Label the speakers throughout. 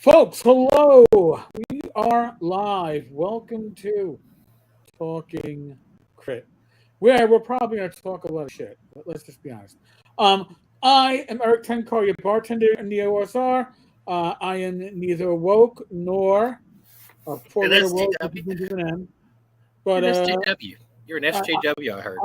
Speaker 1: Folks, hello. We are live. Welcome to Talking Crit, where we're probably going to talk a lot of shit. But let's just be honest. I am Eric Tenkar, your bartender in the OSR. I am neither woke nor a
Speaker 2: An
Speaker 1: four-letter woke with
Speaker 2: SJW.
Speaker 1: an M. But
Speaker 2: You're an SJW. You're an SJW, I heard.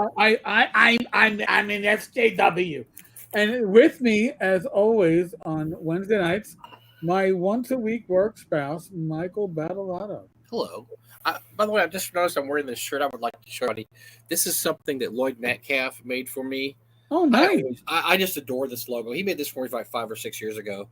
Speaker 1: I'm an SJW, and with me, as always, on Wednesday nights, my once-a-week work spouse, Michael Battalato.
Speaker 2: Hello. By the way, I just noticed I'm wearing this shirt. I would like to show you. This is something that Lloyd Metcalf made for me.
Speaker 1: Oh, nice.
Speaker 2: I just adore this logo. He made this for me like 5 or 6 years ago.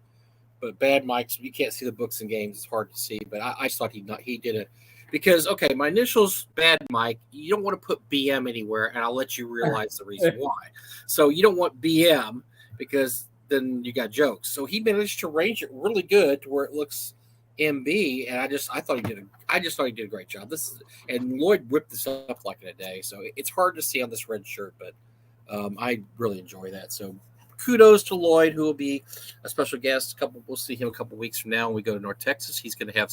Speaker 2: But Bad Mike's, you can't see the books and games. It's hard to see. But I just thought he did it. Because, okay, my initials, Bad Mike, you don't want to put BM anywhere, and I'll let you realize the reason why. So you don't want BM because then you got jokes. So he managed to arrange it really good to where it looks MB, and I thought he did a great job. And Lloyd whipped this up like in a day. So it's hard to see on this red shirt, but I really enjoy that. So kudos to Lloyd, who will be a special guest. We'll see him a couple weeks from now when we go to North Texas. He's going to have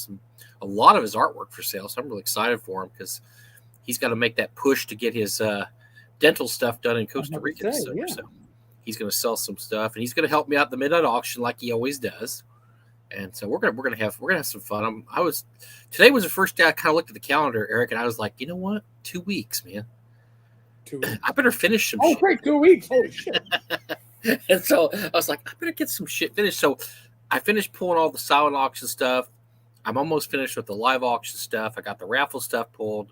Speaker 2: a lot of his artwork for sale, so I'm really excited for him because he's got to make that push to get his dental stuff done in Costa Rica this summer. So he's going to sell some stuff, and he's going to help me out at the midnight auction like he always does. And so we're gonna have some fun. Today was the first day I kind of looked at the calendar, Eric, and I was like, you know what? 2 weeks, man.
Speaker 1: 2 weeks.
Speaker 2: I better finish some shit.
Speaker 1: Oh, great, 2 weeks. Holy shit.
Speaker 2: And so I was like, I better get some shit finished. So I finished pulling all the silent auction stuff. I'm almost finished with the live auction stuff. I got the raffle stuff pulled.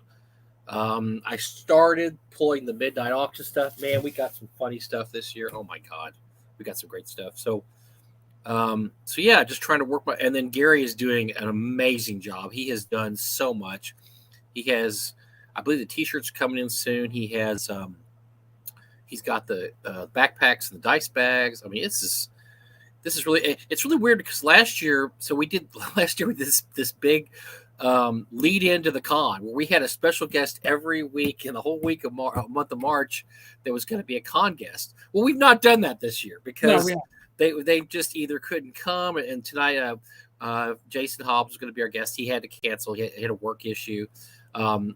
Speaker 2: I started pulling the midnight auction stuff. Man, we got some funny stuff this year. Oh my God. We got some great stuff. So yeah, just trying to work and then Gary is doing an amazing job. He has done so much. He has, I believe the t-shirts are coming in soon. He has, he's got the backpacks and the dice bags. I mean, it's really weird because last year we did this big lead into the con where we had a special guest every week in the whole week of month of March. There was going to be a con guest. Well, we've not done that this year because they just either couldn't come. And tonight, Jason Hobbs was going to be our guest. He had to cancel. He had a work issue.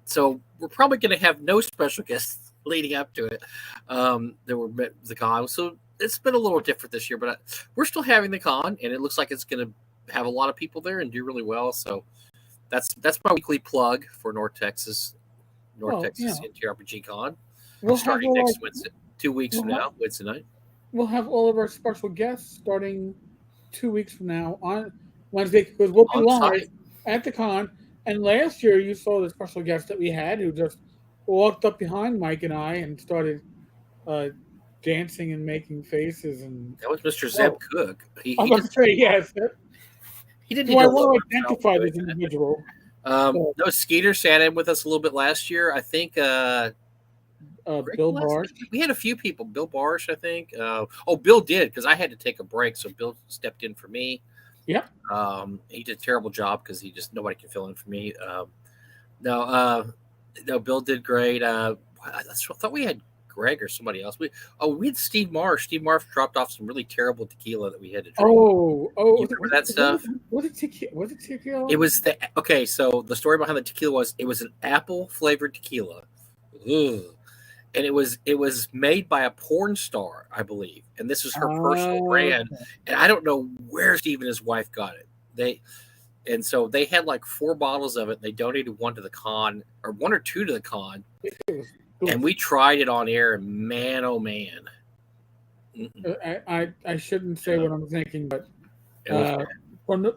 Speaker 2: So we're probably going to have no special guests leading up to it. There were the con. So it's been a little different this year, but we're still having the con, and it looks like it's going to have a lot of people there and do really well. So that's my weekly plug for North Texas NTRPG Con. Starting next Wednesday, 2 weeks from now, Wednesday night.
Speaker 1: We'll have all of our special guests starting 2 weeks from now on Wednesday because we'll be live at the con. And last year, you saw the special guest that we had who just walked up behind Mike and I and started dancing and making faces. And
Speaker 2: that was Mr. Zeb Cook.
Speaker 1: I'm going to say yes.
Speaker 2: He didn't.
Speaker 1: So I want to identify this individual.
Speaker 2: No, Skeeter sat in with us a little bit last year. I think.
Speaker 1: Bill Barsh.
Speaker 2: We had a few people. Bill Barsh, I think. Bill did because I had to take a break, so Bill stepped in for me.
Speaker 1: Yeah.
Speaker 2: He did a terrible job because nobody can fill in for me. No, Bill did great. I thought we had Greg or somebody else. We had Steve Marsh. Steve Marsh dropped off some really terrible tequila that we had to drink.
Speaker 1: You
Speaker 2: remember that stuff?
Speaker 1: Was it tequila?
Speaker 2: It was so the story behind the tequila was it was an apple flavored tequila. Ugh. And it was made by a porn star, I believe. And this was her personal brand. And I don't know where Steve and his wife got it. So they had like 4 bottles of it. They donated 1 to the con, or 1 or 2 to the con. And we tried it on air, and man, oh man.
Speaker 1: I shouldn't say what I'm thinking, but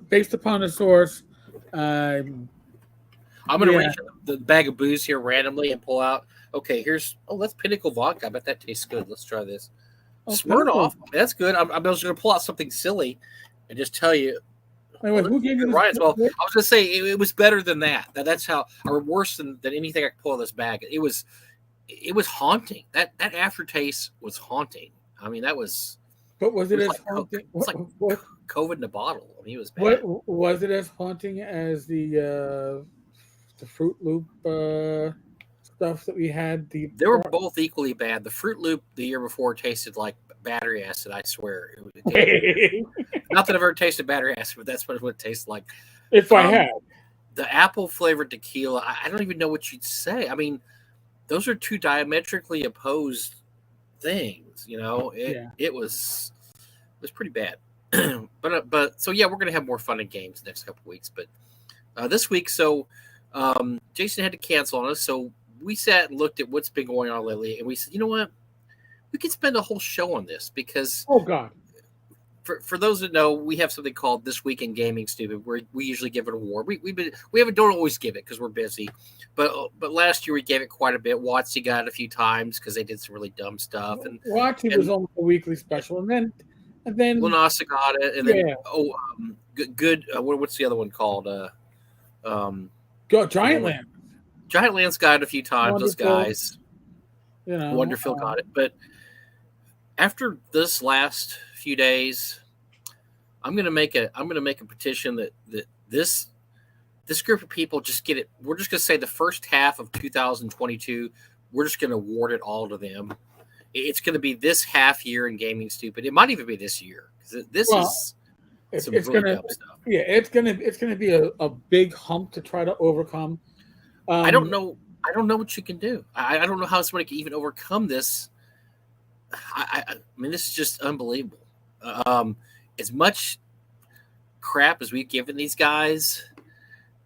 Speaker 1: based upon the source, I'm
Speaker 2: going to reach the bag of booze here randomly and pull out. Okay, that's Pinnacle Vodka. I bet that tastes good. Let's try this. Smirnoff. That's good. I was going to pull out something silly and just tell you.
Speaker 1: Who gave you
Speaker 2: Ryan's? Well, I was going to say it was better than that. That's how, or worse than anything I could pull in this bag. It was haunting. That aftertaste was haunting. I mean, that was.
Speaker 1: But was it as haunting?
Speaker 2: It's like COVID in a bottle. I mean, it was bad.
Speaker 1: Was it as haunting as the Fruit Loop stuff that we had?
Speaker 2: They were both equally bad. The Fruit Loop the year before tasted like battery acid. I swear. Not that I've ever tasted battery acid, but that's what it tastes like.
Speaker 1: If I had.
Speaker 2: The apple flavored tequila, I don't even know what you'd say. I mean, those are two diametrically opposed things. It was pretty bad. but so yeah, we're gonna have more fun in games the next couple of weeks. But this week, so Jason had to cancel on us, so we sat and looked at what's been going on lately, and we said, you know what, we could spend a whole show on this because
Speaker 1: oh god.
Speaker 2: For those that know, we have something called This Week in Gaming Stupid, where we usually give it an award. Don't always give it because we're busy, but last year we gave it quite a bit. Watsy got it a few times because they did some really dumb stuff, and
Speaker 1: Watsy was almost a weekly special, and then
Speaker 2: Lanasa got it, and then good. What's the other one called?
Speaker 1: Giant Land.
Speaker 2: Giant Land's got it a few times.
Speaker 1: Wonderful.
Speaker 2: Those guys, Wonderful got it, but after this last few days, I'm gonna make a petition that this group of people just get it. We're just gonna say the first half of 2022, we're just gonna award it all to them. It's gonna be this half year in Gaming Stupid. It might even be this year because it's really dumb stuff.
Speaker 1: Yeah, it's gonna be a big hump to try to overcome.
Speaker 2: I don't know what you can do. I don't know how somebody can even overcome this. I mean, this is just unbelievable. As much crap as we've given these guys,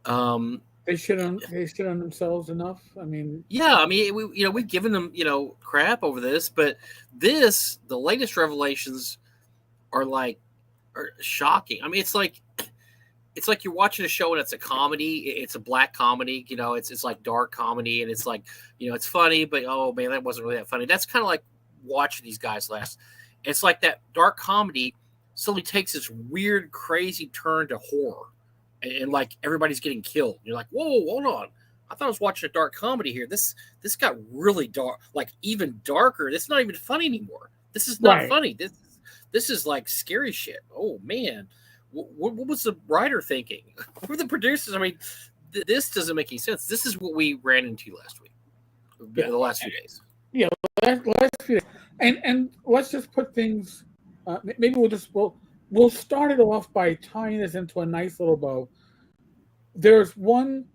Speaker 1: they shit on themselves enough. I mean,
Speaker 2: we've given them crap over this, but the latest revelations are shocking. I mean, it's like you're watching a show and it's a comedy. It's a black comedy. It's like dark comedy, and it's like it's funny, but oh man, that wasn't really that funny. That's kind of like watching these guys last. It's like that dark comedy suddenly takes this weird, crazy turn to horror, and like everybody's getting killed. You're like, whoa, hold on. I thought I was watching a dark comedy here. This got really dark, like even darker. It's not even funny anymore. This is not funny. This is like scary shit. Oh man, what was the writer thinking? What were the producers? I mean, this doesn't make any sense. This is what we ran into last week, the last few days.
Speaker 1: Yeah, last few days. And let's just put things. Maybe we'll start it off by tying this into a nice little bow. There's one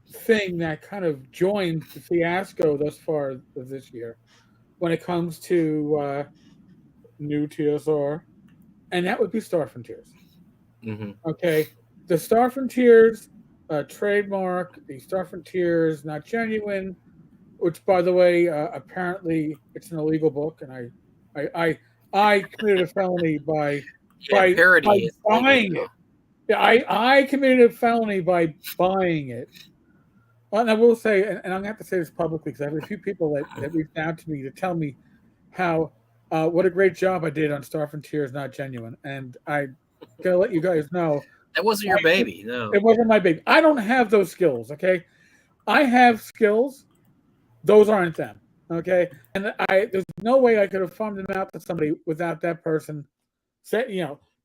Speaker 1: thing that kind of joined the fiasco thus far of this year when it comes to new TSR, and that would be Star Frontiers.
Speaker 2: Mm-hmm.
Speaker 1: Okay, the Star Frontiers trademark, the Star Frontiers Not Genuine, which, by the way, apparently it's an illegal book, and I committed a felony by
Speaker 2: Parody
Speaker 1: by buying it. Yeah, I committed a felony by buying it. And I will say, and I'm going to have to say this publicly because I have a few people that reached out to me to tell me how what a great job I did on Star Frontiers Not Genuine, and I gotta let you guys know
Speaker 2: that wasn't your baby. No,
Speaker 1: it wasn't my baby. I don't have those skills. Okay, I have skills. Those aren't them. Okay, and there's no way I could have farmed them out to somebody without that person.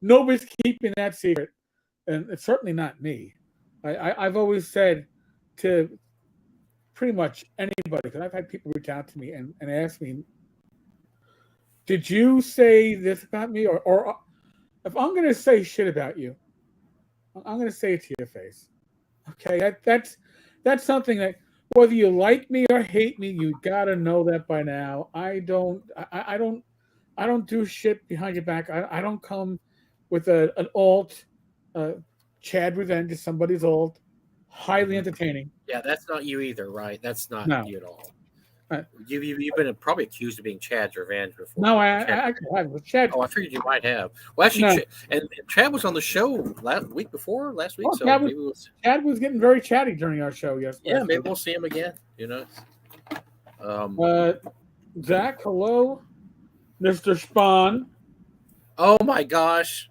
Speaker 1: Nobody's keeping that secret, and it's certainly not me. I've always said to pretty much anybody, because I've had people reach out to me and ask me, did you say this about me? Or if I'm going to say shit about you, I'm going to say it to your face. Okay, that's something that, whether you like me or hate me, you got to know that by now. I don't do shit behind your back. I don't come with an alt. Chad Revenge is somebody's alt. Highly entertaining.
Speaker 2: Yeah, that's not you either, right? That's not you at all. You've been probably accused of being Chad's Revenge before.
Speaker 1: No, I haven't. Chad.
Speaker 2: Oh, I figured you might have. Well, actually, no. And Chad was on the show last week.
Speaker 1: Well, so Chad was getting very chatty during our show yesterday.
Speaker 2: Yeah, maybe we'll see him again.
Speaker 1: Zach, hello, Mr. Spawn.
Speaker 2: Oh my gosh!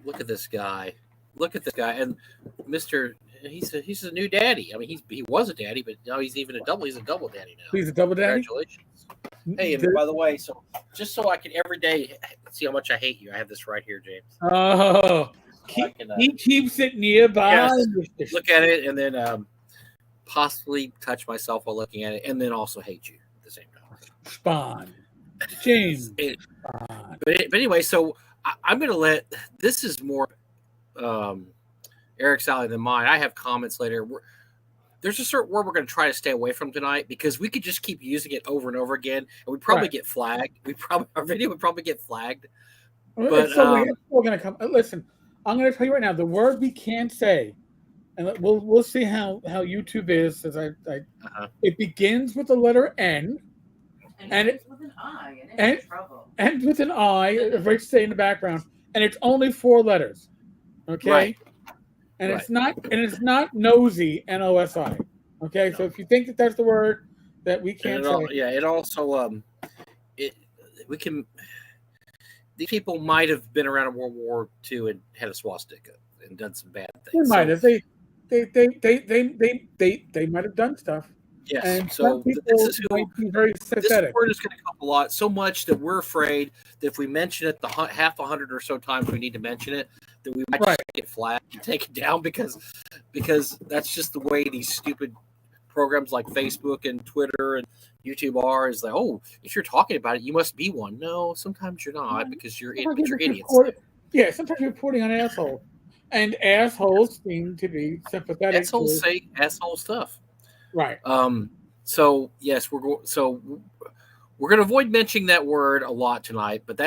Speaker 2: Look at this guy. And Mr. He's a new daddy. I mean, he was a daddy, but now he's a double daddy now.
Speaker 1: He's a double daddy.
Speaker 2: Congratulations! Hey, and by the way, so just so I can every day see how much I hate you, I have this right here, James.
Speaker 1: Oh, he keeps it nearby.
Speaker 2: Yes, look at it, and then possibly touch myself while looking at it, and then also hate you at the same time.
Speaker 1: Spawn, James.
Speaker 2: But anyway, so I'm going to let this is more Eric's alley than mine. I have comments later. There's a certain word we're going to try to stay away from tonight because we could just keep using it over and over again, and we'd probably get flagged. Our video would probably get flagged. But
Speaker 1: it's still going to come. Listen, I'm going to tell you right now, the word we can't say, and we'll see how YouTube is. As it begins with the letter N,
Speaker 3: and ends with an I, and it's trouble.
Speaker 1: Ends with an I, right stay in the background, and it's only 4 letters. Okay.
Speaker 2: Right.
Speaker 1: And it's not nosy, NOSI. Okay, no. So if you think that that's the word that we can't say,
Speaker 2: it also we can. These people might have been around in World War II and had a swastika and done some bad things.
Speaker 1: They might have. They might have done stuff.
Speaker 2: Yes.
Speaker 1: And
Speaker 2: so
Speaker 1: this might be very synthetic.
Speaker 2: This word is going to come a lot, so much that we're afraid that if we mention it half 100 or so times we need to mention it, that we might just get flagged and take it down because that's just the way these stupid programs like Facebook and Twitter and YouTube are. Is like, oh, if you're talking about it, you must be one. No, sometimes you're not because you're idiots.
Speaker 1: Yeah, sometimes you're reporting on assholes, and assholes seem to be sympathetic.
Speaker 2: Assholes say asshole stuff.
Speaker 1: Right.
Speaker 2: So yes, we're going to avoid mentioning that word a lot tonight, but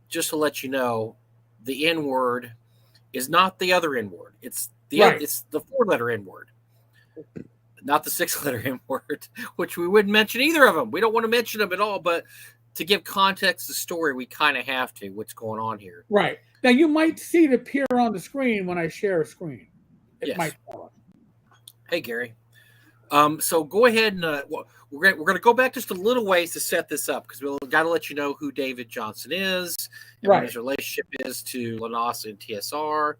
Speaker 2: just to let you know, the N word is not the other N word. It's the 4-letter N word, not the 6-letter N word, which we wouldn't mention either of them. We don't want to mention them at all, but to give context to the story, we kind of have to. What's going on here?
Speaker 1: Right. Now you might see it appear on the screen when I share a screen. It might tell us.
Speaker 2: Hey Gary. So go ahead and we're going to go back just a little ways to set this up because we've got to let you know who David Johnson is and what his relationship is to Lanos and TSR,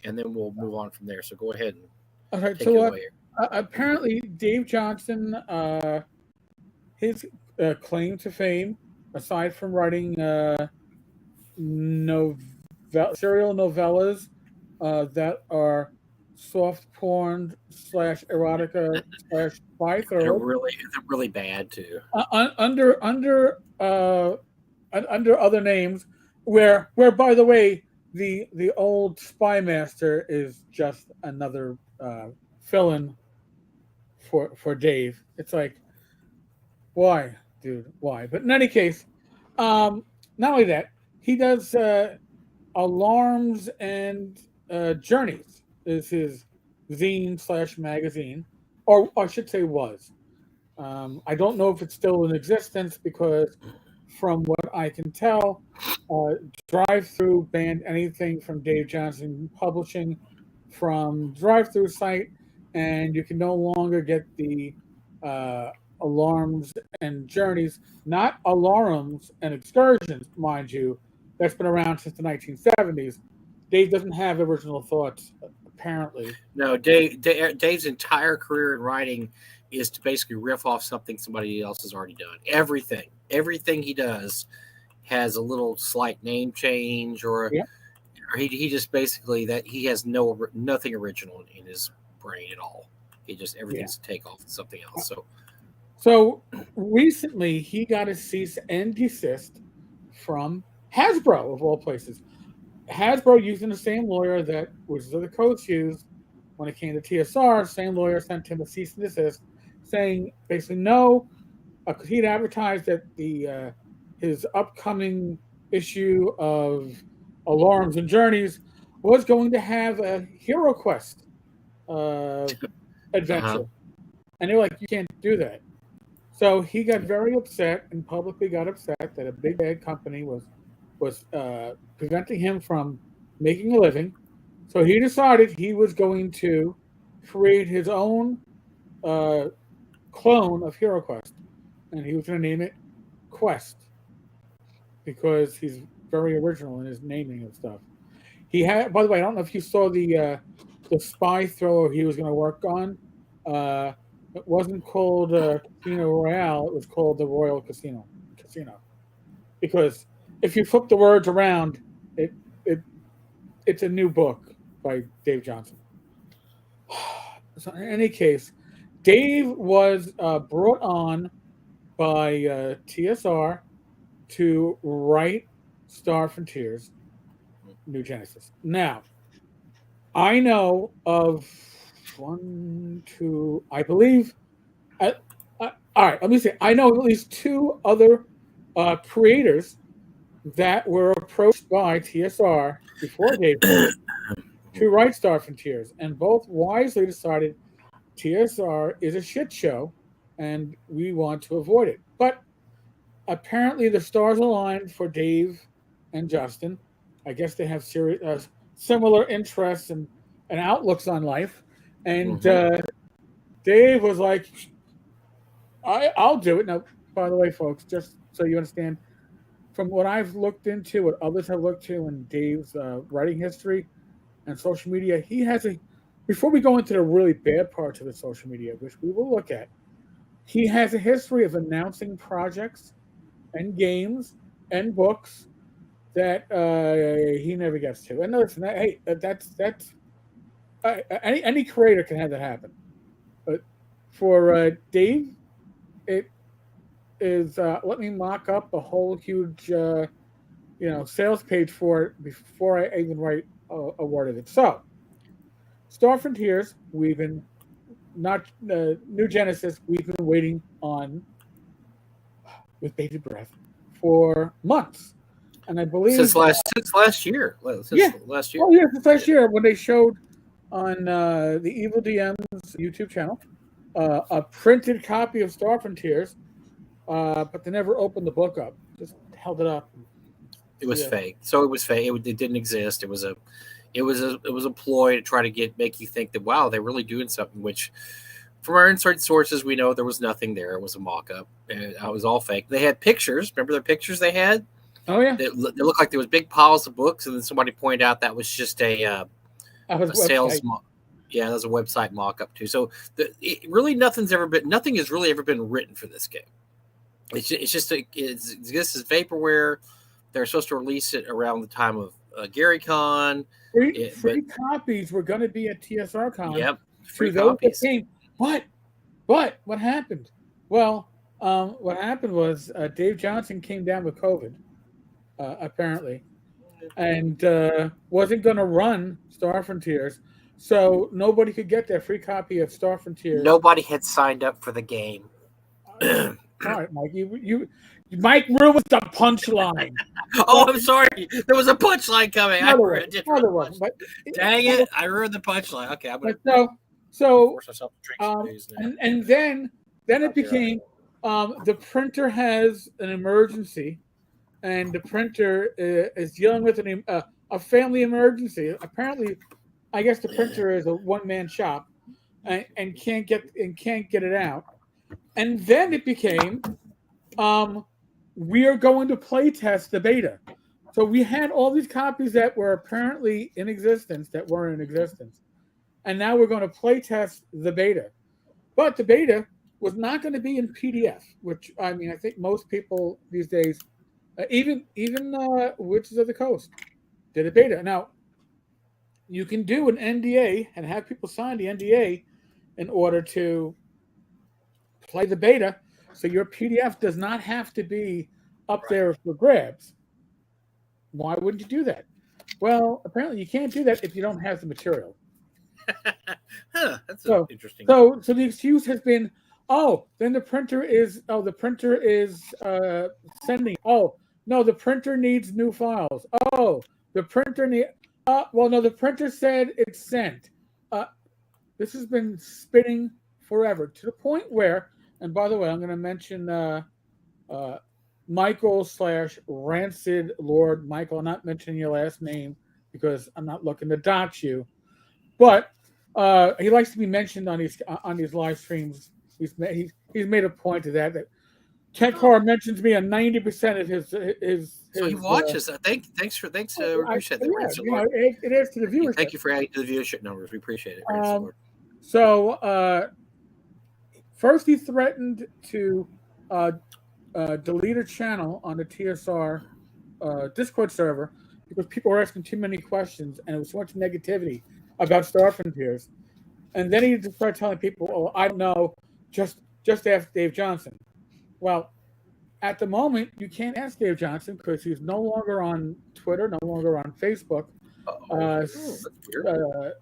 Speaker 2: and then we'll move on from there. So go ahead and take it away.
Speaker 1: Apparently, Dave Johnson, his claim to fame, aside from writing serial novellas that are soft porn / erotica / spy thriller.
Speaker 2: They're really bad too.
Speaker 1: Under other names, where by the way, the old spy master is just another fill-in for Dave. It's like, why, dude? Why? But in any case, not only that, he does alarms and journeys. Is his zine / magazine, or I should say was. I don't know if it's still in existence because from what I can tell, Drive-Thru banned anything from Dave Johnson Publishing from Drive-Thru site, and you can no longer get the alarms and journeys, not alarms and excursions, mind you, that's been around since the 1970s. Dave doesn't have original thoughts. Apparently,
Speaker 2: no. Dave's entire career in writing is to basically riff off something somebody else has already done. Everything he does has a little slight name change, or he just basically that he has nothing original in his brain at all. He just everything's a takeoff of something else.
Speaker 1: So recently he got a cease and desist from Hasbro of all places. Hasbro, using the same lawyer that Wizards of the Coast used when it came to TSR, same lawyer sent him a cease and desist, saying basically no, because he'd advertised that his upcoming issue of Alarms and Journeys was going to have a Hero Quest adventure, and they were like, you can't do that. So he got very upset and publicly got upset that a big bad company was preventing him from making a living. So he decided he was going to create his own clone of Hero Quest, and he was going to name it Quest because he's very original in his naming of stuff. He had, by the way, I don't know if you saw the spy thriller he was going to work on. It wasn't called Casino Royale. It was called the Royal Casino. Because if you flip the words around, it's a new book by Dave Johnson. So in any case, Dave was brought on by TSR to write Star Frontiers. New Genesis. Now, I know of one, two, I believe. All right, let me see. I know of at least two other creators that were approached by TSR before Dave did to write Star Frontiers, and both wisely decided TSR is a shit show, and we want to avoid it. But apparently, the stars aligned for Dave and Justin. I guess they have similar interests and outlooks on life. And Dave was like, I'll do it. Now, by the way, folks, just so you understand, from what I've looked into, what others have looked to in Dave's writing history and social media, he has a, before we go into the really bad parts of the social media, which we will look at, he has a history of announcing projects and games and books that he never gets to. And listen, hey, that's any creator can have that happen. But for Dave, it is let me mock up a whole huge sales page for it before I even write a word of it. So, Star Frontiers, we've been not New Genesis. We've been waiting on with bated breath for months, and I believe
Speaker 2: since last year. Last year.
Speaker 1: Oh yeah, since last year when they showed on the Evil DM's YouTube channel a printed copy of Star Frontiers, but they never opened the book up. Just held it up.
Speaker 2: It was fake. So it was fake. It didn't exist. It was a ploy to try to make you think that, wow, they're really doing something, which from our inside sources, we know there was nothing there. It was a mock-up, and it was all fake. They had pictures. Remember the pictures they had?
Speaker 1: Oh, yeah.
Speaker 2: They looked like there was big piles of books, and then somebody pointed out that was just a sales yeah, that was a website mock-up, too. So nothing has really ever been written for this game. It's just this is vaporware. They're supposed to release it around the time of Gary Con.
Speaker 1: Free copies were going to be at TSR Con.
Speaker 2: Yep, free copies.
Speaker 1: But what happened? Well, what happened was Dave Johnson came down with COVID, apparently, and wasn't going to run Star Frontiers, so nobody could get their free copy of Star Frontiers.
Speaker 2: Nobody had signed up for the game.
Speaker 1: All right, Mike, Mike ruined the punchline.
Speaker 2: Oh, I'm sorry. There was a punchline coming.
Speaker 1: Dang
Speaker 2: it! I ruined the punchline. Okay, I'm
Speaker 1: gonna. So and then it became the printer has an emergency, and the printer is dealing with a family emergency. Apparently, I guess the printer is a one-man shop, and can't get it out. And then it became, we are going to play test the beta. So we had all these copies that were apparently in existence that weren't in existence. And now we're going to play test the beta. But the beta was not going to be in PDF, which, I mean, I think most people these days, even Witches of the Coast, did a beta. Now, you can do an NDA and have people sign the NDA in order to play the beta, so your PDF does not have to be up there for grabs. Why wouldn't you do that? Well, apparently you can't do that if you don't have the material.
Speaker 2: That's interesting.
Speaker 1: So the excuse has been, then the printer is sending. Oh, no, the printer needs new files. Oh, the printer the printer said it's sent. This has been spinning forever, to the point where, and by the way, I'm going to mention Michael / Rancid Lord Michael. I'm not mentioning your last name because I'm not looking to dox you, but he likes to be mentioned on these live streams. He's made a point of that. Tenkar mentions me on 90% of his. So
Speaker 2: he watches. Thanks. We appreciate that.
Speaker 1: It adds to the viewership.
Speaker 2: Thank you for adding to the viewership numbers. We appreciate it.
Speaker 1: So first he threatened to delete a channel on the TSR Discord server because people were asking too many questions and it was so much negativity about Star Frontiers. And then he just started telling people, "Oh, I don't know, just ask Dave Johnson." Well, at the moment, you can't ask Dave Johnson because he's no longer on Twitter, no longer on Facebook.
Speaker 2: That's weird.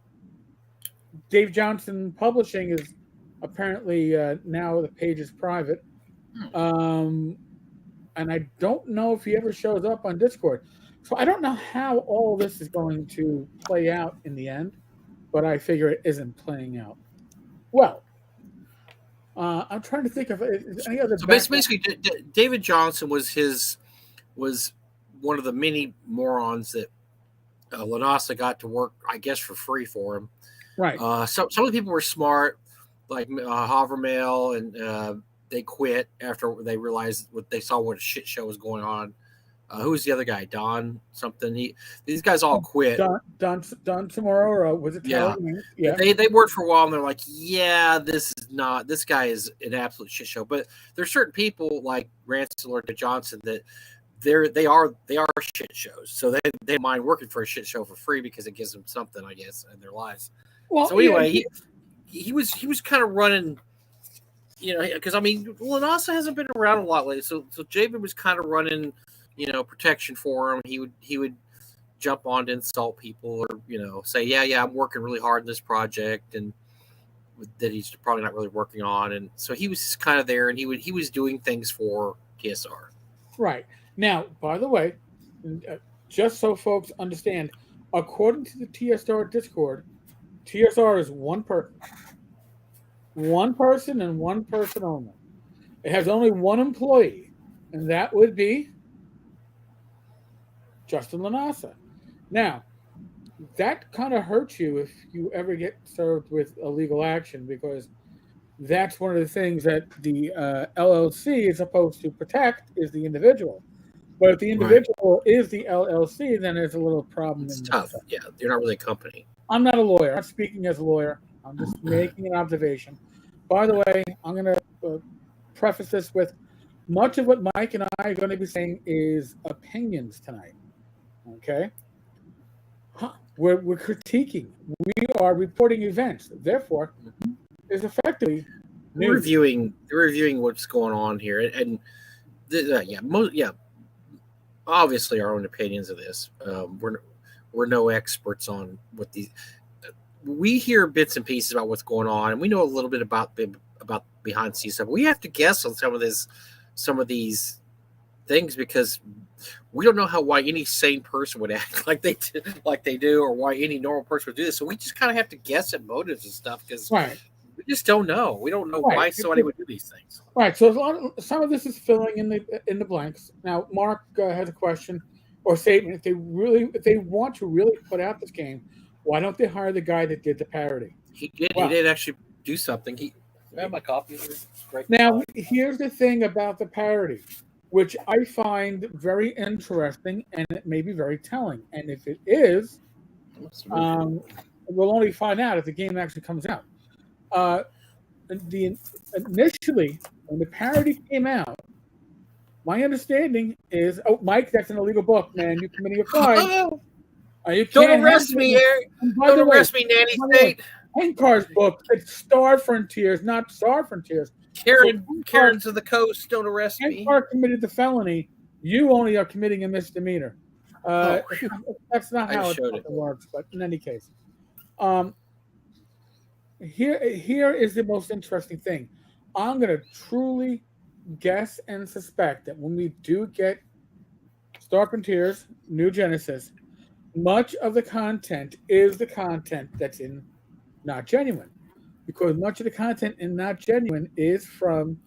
Speaker 1: Dave Johnson Publishing is apparently now the page is private. And I don't know if he ever shows up on Discord. So I don't know how all this is going to play out in the end, but I figure it isn't playing out well. I'm trying to think of any other.
Speaker 2: So basically, David Johnson was one of the many morons that Lanasa got to work, I guess, for free for him.
Speaker 1: Right.
Speaker 2: Some of the people were smart, like Hovermail, and they quit after they realized they saw what a shit show was going on. Who was the other guy? Don something. These guys all quit.
Speaker 1: Don tomorrow, or was it?
Speaker 2: Yeah.
Speaker 1: Yeah.
Speaker 2: They worked for a while and they're like, yeah, this guy is an absolute shit show. But there's certain people like Ransomware to Johnson that they are shit shows. So they don't mind working for a shit show for free because it gives them something, I guess, in their lives. Well, so anyway, he was kind of running. Because I mean, Lanasa hasn't been around a lot lately, so Jabin was kind of running, protection for him. He would jump on to insult people, or say, yeah, I'm working really hard in this project, and that he's probably not really working on, and so he was just kind of there, and he was doing things for TSR.
Speaker 1: Right now, by the way, just so folks understand, according to the TSR Discord, TSR is one person. One person and one person only. It has only one employee, and that would be Justin Lanasa. Now, that kind of hurts you if you ever get served with a legal action, because that's one of the things that the LLC is supposed to protect is the individual. But if the individual is the LLC, then there's a little problem.
Speaker 2: It's tough. Yeah, you're not really a company.
Speaker 1: I'm not a lawyer. I'm not speaking as a lawyer. I'm just making an observation. By the way, I'm going to preface this with much of what Mike and I are going to be saying is opinions tonight. Okay? We're critiquing. We are reporting events. Therefore, it's effectively news.
Speaker 2: We're reviewing what's going on here, and obviously our own opinions of this. We're no experts on what these. We hear bits and pieces about what's going on, and we know a little bit about behind the scenes stuff. We have to guess on some of these things because we don't know why any sane person would act like they do, or why any normal person would do this. So we just kind of have to guess at motives and stuff because we just don't know. We don't know why somebody would do these things.
Speaker 1: Right. So some of this is filling in the blanks. Now, Mark has a question or statement. If they want to really put out this game, why don't they hire the guy that did the parody?
Speaker 2: He did. He did actually do something. I have my copy here. Great.
Speaker 1: Now, here's the thing about the parody, which I find very interesting, and it may be very telling. And if it is, we'll only find out if the game actually comes out. Initially, when the parody came out, my understanding is, Mike, that's an illegal book, man. You're committing a crime.
Speaker 2: Don't arrest me, Eric. Don't arrest me, Nanny State.
Speaker 1: Tenkar's book, it's Star Frontiers, not Star Frontiers.
Speaker 2: Karens of the Coast, don't arrest me.
Speaker 1: Tenkar committed the felony. You only are committing a misdemeanor. That's not how it works, but in any case. Here is the most interesting thing. I'm going to truly guess and suspect that when we do get Star Frontiers, New Genesis, much of the content is the content that's in Not Genuine, because much of the content in Not Genuine is from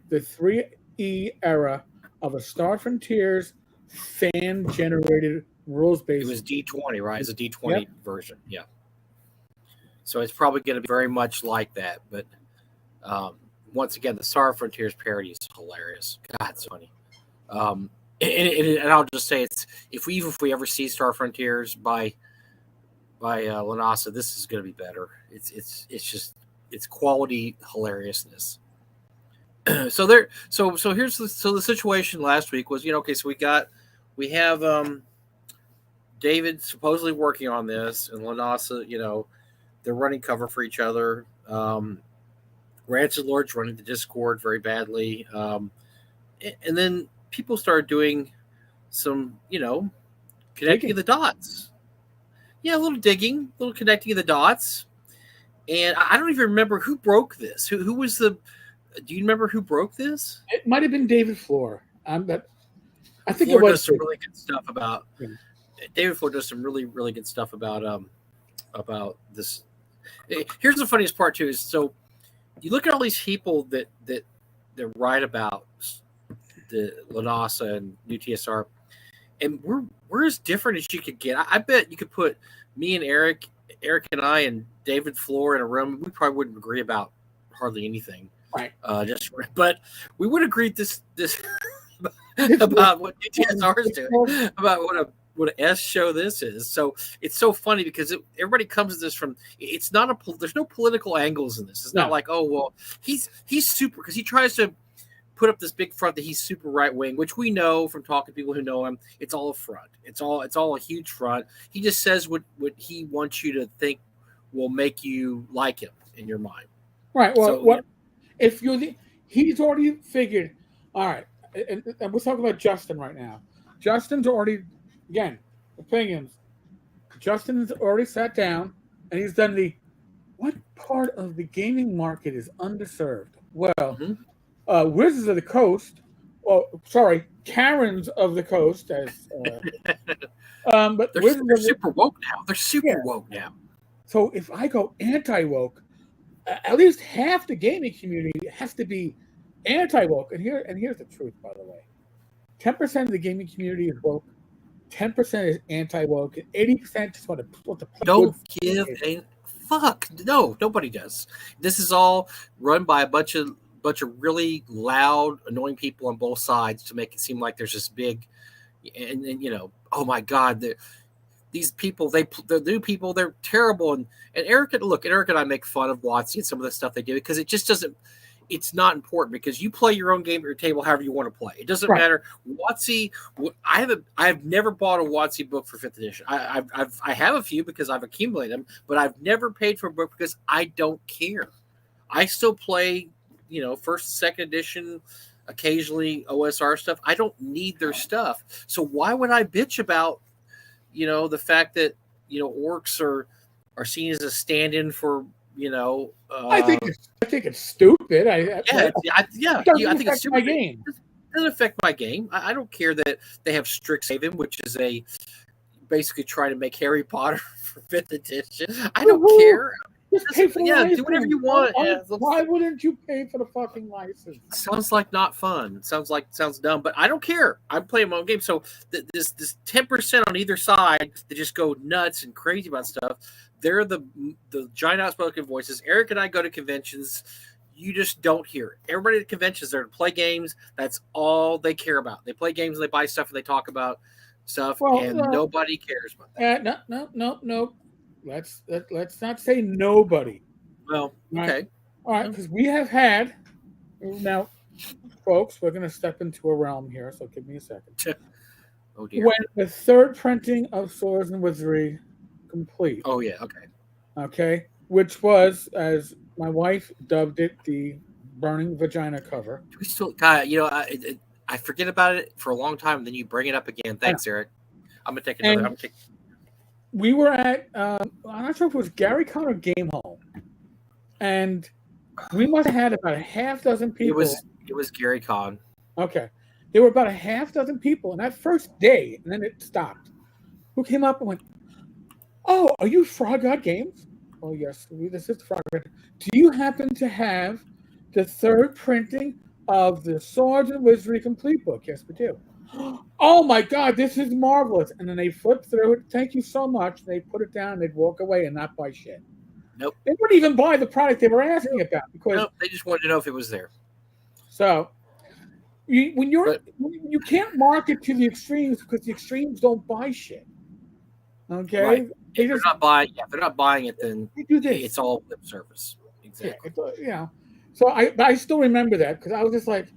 Speaker 1: the 3E era of a Star Frontiers fan-generated rules-based.
Speaker 2: It was D20, right? It's a D20 version, yeah. So it's probably going to be very much like that. But once again, the Star Frontiers parody is hilarious. God, it's funny. And I'll just say if we ever see Star Frontiers by Lanasa, this is going to be better. It's quality hilariousness. So here's the situation last week was, so we have David supposedly working on this, and Lanasa, they're running cover for each other. Rancid Lord's running the Discord very badly, and then people started doing some, connecting the dots. Yeah, a little digging, a little connecting of the dots. And I don't even remember who broke this. Who was the? Do you remember who broke this?
Speaker 1: It might have been David Floor. But I think
Speaker 2: Floor
Speaker 1: it was
Speaker 2: does some really good stuff about.
Speaker 1: Yeah.
Speaker 2: David Floor does some really really good stuff about this. Here's the funniest part too: is so you look at all these people that write about the Lanasa and UTSR, and we're as different as you could get. I bet you could put me and Eric and I and David Floor in a room. We probably wouldn't agree about hardly anything.
Speaker 1: Right.
Speaker 2: But we would agree this about what UTSR is doing, about what an S show this is. So it's so funny because everybody comes at this from. It's not there's no political angles in this. It's not like, oh well, he's super, because he tries to put up this big front that he's super right wing, which we know from talking to people who know him. It's all a front. It's all a huge front. He just says what he wants you to think will make you like him in your mind.
Speaker 1: Right. Well, if he's already figured. All right, and we're talking about Justin right now. Justin's already, again, opinions. Justin's already sat down and he's done what part of the gaming market is underserved? Well, Wizards of the Coast. Well, sorry, Karens of the Coast, as but
Speaker 2: they're super woke now. They're super woke now.
Speaker 1: So if I go anti-woke, at least half the gaming community has to be anti-woke. And here's the truth, by the way: 10% of the gaming community is woke, 10% is anti-woke, and 80% just want to play.
Speaker 2: Don't give a fuck. No, nobody does. This is all run by a bunch of really loud, annoying people on both sides to make it seem like there's this big, and oh my God, these people, the new people, they're terrible. And Eric and I make fun of WotC and some of the stuff they do because it just doesn't. It's not important, because you play your own game at your table however you want to play. It doesn't matter. WotC, I've never bought a WotC book for 5th edition. I have a few because I've accumulated them, but I've never paid for a book because I don't care. I still play, 1st and 2nd edition, occasionally OSR stuff. I don't need their stuff. So why would I bitch about, the fact that, orcs are seen as a stand-in for,
Speaker 1: I think it's stupid. I think
Speaker 2: it's stupid.
Speaker 1: My game.
Speaker 2: It doesn't affect my game. I don't care that they have Strixhaven, which is basically trying to make Harry Potter for 5th edition. I don't care.
Speaker 1: Just pay for the license.
Speaker 2: Do whatever you want.
Speaker 1: Why wouldn't you pay for the fucking license?
Speaker 2: Sounds like not fun. Sounds dumb, but I don't care. I'm playing my own game. So this 10% on either side that just go nuts and crazy about stuff, they're the giant outspoken voices. Eric and I go to conventions. You just don't hear it. Everybody at conventions, they're to play games. That's all they care about. They play games and they buy stuff and they talk about stuff, and nobody cares about that.
Speaker 1: No. Let's not say nobody.
Speaker 2: Well, okay.
Speaker 1: All right, because we have had now, folks. We're going to step into a realm here, so give me a second.
Speaker 2: Oh dear.
Speaker 1: When the 3rd printing of Swords and Wizardry complete.
Speaker 2: Oh yeah. Okay.
Speaker 1: Okay, which was, as my wife dubbed it, the burning vagina cover.
Speaker 2: We still, God, I forget about it for a long time, and then you bring it up again. Thanks, Eric. I'm gonna take another.
Speaker 1: We were at, I'm not sure if it was Gary Con or Game Home, and we must have had about a half dozen people.
Speaker 2: It was Gary Con.
Speaker 1: Okay, there were about a half dozen people, and that first day, and then it stopped. Who came up and went, "Oh, are you Frog God Games?" Oh yes, this is Frog God. Do you happen to have the 3rd printing of the Swords and Wizardry Complete book? Yes, we do. Oh my God, this is marvelous! And then they flip through it. Thank you so much. They put it down. They'd walk away and not buy shit.
Speaker 2: Nope.
Speaker 1: They wouldn't even buy the product they were asking about because
Speaker 2: they just wanted to know if it was there.
Speaker 1: So, you can't market to the extremes because the extremes don't buy shit. Okay,
Speaker 2: right. If they're not buying it, then it's all lip service. Exactly.
Speaker 1: Yeah, So I still remember that because I was just like,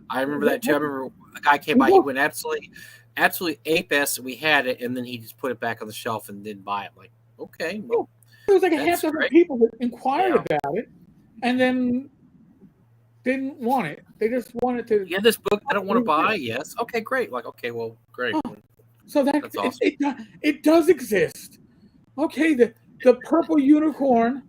Speaker 2: I remember that too. I remember a guy came by, he went absolutely ape-ass, and we had it, and then he just put it back on the shelf and didn't buy it. I'm like, okay, well,
Speaker 1: there was like a half dozen people that inquired about it, and then didn't want it. They just wanted to.
Speaker 2: Yeah, this book I don't want to buy. Yes, okay, great. Like, okay, well, great.
Speaker 1: So that's awesome. It does exist. Okay, the purple unicorn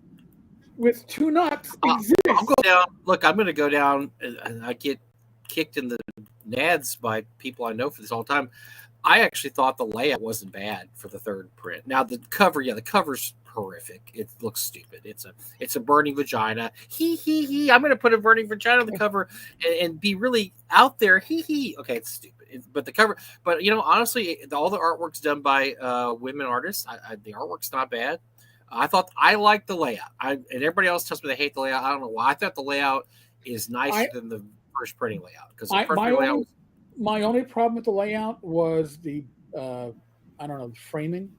Speaker 1: with 2 nuts
Speaker 2: I'll
Speaker 1: exists.
Speaker 2: go down. Look, I'm going to go down, and I get kicked in the nads by people I know for this all the time. I actually thought the layout wasn't bad for the third print. Now the cover, the cover's horrific. It looks stupid. It's a burning vagina. He. I'm going to put a burning vagina on the cover and be really out there. He. Okay, it's stupid. But the cover. But honestly, all the artwork's done by women artists. The artwork's not bad. I liked the layout. And everybody else tells me they hate the layout. I don't know why. I thought the layout is nicer than the first printing layout because the first printing layout was.
Speaker 1: My only problem with the layout was the framing.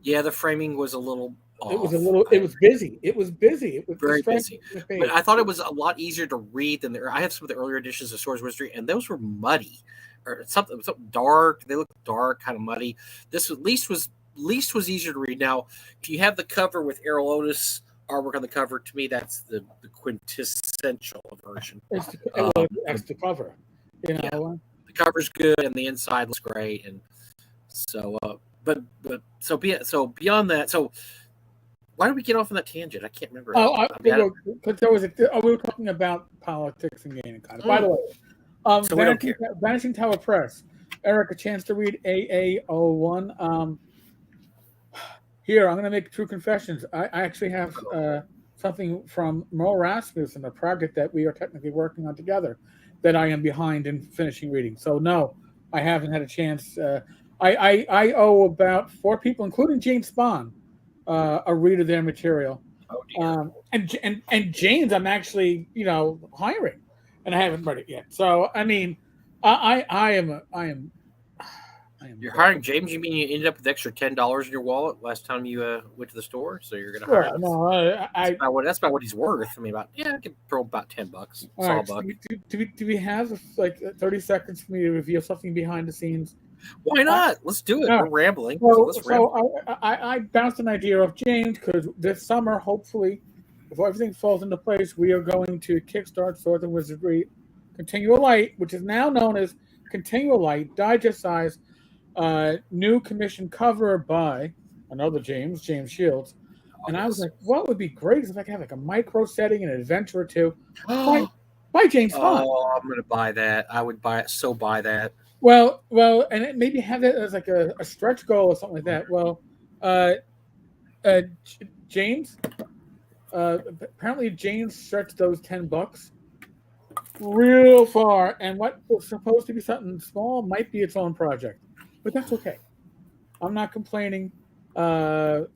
Speaker 2: Yeah, the framing was a little off.
Speaker 1: It was busy. It was
Speaker 2: very busy. But I thought it was a lot easier to read than I have some of the earlier editions of Swords Wizardry, and those were muddy or something dark. They looked dark, kind of muddy. This at least was easier to read. Now, if you have the cover with Errol Otis artwork on the cover, to me that's the quintessential version.
Speaker 1: That's the cover.
Speaker 2: Yeah. The cover's good and the inside looks great, and so beyond that, so why did we get off on that tangent? I can't remember.
Speaker 1: Because we were talking about politics and gaming kind of. By the way, so Vanishing Tower Press. Eric, a chance to read AA01. Here, I'm going to make true confessions. I actually have something from Merle Rasmussen, a project that we are technically working on together, that I am behind in finishing reading. So no, I haven't had a chance. I owe about 4 people, including James Spahn, a read of their material.
Speaker 2: Oh,
Speaker 1: and James, I'm actually hiring, and I haven't read it yet. So I mean, I am.
Speaker 2: You're hiring James. You mean you ended up with extra $10 in your wallet last time you went to the store? So you're going to hire him?
Speaker 1: No,
Speaker 2: that's about what he's worth. I mean, I could throw about $10.
Speaker 1: Do we have like 30 seconds for me to reveal something behind the scenes?
Speaker 2: Why not? Let's do it. We're rambling.
Speaker 1: I bounced an idea off James because this summer, hopefully, if everything falls into place, we are going to kickstart Swords and Wizardry Continual Light, which is now known as Continual Light, digest size. New commission cover by another James Shields. And I was like, what would be great is if I could have like a micro setting, an adventure or two by James Spahn.
Speaker 2: Oh, I'm going to buy that. I would buy that.
Speaker 1: Well, and maybe have it as like a stretch goal or something like that. Well, James, apparently James stretched those $10 real far, and what was supposed to be something small might be its own project. But that's okay. I'm not complaining. Jeff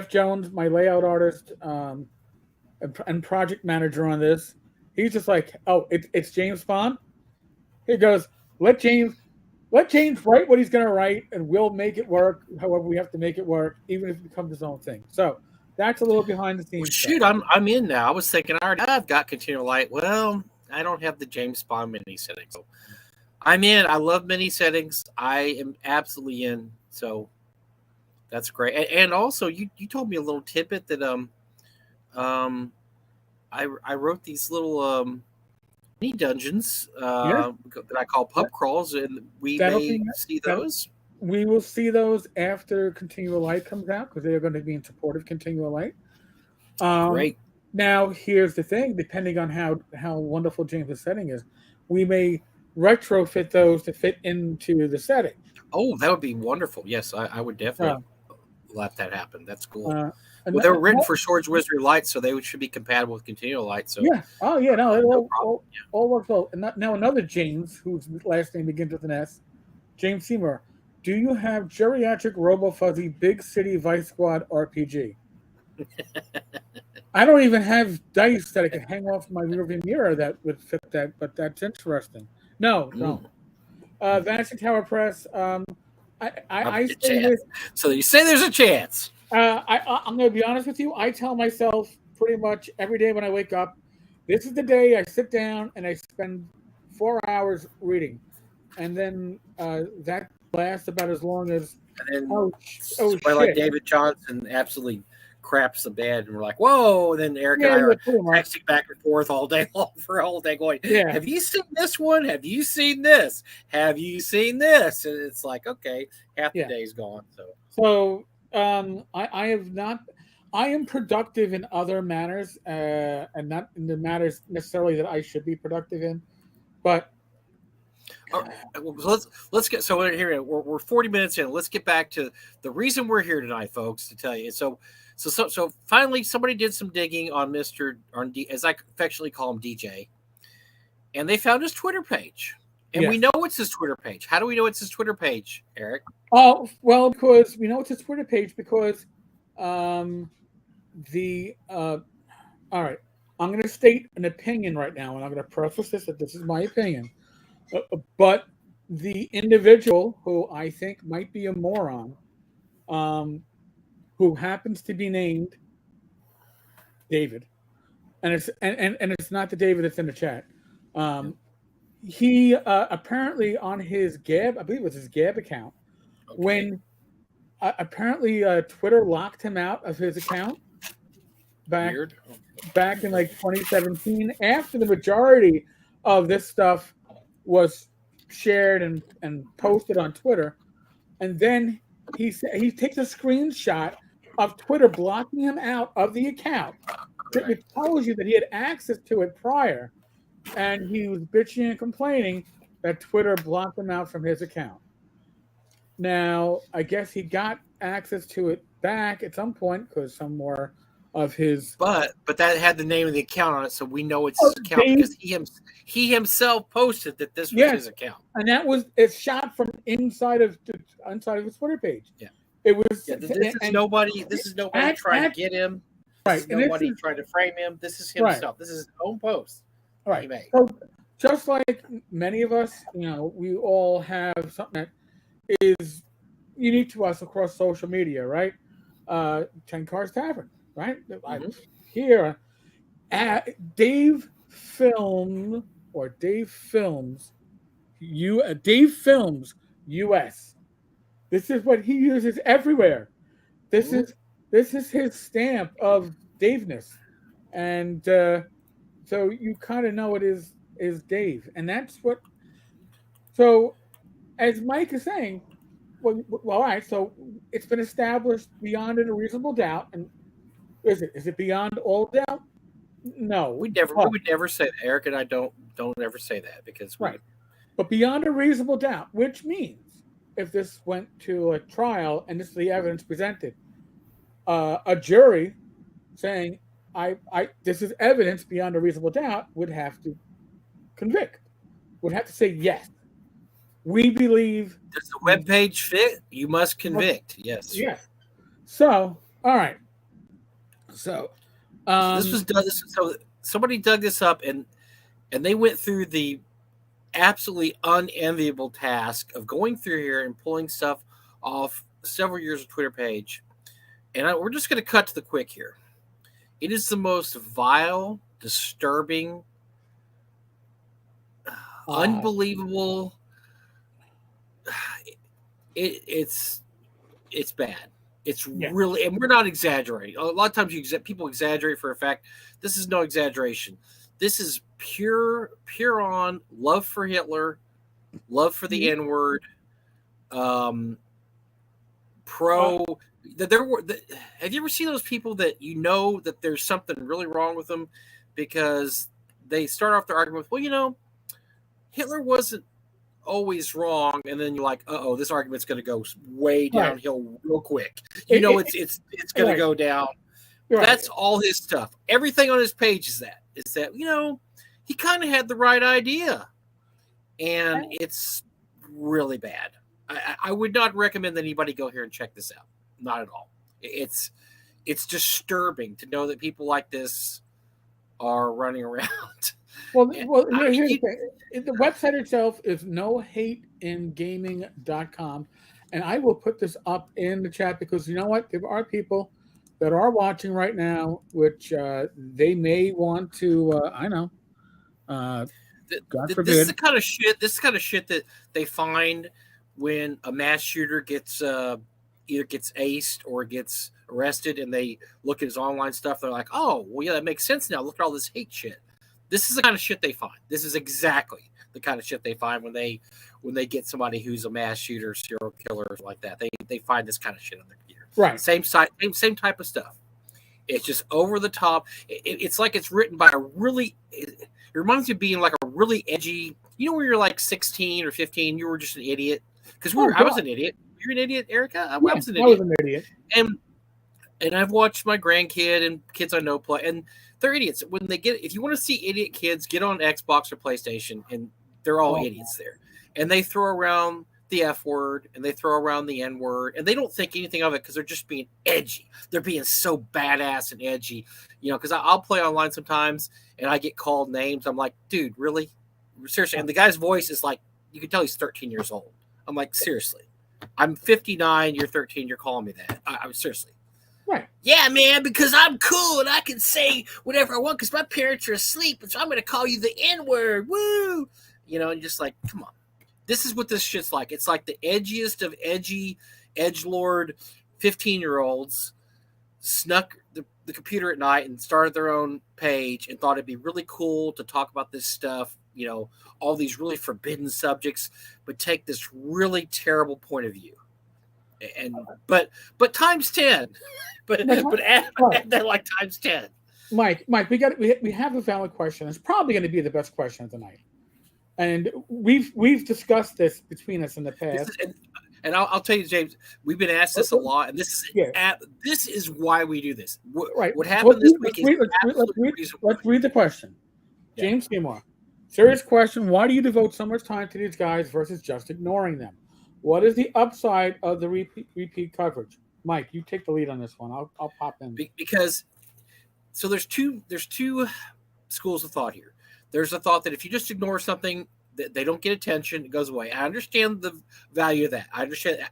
Speaker 1: Jones, my layout artist and project manager on this, he's just like, oh, it's James Spahn. He goes, let James write what he's going to write, and we'll make it work however we have to make it work, even if it becomes his own thing. So that's a little behind the scenes.
Speaker 2: Well, shoot, I'm in now. I was thinking, I've got Continual Light. Well, I don't have the James Spahn mini setting, so I'm in. I love mini settings. I am absolutely in. So that's great. And also, you told me a little tidbit that I wrote these little mini dungeons that I call pub crawls, and we may see those.
Speaker 1: We will see those after Continual Light comes out because they are going to be in support of Continual Light.
Speaker 2: Great.
Speaker 1: Now, here's the thing: depending on how wonderful James' setting is, we may retrofit those to fit into the setting.
Speaker 2: Oh, that would be wonderful. Yes, I would definitely let that happen. That's cool. Well, they were written for Swords Wizardry Light, so they should be compatible with Continual Light. So
Speaker 1: yeah. Oh yeah, no, it all works well. And now another James, whose last name begins with an S, James Seymour. Do you have geriatric Robo Fuzzy Big City Vice Squad RPG? I don't even have dice that I can hang off my rearview mirror that would fit that, but that's interesting. No. Vanishing Tower Press. I say this.
Speaker 2: So you say there's a chance.
Speaker 1: I'm going to be honest with you. I tell myself pretty much every day when I wake up, this is the day I sit down and I spend 4 hours reading, and then that lasts about as long as.
Speaker 2: And then like David Johnson absolutely craps the bed, and we're like, whoa. And then Eric and I are texting back and forth all day long for a whole day going, have you seen this one? Have you seen this? Have you seen this? And it's like, okay, half the day's gone.
Speaker 1: So I have not. I am productive in other manners, and not in the matters necessarily that I should be productive in. But
Speaker 2: All right, well, let's get so we're here. We're 40 minutes in. Let's get back to the reason we're here tonight, folks. To tell you, so finally somebody did some digging on as I affectionately call him DJ, and they found his Twitter page. And we know it's his Twitter page. How do we know it's his Twitter page, Eric?
Speaker 1: oh well, because we know it's his Twitter page because the all right. I'm going to state an opinion right now, and I'm going to preface this that this is my opinion. But the individual who I think might be a moron, who happens to be named David, and it's not the David that's in the chat. He apparently on his Gab, I believe it was his Gab account, when apparently Twitter locked him out of his account back in like 2017, after the majority of this stuff was shared and posted on Twitter, and then he takes a screenshot of Twitter blocking him out of the account. It tells you that he had access to it prior, and he was bitching and complaining that Twitter blocked him out from his account. Now, I guess he got access to it back at some point because some more of his.
Speaker 2: But that had the name of the account on it, so we know it's his account because he himself posted that this was his account,
Speaker 1: and it's shot from inside of his Twitter page.
Speaker 2: Yeah,
Speaker 1: it was.
Speaker 2: Yeah, this is nobody trying to get him. Right, nobody trying to frame him. This is himself. Right. This is his own post.
Speaker 1: Right. So just like many of us, we all have something that is unique to us across social media, right? Tenkar's Tavern, right? Mm-hmm. Here, Dave Films US. This is what he uses everywhere. This is his stamp of Daveness, and so you kind of know it is Dave, and that's what. So, as Mike is saying, well, all right. So it's been established beyond a reasonable doubt, and is it beyond all doubt? No,
Speaker 2: we would never say that. Eric and I don't ever say that because
Speaker 1: but beyond a reasonable doubt, which means if this went to a trial and this is the evidence presented, a jury saying this is evidence beyond a reasonable doubt would have to convict, would have to say yes. We believe.
Speaker 2: Does the webpage fit? You must convict. Yes.
Speaker 1: Yes. So, all right. So,
Speaker 2: this was done. So somebody dug this up, and they went through the absolutely unenviable task of going through here and pulling stuff off several years of Twitter page. And we're just going to cut to the quick here. It is the most vile, disturbing, unbelievable. It's bad. It's really, and we're not exaggerating. A lot of times people exaggerate for a fact. This is no exaggeration. This is pure on love for Hitler, love for the N-word, pro. Have you ever seen those people that that there's something really wrong with them because they start off their argument with, well, Hitler wasn't always wrong, and then you're like, this argument's going to go way downhill real quick. It's going to go down. Right. That's all his stuff. Everything on his page is that he kind of had the right idea, and it's really bad. I would not recommend that anybody go here and check this out. Not at all. It's disturbing to know that people like this are running around.
Speaker 1: Well, here's the thing. The website itself is nohateingaming.com, and I will put this up in the chat because you know what? There are people that are watching right now, which they may want to. I know. God forbid.
Speaker 2: This is the kind of shit. This is the kind of shit that they find when a mass shooter gets either gets aced or gets arrested, and they look at his online stuff. They're like, "Oh, well, yeah, that makes sense now. Look at all this hate shit." This is the kind of shit they find. This is exactly the kind of shit they find when they get somebody who's a mass shooter, serial killer, like that. They find this kind of shit on their computer.
Speaker 1: Right.
Speaker 2: Same type of stuff. It's just over the top. It's like it's written by a really. It reminds me of being like a really edgy. You know, when you're like 16 or 15, you were just an idiot because I was an idiot. You're an idiot, Erica. I was an idiot.
Speaker 1: I was an idiot.
Speaker 2: And I've watched my grandkid and kids I know play, and they're idiots. When they get, if you want to see idiot kids, get on Xbox or PlayStation, and they're all idiots there. And they throw around the F word and they throw around the N word, and they don't think anything of it because they're just being edgy. They're being so badass and edgy, you know. Because I'll play online sometimes and I get called names. I'm like, dude, really, seriously? And the guy's voice is like, you can tell he's 13 years old. I'm like, seriously, I'm 59. You're 13. You're calling me that? I'm seriously.
Speaker 1: Right.
Speaker 2: Yeah, man, because I'm cool and I can say whatever I want because my parents are asleep, and so I'm going to call you the N-word. Woo! You know, and just like, come on. This is what this shit's like. It's like the edgiest of edgy, edgelord 15-year-olds snuck the computer at night and started their own page and thought it'd be really cool to talk about this stuff, you know, all these really forbidden subjects, but take this really terrible point of view. And but times 10, but add that like times 10.
Speaker 1: Mike, we have a valid question. It's probably going to be the best question of the night, and we've discussed this between us in the past.
Speaker 2: And I'll tell you, James, we've been asked this a lot, and this is why we do this. What happened this week is
Speaker 1: let's read the question. Yeah. James Seymour, serious question: why do you devote so much time to these guys versus just ignoring them? What is the upside of the repeat coverage? Mike, you take the lead on this one. I'll pop in.
Speaker 2: Because so there's two schools of thought here. There's a thought that if you just ignore something, they don't get attention, it goes away. I understand the value of that. I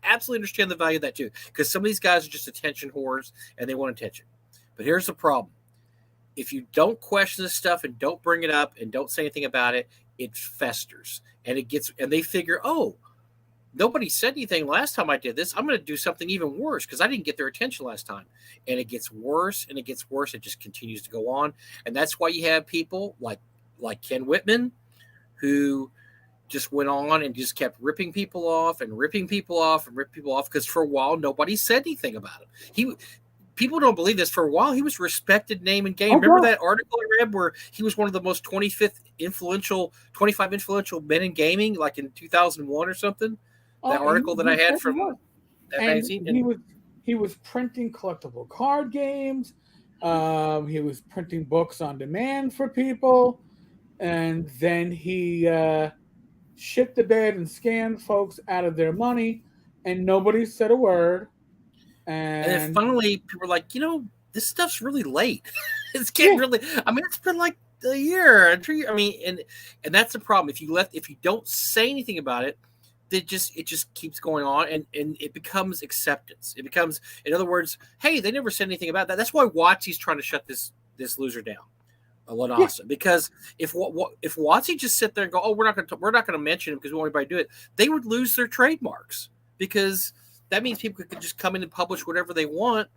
Speaker 2: absolutely understand the value of that too. Because some of these guys are just attention whores and they want attention. But here's the problem. If you don't question this stuff and don't bring it up and don't say anything about it, it festers. And they figure, oh, nobody said anything last time I did this. I'm going to do something even worse because I didn't get their attention last time. And it gets worse and it gets worse. It just continues to go on. And that's why you have people like Ken Whitman, who just went on and just kept ripping people off because for a while nobody said anything about him. People don't believe this. For a while, he was respected name in game. Remember that article I read where he was one of the most 25 influential men in gaming, like in 2001 or something? That article that I had from that magazine.
Speaker 1: He was printing collectible card games. He was printing books on demand for people. And then he shit the bed and scammed folks out of their money. And nobody said a word. And
Speaker 2: then finally, people were like, you know, this stuff's really late. It's getting really. I mean, it's been like a year. I mean, and that's the problem. If you don't say anything about it, it just keeps going on, and it becomes acceptance. It becomes, in other words, hey, they never said anything about that. That's why WotC's trying to shut this loser down, Lanasa. Because if WotC just sit there and go, oh, we're not going to mention him because we want everybody to do it, they would lose their trademarks because that means people could just come in and publish whatever they want.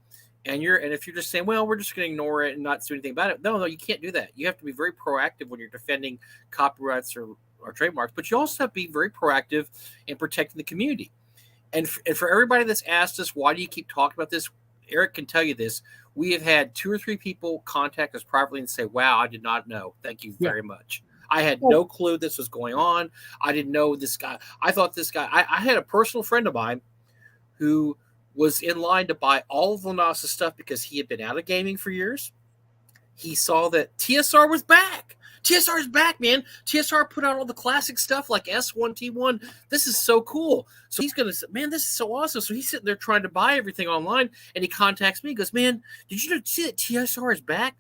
Speaker 2: And if you're just saying, well, we're just going to ignore it and not do anything about it. No, you can't do that. You have to be very proactive when you're defending copyrights or trademarks, but you also have to be very proactive in protecting the community. And for everybody that's asked us, why do you keep talking about this? Eric can tell you this. We have had 2 or 3 people contact us privately and say, wow, I did not know. Thank you very much. I had no clue this was going on. I didn't know this guy. I thought this guy, I had a personal friend of mine who was in line to buy all of Lanasa's stuff because he had been out of gaming for years. He saw that TSR was back. TSR is back, man. TSR put out all the classic stuff like S1, T1. This is so cool. So he's going to say, man, this is so awesome. So he's sitting there trying to buy everything online, and he contacts me. He goes, man, did you see that TSR is back?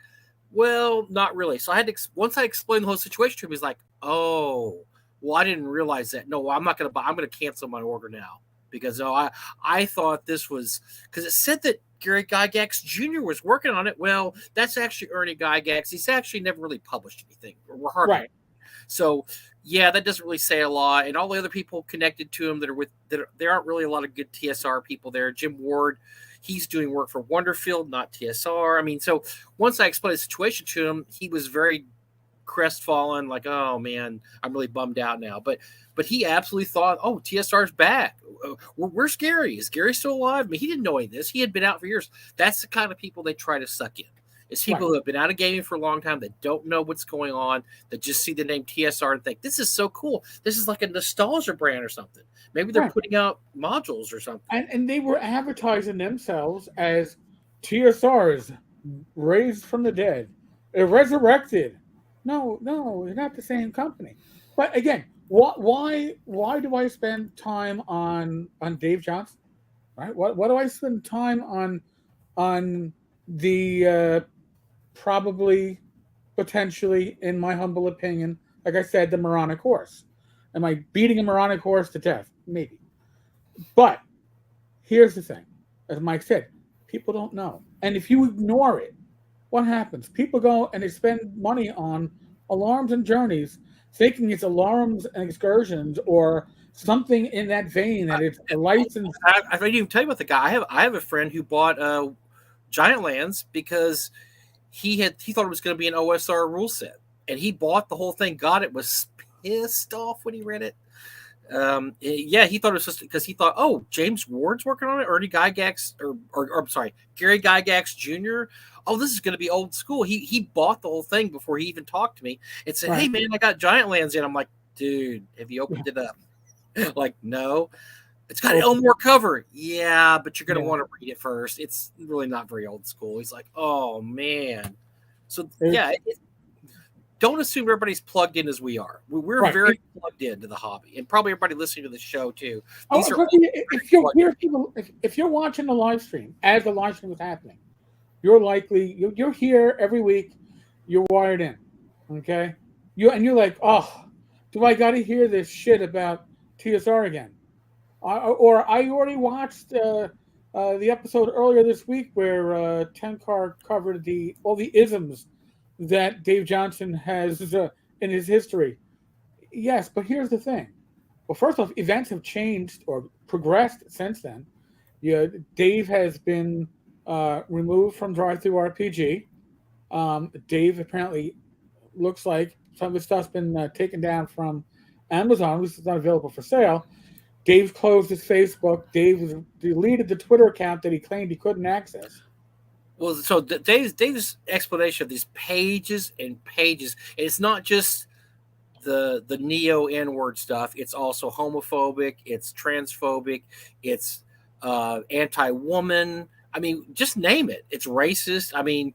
Speaker 2: Well, not really. So once I explained the whole situation to him, he's like, oh, well, I didn't realize that. No, I'm not going to buy. I'm going to cancel my order now because I thought this was – because it said that Ernie Gygax Jr. was working on it. Well, that's actually Ernie Gygax. He's actually never really published anything. Right. So, yeah, that doesn't really say a lot. And all the other people connected to him there aren't really a lot of good TSR people there. Jim Ward, he's doing work for Wonderfield, not TSR. I mean, so once I explained the situation to him, he was very crestfallen, like, oh man, I'm really bummed out now. But he absolutely thought, oh, TSR's back. Where's Gary? Is Gary still alive? I mean, he didn't know any of this. He had been out for years. That's the kind of people they try to suck in. It's people who have been out of gaming for a long time that don't know what's going on, that just see the name TSR and think, this is so cool. This is like a nostalgia brand or something. Maybe they're putting out modules or something.
Speaker 1: And they were advertising themselves as TSRs raised from the dead. They're resurrected. No, they're not the same company. But again, why do I spend time on Dave Johnson? Right? What do I spend time on the probably, potentially, in my humble opinion, like I said, the moronic horse? Am I beating a moronic horse to death? Maybe. But here's the thing. As Mike said, people don't know. And if you ignore it, what happens? People go and they spend money on alarms and journeys, thinking it's alarms and excursions or something in that vein, that it's a license.
Speaker 2: I didn't even tell you about the guy. I have a friend who bought Giant Lands because he thought it was going to be an OSR rule set, and he bought the whole thing, got it, was pissed off when he read it. He thought it was just because he thought, oh, James Ward's working on it, Ernie Gygax, or I'm sorry, Gary Gygax Jr. Oh, this is going to be old school. He bought the whole thing before he even talked to me and said, hey man, I got Giant Lands in. I'm like, dude, have you opened it up? Like, no. It's got an Elmore cover. Yeah, but you're going to want to read it first. It's really not very old school. He's like, oh, man. So, don't assume everybody's plugged in as we are. We're very plugged into the hobby. And probably everybody listening to the show, too.
Speaker 1: If you're watching the live stream, as the live stream is happening, you're here every week. You're wired in, okay? You're like, oh, do I got to hear this shit about TSR again? Or I already watched the episode earlier this week where Tenkar covered all the isms that Dave Johnson has in his history. Yes, but here's the thing. Well, first off, events have changed or progressed since then. Dave has been removed from Drive-Thru RPG. Dave apparently looks like some of his stuff's been taken down from Amazon, which is not available for sale. Dave closed his Facebook. Dave deleted the Twitter account that he claimed he couldn't access.
Speaker 2: Well, so Dave's explanation of these pages and pages, it's not just the neo N-word stuff. It's also homophobic. It's transphobic. It's anti-woman. I mean, just name it. It's racist. I mean,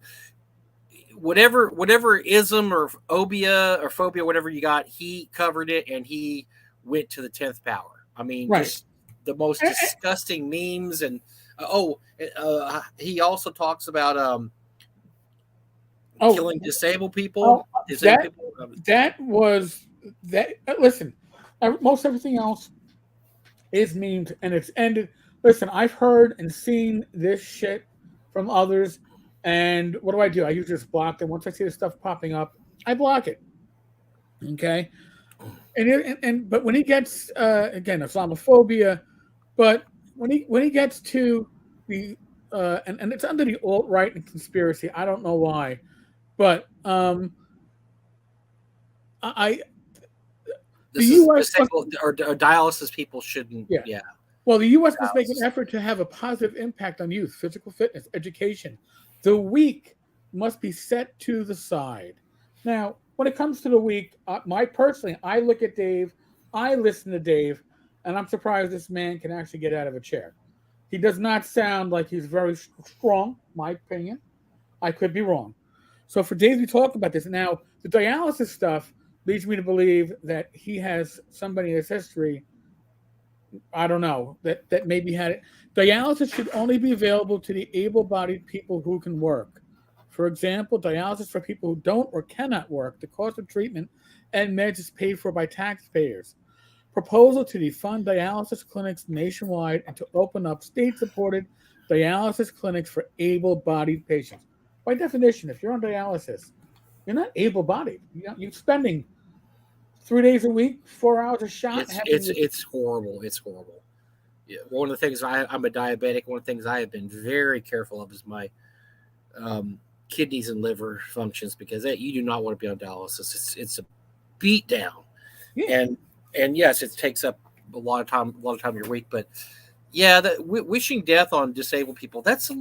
Speaker 2: whatever ism or obia or phobia, whatever you got, he covered it and he went to the 10th power. I mean, just the most disgusting memes. And he also talks about killing disabled people.
Speaker 1: Listen, most everything else is memed and it's ended. Listen, I've heard and seen this shit from others, and what do? I usually just block them. Once I see the stuff popping up, I block it. Okay. But when he gets again Islamophobia, but when he gets to the and it's under the alt-right and conspiracy, I don't know why, but the U.S.
Speaker 2: or dialysis people shouldn't. Yeah.
Speaker 1: Well, the U.S. must make an effort to have a positive impact on youth, physical fitness, education. The weak must be set to the side. Now, when it comes to the weak, I look at Dave, I listen to Dave, and I'm surprised this man can actually get out of a chair. He does not sound like he's very strong, my opinion. I could be wrong. So for Dave to talk about this, now the dialysis stuff leads me to believe that he has somebody in his history, I don't know, that maybe had it. Dialysis should only be available to the able-bodied people who can work. For example, dialysis for people who don't or cannot work, the cost of treatment and meds is paid for by taxpayers. Proposal to defund dialysis clinics nationwide and to open up state-supported dialysis clinics for able-bodied patients. By definition, if you're on dialysis, you're not able-bodied. You're spending 3 days a week, 4 hours a shot.
Speaker 2: It's horrible. It's horrible. Yeah, one of the things I'm a diabetic. One of the things I have been very careful of is my kidneys and liver functions, because you do not want to be on dialysis. It's a beat down,
Speaker 1: Yeah.
Speaker 2: and yes, it takes up a lot of time of your week. But yeah, wishing death on disabled people, that's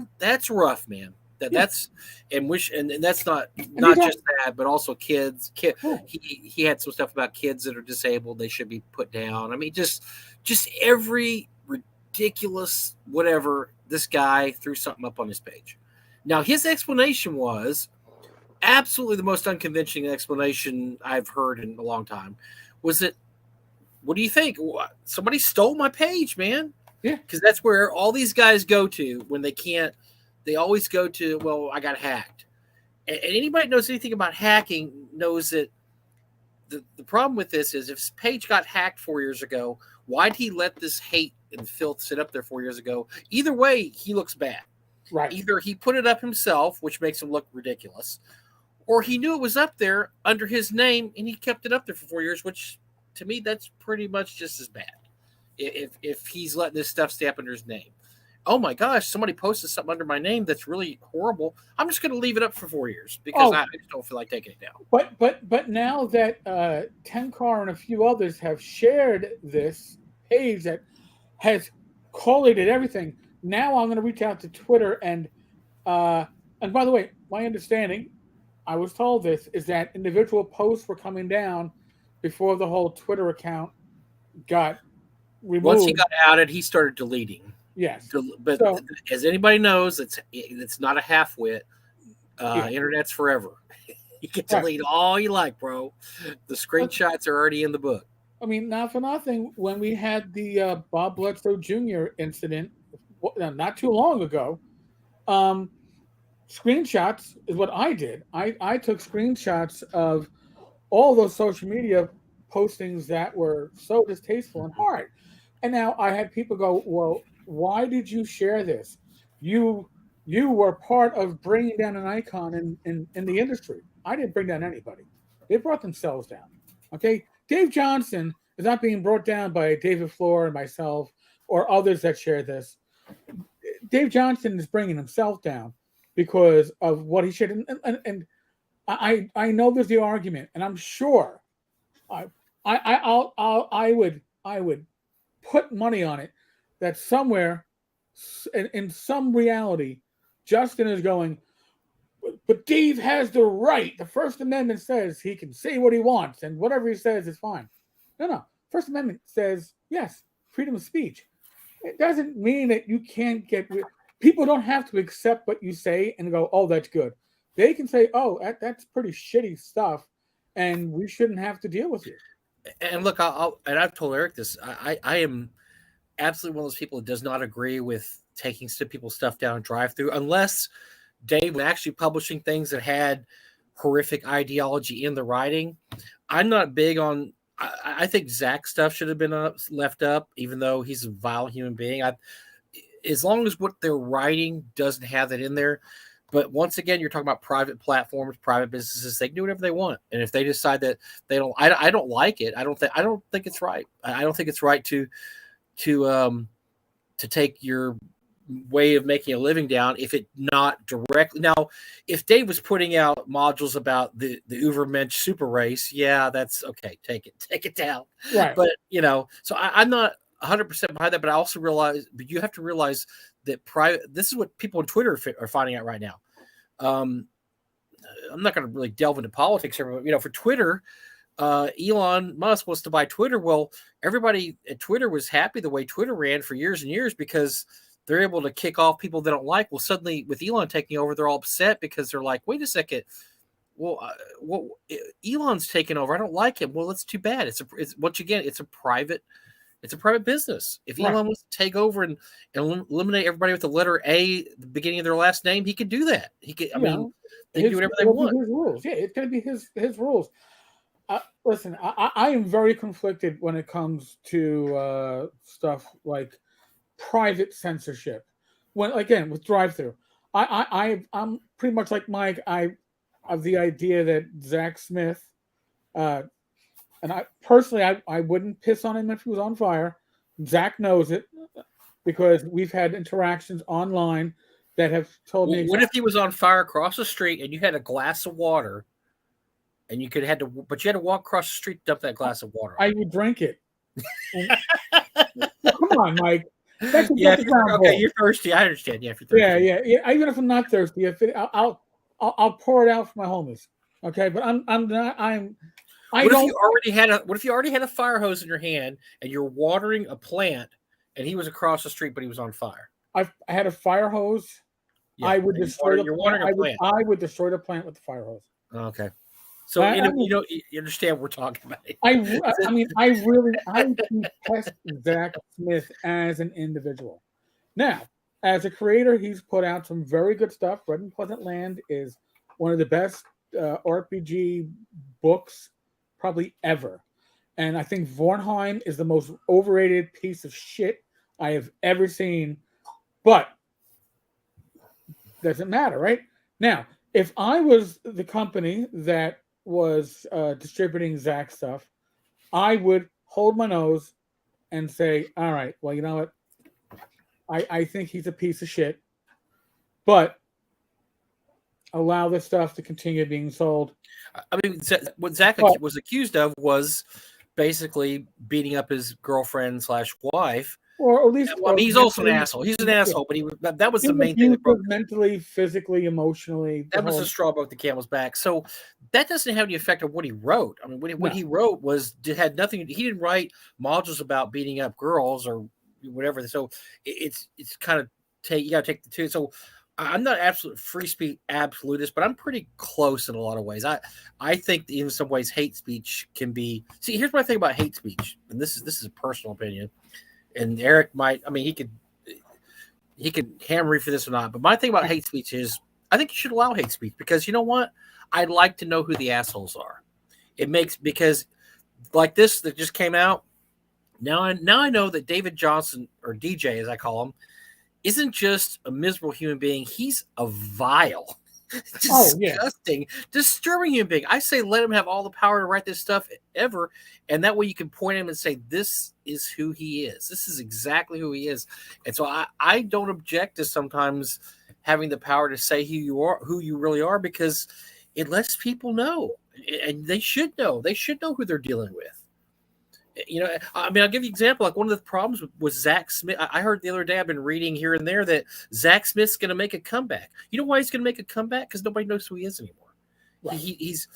Speaker 2: rough, man. That's and that's not just that, but also kids. He had some stuff about kids that are disabled; they should be put down. I mean, just every ridiculous whatever. This guy threw something up on his page. Now his explanation was absolutely the most unconvincing explanation I've heard in a long time. Was that, what do you think? Somebody stole my page, man.
Speaker 1: Yeah,
Speaker 2: because that's where all these guys go to when they can't. They always go to, well, I got hacked. And anybody that knows anything about hacking knows that the problem with this is, if his page got hacked 4 years ago, why'd he let this hate and filth sit up there 4 years ago? Either way, he looks bad.
Speaker 1: Right.
Speaker 2: Either he put it up himself, which makes him look ridiculous, or he knew it was up there under his name and he kept it up there for 4 years, which to me, that's pretty much just as bad. If he's letting this stuff stay up under his name. Oh my gosh, somebody posted something under my name that's really horrible. I'm just going to leave it up for 4 years because I just don't feel like taking it down.
Speaker 1: But now that Tenkar and a few others have shared this page that has collated everything, now I'm going to reach out to Twitter and by the way, my understanding, I was told this, is that individual posts were coming down before the whole Twitter account got removed.
Speaker 2: Once he got outed, he started deleting.
Speaker 1: Yes,
Speaker 2: but as anybody knows, it's not a half-wit. Internet's forever. You can delete all you like, bro. The screenshots are already in the book.
Speaker 1: I mean, not for nothing, when we had the Bob Bledsoe Jr. incident not too long ago, screenshots is what I did. I took screenshots of all those social media postings that were so distasteful and hard. And now I had people go, well, why did you share this? You were part of bringing down an icon in the industry. I didn't bring down anybody. They brought themselves down. Okay? Dave Johnson is not being brought down by David Floor and myself or others that share this. Dave Johnson is bringing himself down because of what he shared. And I know there's the argument, and I'm sure I would put money on it that somewhere in some reality, Justin is going, but Dave has the right. The First Amendment says he can say what he wants, and whatever he says is fine. No. First Amendment says, yes, freedom of speech. It doesn't mean that you can't get... People don't have to accept what you say and go, oh, that's good. They can say, oh, that's pretty shitty stuff, and we shouldn't have to deal with you.
Speaker 2: And look, I've told Eric this. I am absolutely one of those people that does not agree with taking people's stuff down and drive through unless Dave was actually publishing things that had horrific ideology in the writing. I'm not big on. I think Zach's stuff should have been left up, even though he's a vile human being. As long as what they're writing doesn't have that in there. But once again, you're talking about private platforms, private businesses. They can do whatever they want, and if they decide that they don't, I don't like it. I don't think it's right. I don't think it's right to take your way of making a living down if it not directly. Now, if Dave was putting out modules about the Ubermensch super race, yeah, that's okay. Take it down.
Speaker 1: Right.
Speaker 2: But so I'm not 100% behind that. But I also realize, but you have to realize that this is what people on Twitter are finding out right now. I'm not going to really delve into politics here, but for Twitter, Elon Musk wants to buy Twitter. Well, everybody at Twitter was happy the way Twitter ran for years and years because they're able to kick off people they don't like. Well, suddenly with Elon taking over, they're all upset because they're like, wait a second. Well, Elon's taking over. I don't like him. Well, that's too bad. It's once again, it's a private business. If Elon wants to take over and eliminate everybody with the letter A at the beginning of their last name, he could do that. He could. I mean, they can do whatever they want.
Speaker 1: His rules. Yeah, it's going to be his rules. Listen, I am very conflicted when it comes to stuff like private censorship. When again with drive-through, I'm pretty much like Mike. I have the idea that Zach Smith, and I personally, I wouldn't piss on him if he was on fire. Zach knows it because we've had interactions online that have told me.
Speaker 2: What if he was on fire across the street and you had a glass of water, and you had to walk across the street to dump that glass of water?
Speaker 1: I would drink it. Come on, Mike. That's
Speaker 2: yeah, you're thirsty. I understand. Yeah, if you're thirsty.
Speaker 1: Yeah. Even if I'm not thirsty, I'll pour it out for my homies. Okay, but I'm not.
Speaker 2: What if you already had a fire hose in your hand and you're watering a plant, and he was across the street but he was on fire?
Speaker 1: I had a fire hose.
Speaker 2: Yeah,
Speaker 1: I would destroy
Speaker 2: you're watering a plant.
Speaker 1: I would destroy the plant with the fire hose.
Speaker 2: Okay. So you understand what we're talking about.
Speaker 1: I detest Zach Smith as an individual. Now, as a creator, he's put out some very good stuff. Red and Pleasant Land is one of the best RPG books probably ever. And I think Vornheim is the most overrated piece of shit I have ever seen. But doesn't matter, right? Now, if I was the company that was distributing Zach's stuff, I would hold my nose and say, all right, well, you know what? I think he's a piece of shit, but allow this stuff to continue being sold.
Speaker 2: I mean, what Zach was accused of was basically beating up his girlfriend / wife.
Speaker 1: Or at least,
Speaker 2: he's also an asshole. He's an asshole, but that was the main thing that broke.
Speaker 1: Mentally, physically, emotionally.
Speaker 2: That was the straw broke the camel's back. So that doesn't have any effect on what he wrote. I mean, what he wrote had nothing. He didn't write modules about beating up girls or whatever. So it's kind of you got to take the two. So I'm not absolute free speech absolutist, but I'm pretty close in a lot of ways. I think that in some ways hate speech can be. See, here's what I think about hate speech, and this is a personal opinion. And Eric he could hammer me for this or not. But my thing about hate speech is I think you should allow hate speech because you know what? I'd like to know who the assholes are. Because like this that just came out. Now I know that David Johnson, or DJ as I call him, isn't just a miserable human being. He's a vile, disgusting, disturbing human being. I say let him have all the power to write this stuff ever, and that way you can point him and say, this is who he is. This is exactly who he is. And so I don't object to sometimes having the power to say who you really are, because it lets people know, and they should know. They should know who they're dealing with. You know, I mean, I'll give you an example. Like one of the problems with Zach Smith, I heard the other day, I've been reading here and there that Zach Smith's going to make a comeback. You know why he's going to make a comeback? Because nobody knows who he is anymore. Right. He's,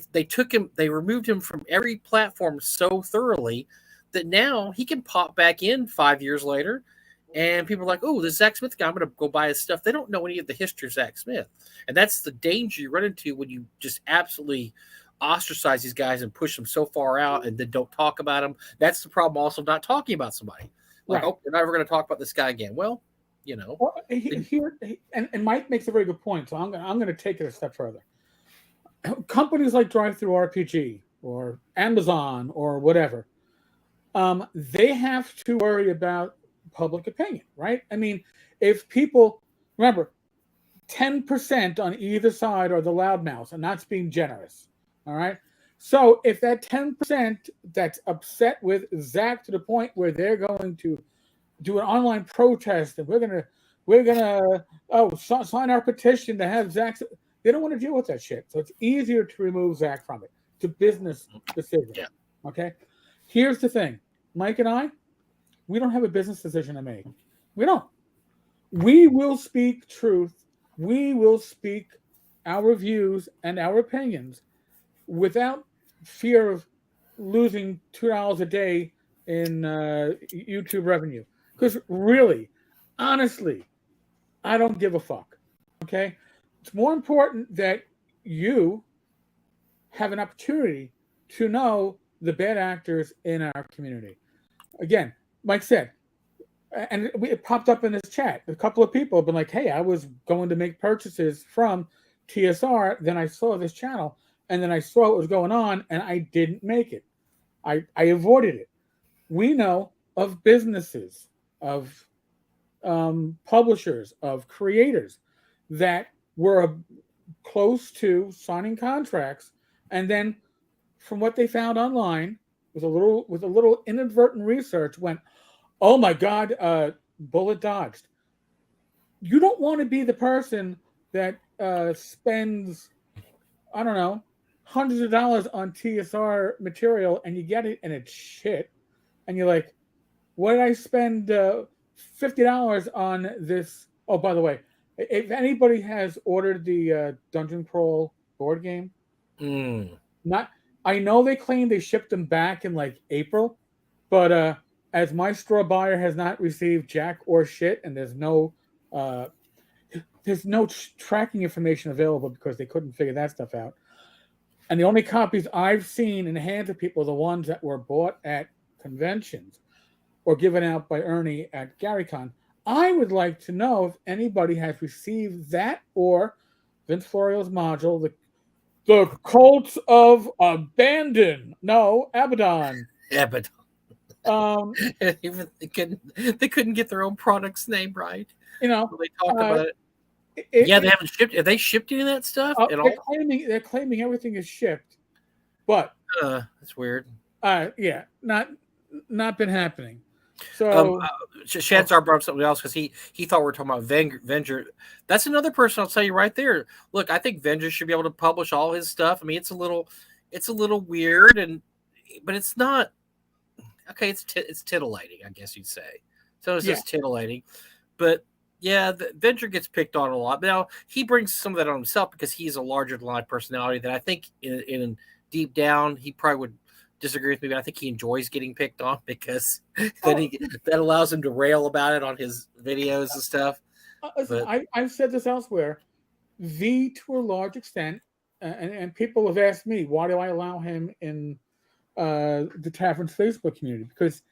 Speaker 2: they removed him from every platform so thoroughly that now he can pop back in 5 years later, and people are like, oh, this Zach Smith guy, I'm going to go buy his stuff. They don't know any of the history of Zach Smith. And that's the danger you run into when you just absolutely ostracize these guys and push them so far out and then don't talk about them. That's the problem also of not talking about somebody. Like, oh, we're never going to talk about this guy again. Well, you know.
Speaker 1: Well, and Mike makes a very good point, so I'm going to take it a step further. Companies like DriveThruRPG or Amazon or whatever, they have to worry about public opinion, right? I mean, if people, remember, 10% on either side are the loudmouths, and that's being generous. All right. So if that 10% that's upset with Zach to the point where they're going to do an online protest and we're gonna sign our petition to have Zach, they don't want to deal with that shit. So it's easier to remove Zach from it. It's a business decision. Yeah. Okay. Here's the thing, Mike and I, we don't have a business decision to make. We don't. We will speak truth. We will speak our views and our opinions without fear of losing $2 a day in YouTube revenue. Because really, honestly, I don't give a fuck. Okay? It's more important that you have an opportunity to know the bad actors in our community. Again, Mike said, and it popped up in this chat, a couple of people have been like, hey, I was going to make purchases from TSR, then I saw this channel, and then I saw what was going on, and I didn't make it. I avoided it. We know of businesses, of publishers, of creators that were close to signing contracts, and then from what they found online, with a little inadvertent research, went, oh my God, bullet dodged. you don't want to be the person that spends, I don't know, hundreds of dollars on TSR material and you get it and it's shit. And you're like, what did I spend $50 on this? Oh, by the way, if anybody has ordered the Dungeon Crawl board game, not I know they claim they shipped them back in like April, but as my straw buyer has not received jack or shit, and uh, there's no tracking information available because they couldn't figure that stuff out. And the only copies I've seen in the hands of people are the ones that were bought at conventions or given out by Ernie at GaryCon. I would like to know if anybody has received that or Vince Florio's module, the Cults of Abandon. No, Abaddon.
Speaker 2: Abaddon.
Speaker 1: Even
Speaker 2: they couldn't get their own product's name right.
Speaker 1: You know,
Speaker 2: they talked about it. They haven't shipped. Have they shipped any of that stuff at all?
Speaker 1: They're claiming everything is shipped, but
Speaker 2: that's weird.
Speaker 1: Yeah, not been happening. So
Speaker 2: Shadzar brought up something else because he thought we were talking about Venger. That's another person I'll tell you right there. Look, I think Venger should be able to publish all his stuff. I mean, it's a little weird, but it's not okay. It's titillating, I guess you'd say. So it's just titillating, but yeah, Venger gets picked on a lot. Now he brings some of that on himself because he's a larger than life personality that I think in deep down he probably would disagree with me, but I think he enjoys getting picked on because that allows him to rail about it on his videos and stuff.
Speaker 1: Listen, I've said this elsewhere. V, to a large extent, and people have asked me, why do I allow him in the Tavern's Facebook community? Because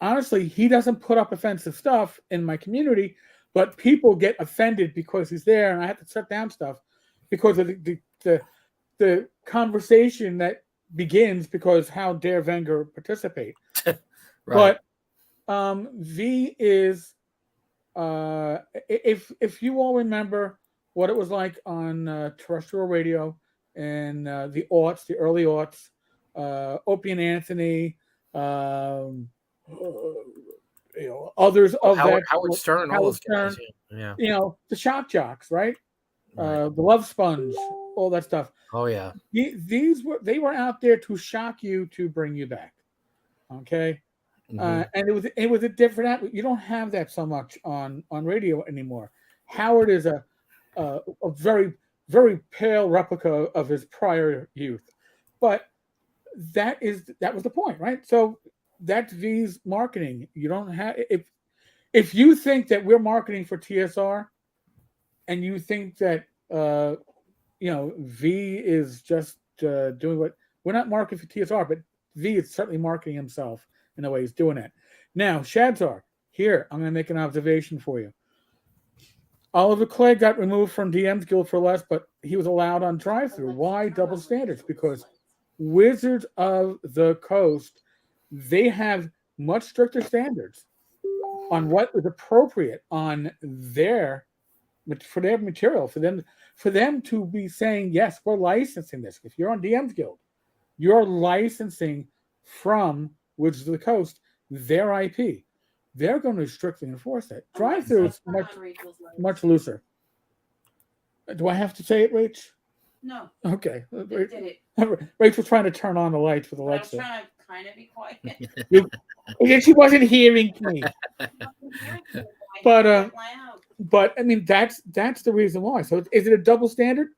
Speaker 1: honestly, he doesn't put up offensive stuff in my community, but people get offended because he's there, and I have to shut down stuff because of the conversation that begins because how dare Wenger participate.
Speaker 2: Right.
Speaker 1: But V is if you all remember what it was like on terrestrial radio in the early aughts, Opie and Anthony, others of
Speaker 2: Howard,
Speaker 1: that,
Speaker 2: Howard Stern, all those guys, yeah.
Speaker 1: The shock jocks, right? The Love Sponge, all that stuff.
Speaker 2: Oh yeah.
Speaker 1: They were out there to shock you, to bring you back. Okay. And it was a different. You don't have that so much on radio anymore. Howard is a very, very pale replica of his prior youth, but that was the point, right? So that's V's marketing. You don't have if you think that we're marketing for TSR, and you think that V is just doing what we're not marketing for TSR, but V is certainly marketing himself in the way he's doing it. Now, Shadzar, here, I'm going to make an observation for you. Oliver Clay got removed from DM's Guild for less, but he was allowed on drive-through. Why double standards? Because Wizards of the Coast, they have much stricter standards on what is appropriate on for their material, for them to be saying, yes, we're licensing this. If you're on DM's Guild, you're licensing from Wizards of the Coast their IP. They're going to strictly enforce that. Drive-through is much looser. Do I have to say it, Rach?
Speaker 3: No.
Speaker 1: Okay.
Speaker 3: Did it.
Speaker 1: Rach was trying to turn on the lights with Alexa.
Speaker 3: I was trying to kind of be quiet.
Speaker 1: She wasn't hearing me. But I mean, that's the reason why. So is it a double standard?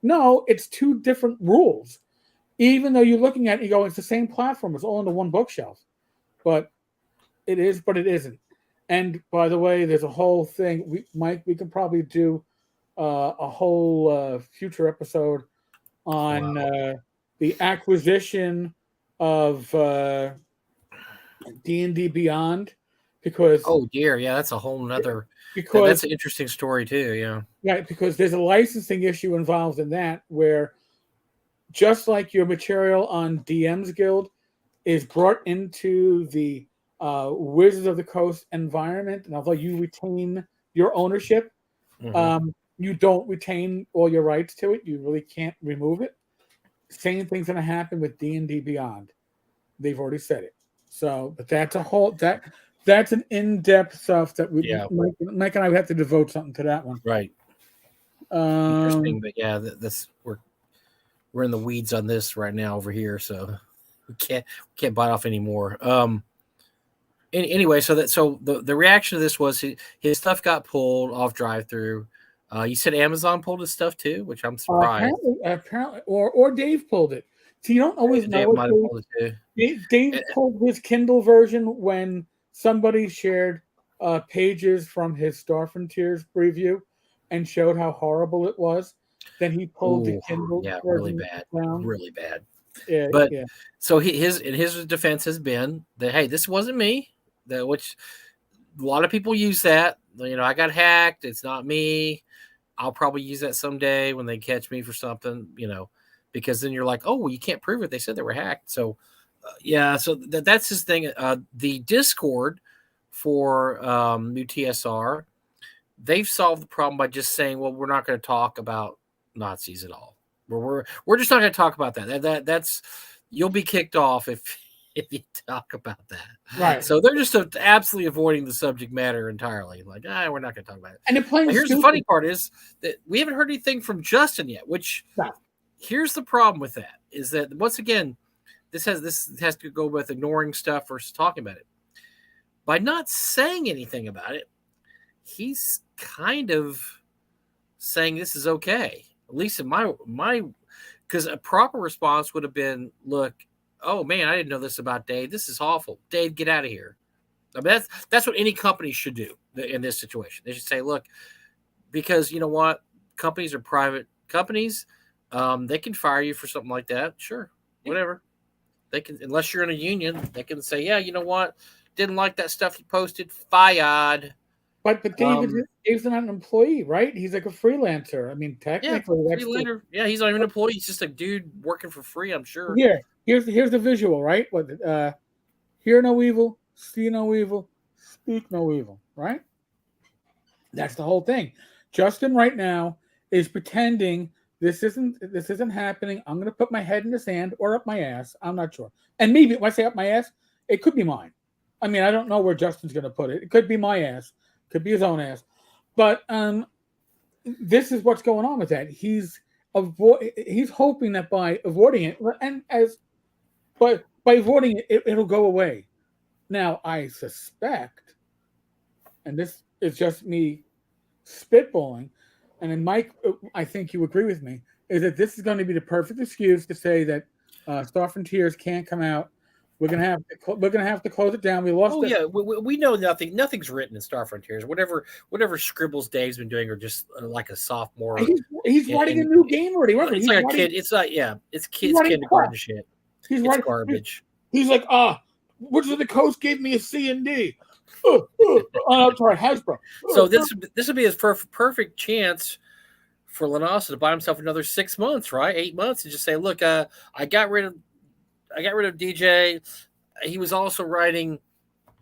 Speaker 1: No, it's two different rules. Even though you're looking at it, you go, it's the same platform. It's all under one bookshelf. But it is, but it isn't. And by the way, there's a whole thing. We could probably do a whole future episode on the acquisition of D&D Beyond, because
Speaker 2: oh dear, yeah, that's a whole nother. Because that's an interesting story too. Yeah,
Speaker 1: right. Because there's a licensing issue involved in that, where just like your material on DM's Guild is brought into the Wizards of the Coast environment, and although you retain your ownership, you don't retain all your rights to it. You really can't remove it. Same thing's going to happen with D&D Beyond. They've already said it. So, but that's a whole that's an in-depth stuff that
Speaker 2: Yeah.
Speaker 1: Mike and I would have to devote something to that one.
Speaker 2: Right. Interesting, but yeah, this we're in the weeds on this right now over here, so we can't bite off anymore. Anyway, so the reaction to this was his stuff got pulled off drive-through. You said Amazon pulled his stuff too, which I'm surprised.
Speaker 1: Apparently, or Dave pulled it. So you don't always know.
Speaker 2: Dave might have pulled it too.
Speaker 1: Dave pulled his Kindle version when somebody shared pages from his Star Frontiers preview and showed how horrible it was. Then he pulled the Kindle version
Speaker 2: really bad,
Speaker 1: down.
Speaker 2: really bad.
Speaker 1: Yeah,
Speaker 2: but so his defense has been that, hey, this wasn't me. Which a lot of people use that. You know, I got hacked. It's not me. I'll probably use that someday when they catch me for something, you know, because then you're like, oh, well, you can't prove it. They said they were hacked. So, so that's his thing. The Discord for new TSR, they've solved the problem by just saying, well, we're not going to talk about Nazis at all. We're just not going to talk about that. That's you'll be kicked off if you talk about that.
Speaker 1: Right.
Speaker 2: So they're just absolutely avoiding the subject matter entirely. Like, we're not going to talk about it.
Speaker 1: And
Speaker 2: here's the funny part is that we haven't heard anything from Justin yet, which here's the problem with that is that once again, this has to go with ignoring stuff versus talking about it. By not saying anything about it, he's kind of saying this is okay. At least in my because a proper response would have been, look, oh man, I didn't know this about Dave. This is awful. Dave, get out of here. I mean, that's what any company should do in this situation. They should say, look, because you know what? Companies are private companies. They can fire you for something like that. Sure. Whatever. They can, unless you're in a union, they can say, yeah, you know what? Didn't like that stuff you posted. Fired.
Speaker 1: But Dave's not an employee, right? He's like a freelancer. I mean, technically,
Speaker 2: he's not even an employee. He's just a dude working for free, I'm sure.
Speaker 1: Yeah. Here's the visual, right? What hear no evil, see no evil, speak no evil, right? That's the whole thing. Justin right now is pretending this isn't happening. I'm gonna put my head in the sand or up my ass. I'm not sure. And maybe when I say up my ass, it could be mine. I mean, I don't know where Justin's gonna put it. It could be my ass, could be his own ass. But this is what's going on with that. He's hoping that by avoiding it, but by avoiding it, it'll go away. Now, I suspect, and this is just me spitballing, and then Mike, I think you agree with me, is that this is going to be the perfect excuse to say that Star Frontiers can't come out. We're gonna have to close it down. We lost.
Speaker 2: We know nothing. Nothing's written in Star Frontiers. Whatever scribbles Dave's been doing are just like a sophomore.
Speaker 1: He's writing a new game already. Remember,
Speaker 2: it's like a kid. It's like it's kids kindergarten shit. It's garbage.
Speaker 1: He's like, which of the coast gave me a C and D? I'm sorry, Hasbro.
Speaker 2: So this would be his perfect chance for Lanasa to buy himself another 6 months, right? 8 months, and just say, look, I got rid of DJ. He was also writing,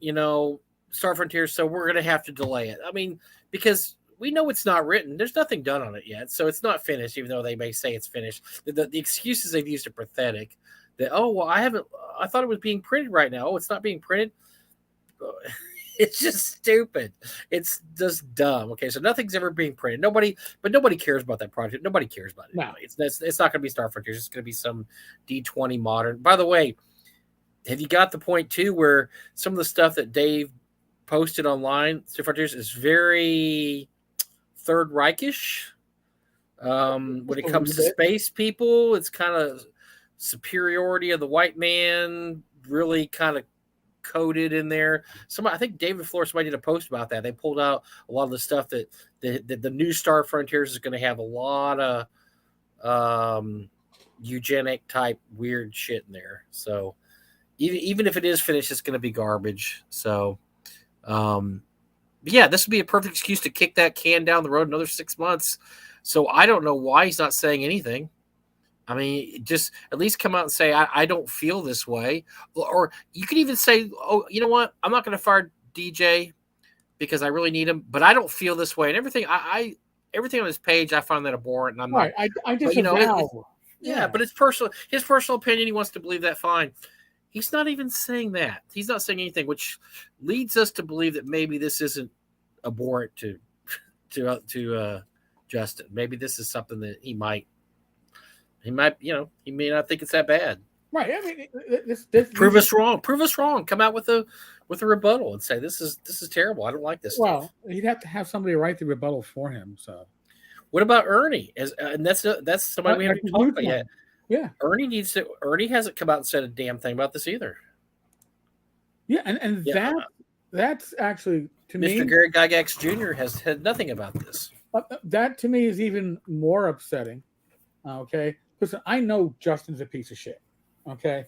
Speaker 2: Star Frontiers, so we're going to have to delay it. I mean, because we know it's not written. There's nothing done on it yet, so it's not finished, even though they may say it's finished. The excuses they've used are pathetic. That, I thought it was being printed right now. Oh, it's not being printed. It's just stupid. It's just dumb. Okay, so nothing's ever being printed. Nobody cares about that project. Nobody cares about it.
Speaker 1: No.
Speaker 2: It's not going to be Star Frontiers. It's going to be some D20 modern. By the way, have you got the point too where some of the stuff that Dave posted online, Star Frontiers, is very Third Reichish? When it comes to space people, it's kind of superiority of the white man, really kind of coded in there. I think David Flores, somebody did a post about that. They pulled out a lot of the stuff that the new Star Frontiers is going to have a lot of eugenic type weird shit in there. So even if it is finished, it's going to be garbage. So this would be a perfect excuse to kick that can down the road another 6 months. So I don't know why he's not saying anything. I mean, just at least come out and say, I don't feel this way. Or you could even say, oh, you know what? I'm not going to fire DJ because I really need him, but I don't feel this way. And everything everything on his page, I find that abhorrent. And I'm
Speaker 1: right.
Speaker 2: not,
Speaker 1: I just
Speaker 2: but it's personal. His personal opinion. He wants to believe that. Fine. He's not even saying that. He's not saying anything, which leads us to believe that maybe this isn't abhorrent to Justin. Maybe this is something that he might, he may not think it's that bad.
Speaker 1: Right. I mean,
Speaker 2: Prove us wrong. Prove us wrong. Come out with a rebuttal and say this is terrible. I don't like this stuff.
Speaker 1: He'd have to have somebody write the rebuttal for him. So,
Speaker 2: what about Ernie? And that's somebody we haven't talked about yet.
Speaker 1: Yeah,
Speaker 2: Ernie hasn't come out and said a damn thing about this either.
Speaker 1: Yeah, and that's actually, to me,
Speaker 2: Mr. Gary Gygax Jr. has had nothing about this.
Speaker 1: That to me is even more upsetting. Okay, listen, I know Justin's a piece of shit. Okay,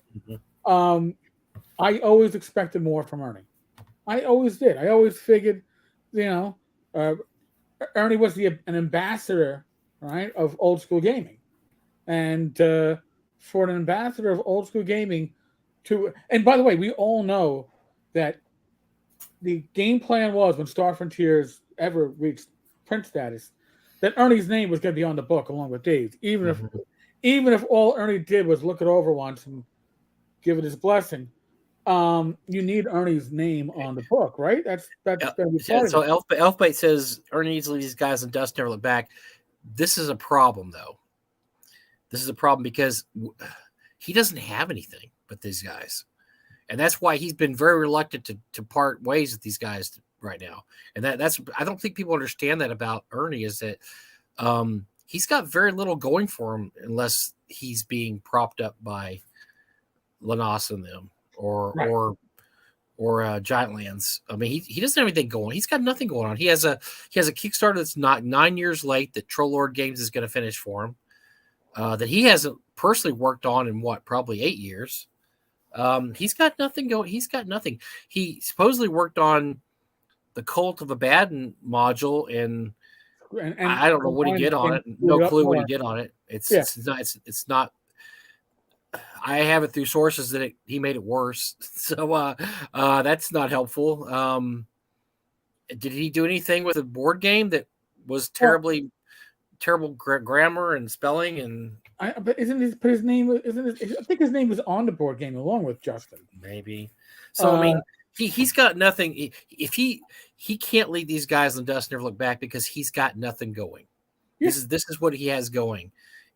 Speaker 1: I always expected more from Ernie. I always did. I always figured, Ernie was an ambassador, right, of old school gaming, and for an ambassador of old school gaming and by the way, we all know that the game plan was, when Star Frontiers ever reached print status, that Ernie's name was going to be on the book along with Dave's, even if all Ernie did was look it over once and give it his blessing. You need Ernie's name on the book, right? That's going to be part
Speaker 2: so
Speaker 1: of it.
Speaker 2: Elfbait says Ernie needs to leave these guys in dust, never look back. This is a problem, though. This is a problem because he doesn't have anything but these guys, and that's why he's been very reluctant to part ways with these guys right now. And that's I don't think people understand that about Ernie, is that he's got very little going for him unless he's being propped up by Lanos and them or Giant Lands. I mean, he doesn't have anything going. He's got nothing going on. He has a Kickstarter that's not 9 years late that Troll Lord Games is going to finish for him. That he hasn't personally worked on in probably 8 years. He's got nothing going. He's got nothing. He supposedly worked on the Cult of Abaddon module, and I don't know what he did on it. No clue what he did on it. It's not. I have it through sources that he made it worse. So that's not helpful. Did he do anything with a board game that was terrible grammar and spelling? And
Speaker 1: but his name? I think his name was on the board game along with Justin.
Speaker 2: Maybe. So I mean, he's got nothing. If he can't lead these guys in dust, never look back, because he's got nothing going. Yeah. This is what he has going,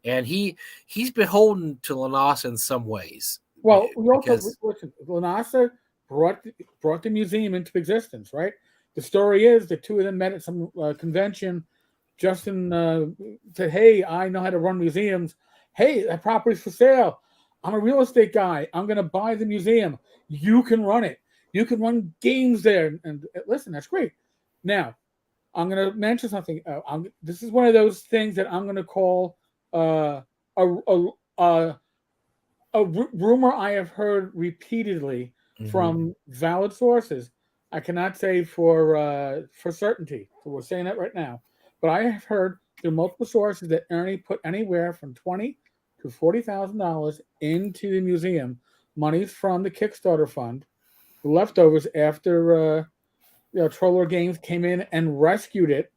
Speaker 2: and he's beholden to Lanos in some ways.
Speaker 1: Well, we also listen. Lanos brought the museum into existence, right? The story is the two of them met at some convention. Justin said, "Hey, I know how to run museums. Hey, that property's for sale. I'm a real estate guy. I'm going to buy the museum. You can run it. You can run games there." And listen, that's great. Now, I'm going to mention something. This is one of those things that I'm going to call a rumor I have heard repeatedly from valid sources. I cannot say for certainty. So we're saying that right now. But I have heard through multiple sources that Ernie put anywhere from $20,000 to $40,000 into the museum, monies from the Kickstarter fund, the leftovers after Troller Games came in and rescued it.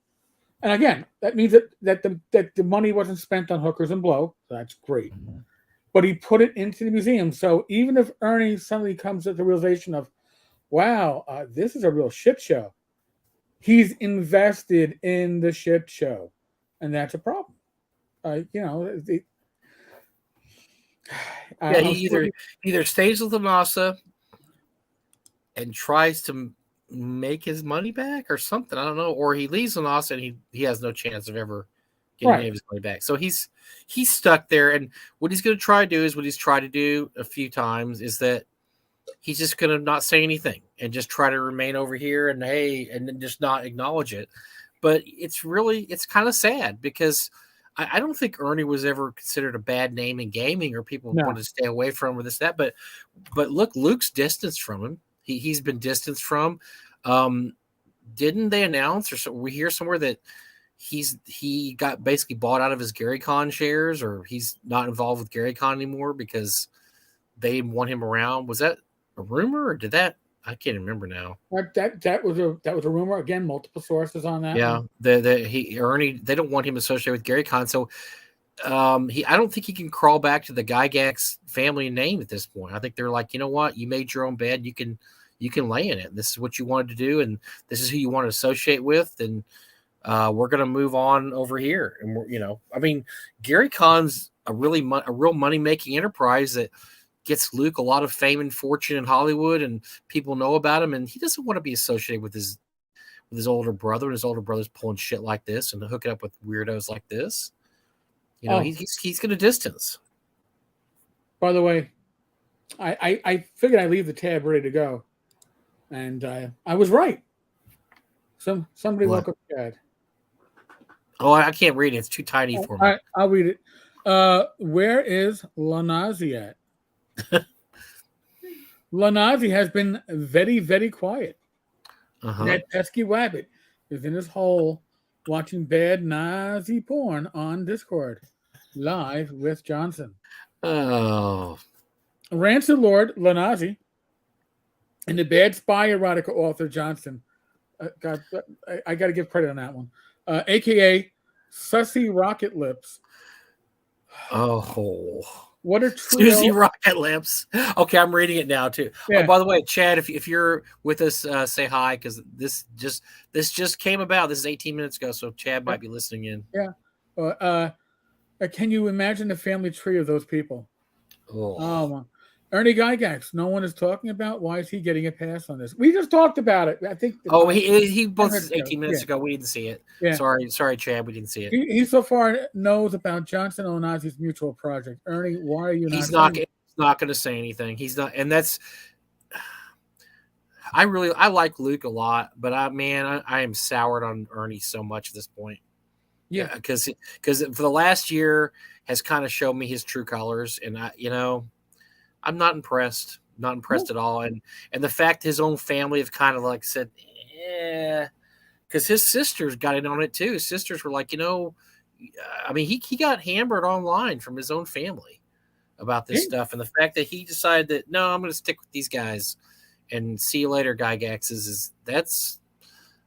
Speaker 1: And again, that means that the money wasn't spent on hookers and blow. So that's great. But he put it into the museum. So even if Ernie suddenly comes to the realization of, wow, this is a real shit show, he's invested in the shit show, and that's a problem. He
Speaker 2: either stays with the NASA and tries to make his money back or something. I don't know, or he leaves the NASA and he has no chance of ever getting any of his money back. So he's stuck there, and what he's going to try to do is what he's tried to do a few times, is that he's just going to not say anything and just try to remain over here and then just not acknowledge it. But it's kind of sad, because I don't think Ernie was ever considered a bad name in gaming, or people wanted to stay away from him or this, that. But look, Luke's distanced from him. He's been distanced from. Didn't they announce, or so we hear somewhere, that he got basically bought out of his GaryCon shares, or he's not involved with GaryCon anymore because they want him around? Was that a rumor, or did that? I can't remember now.
Speaker 1: That was a rumor. Again, multiple sources on that.
Speaker 2: Yeah, Ernie, they don't want him associated with GaryCon. So I don't think he can crawl back to the Gygax family name at this point. I think they're like, you know what, you made your own bed, you can lay in it. This is what you wanted to do, and this is who you want to associate with, and we're going to move on over here. And I mean, Gary Con's a real money making enterprise that gets Luke a lot of fame and fortune in Hollywood, and people know about him, and he doesn't want to be associated with his older brother, and his older brother's pulling shit like this and hooking up with weirdos like this. He's going to distance.
Speaker 1: By the way, I figured I'd leave the tab ready to go, and I was right. Somebody woke up Chad.
Speaker 2: Oh, I can't read it. It's too tiny for me.
Speaker 1: I'll read it. Where is Lanazi at? Lanazi has been very, very quiet. That pesky wabbit is in his hole watching bad Nazi porn on Discord, live with Johnson.
Speaker 2: Oh.
Speaker 1: Rancid Lord Lanazi and the bad spy erotica author Johnson. God, I got to give credit on that one. AKA Sussy Rocket Lips.
Speaker 2: Oh.
Speaker 1: What a trio.
Speaker 2: Susie Rocket Lips. Okay, I'm reading it now too. Yeah. Oh, by the way, Chad, if you're with us, say hi, because this just came about. This is 18 minutes ago, so Chad might be listening in.
Speaker 1: Yeah. Can you imagine the family tree of those people?
Speaker 2: Oh.
Speaker 1: Ernie Gygax. No one is talking about. Why is he getting a pass on this? We just talked about it. I think.
Speaker 2: He posted 18 minutes ago. We didn't see it. Yeah. Sorry, Chad. We didn't see it.
Speaker 1: He so far knows about Johnson and Onazi's mutual project. Ernie, why are you not?
Speaker 2: He's not going to say anything. He's not, and that's. I like Luke a lot, but I am soured on Ernie so much at this point.
Speaker 1: Yeah,
Speaker 2: because for the last year has kind of shown me his true colors, and I'm not impressed. Not impressed at all. And the fact his own family have kind of like said, yeah, because his sisters got in on it too. His sisters were like, I mean, he got hammered online from his own family about this stuff. And the fact that he decided that, no, I'm going to stick with these guys and see you later, Gygax's, that's,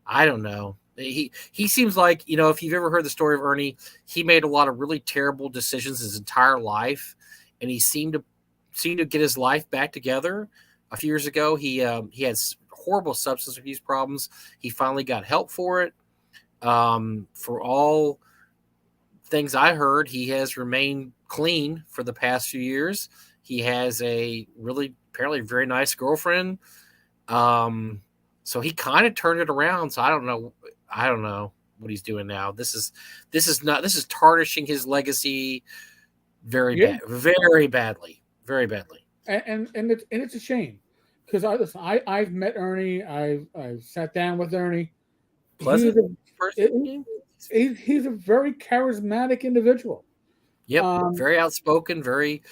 Speaker 2: I don't know. He seems like, if you've ever heard the story of Ernie, he made a lot of really terrible decisions his entire life. And he seemed to get his life back together. A few years ago, he had horrible substance abuse problems. He finally got help for it. For all things I heard, he has remained clean for the past few years. He has a really apparently very nice girlfriend. So he kind of turned it around. So I don't know what he's doing now. This is tarnishing his legacy very badly. Very badly,
Speaker 1: and it's a shame because I've met Ernie. I've sat down with Ernie.
Speaker 2: Pleasant
Speaker 1: he's a very charismatic individual.
Speaker 2: Yep, very outspoken. Very,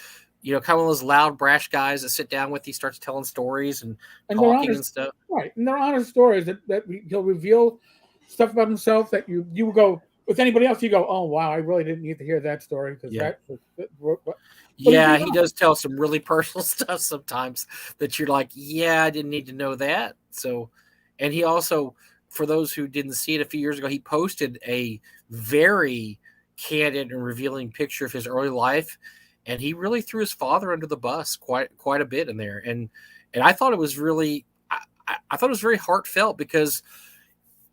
Speaker 2: kind of one of those loud, brash guys that sit down with you, starts telling stories and talking and stuff.
Speaker 1: Right, and they're honest stories that he'll reveal stuff about himself that you go. With anybody else, you go, oh wow, I really didn't need to hear that story because
Speaker 2: he does tell some really personal stuff sometimes that you're like, yeah, I didn't need to know that. So, and he also, for those who didn't see it a few years ago, he posted a very candid and revealing picture of his early life, and he really threw his father under the bus quite a bit in there, and I thought it was really, I thought it was very heartfelt because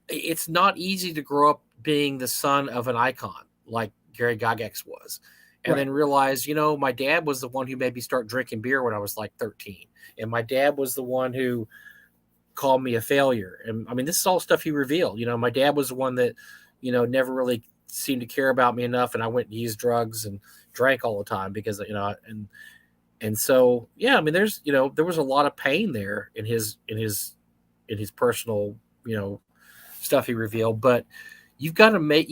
Speaker 2: it's not easy to grow up being the son of an icon like Gary Gygax was. And then realize, my dad was the one who made me start drinking beer when I was like 13. And my dad was the one who called me a failure. And I mean, this is all stuff he revealed. My dad was the one that, never really seemed to care about me enough. And I went and used drugs and drank all the time because, and so, yeah, I mean, there's, there was a lot of pain there in his personal, stuff he revealed, but you've got to make,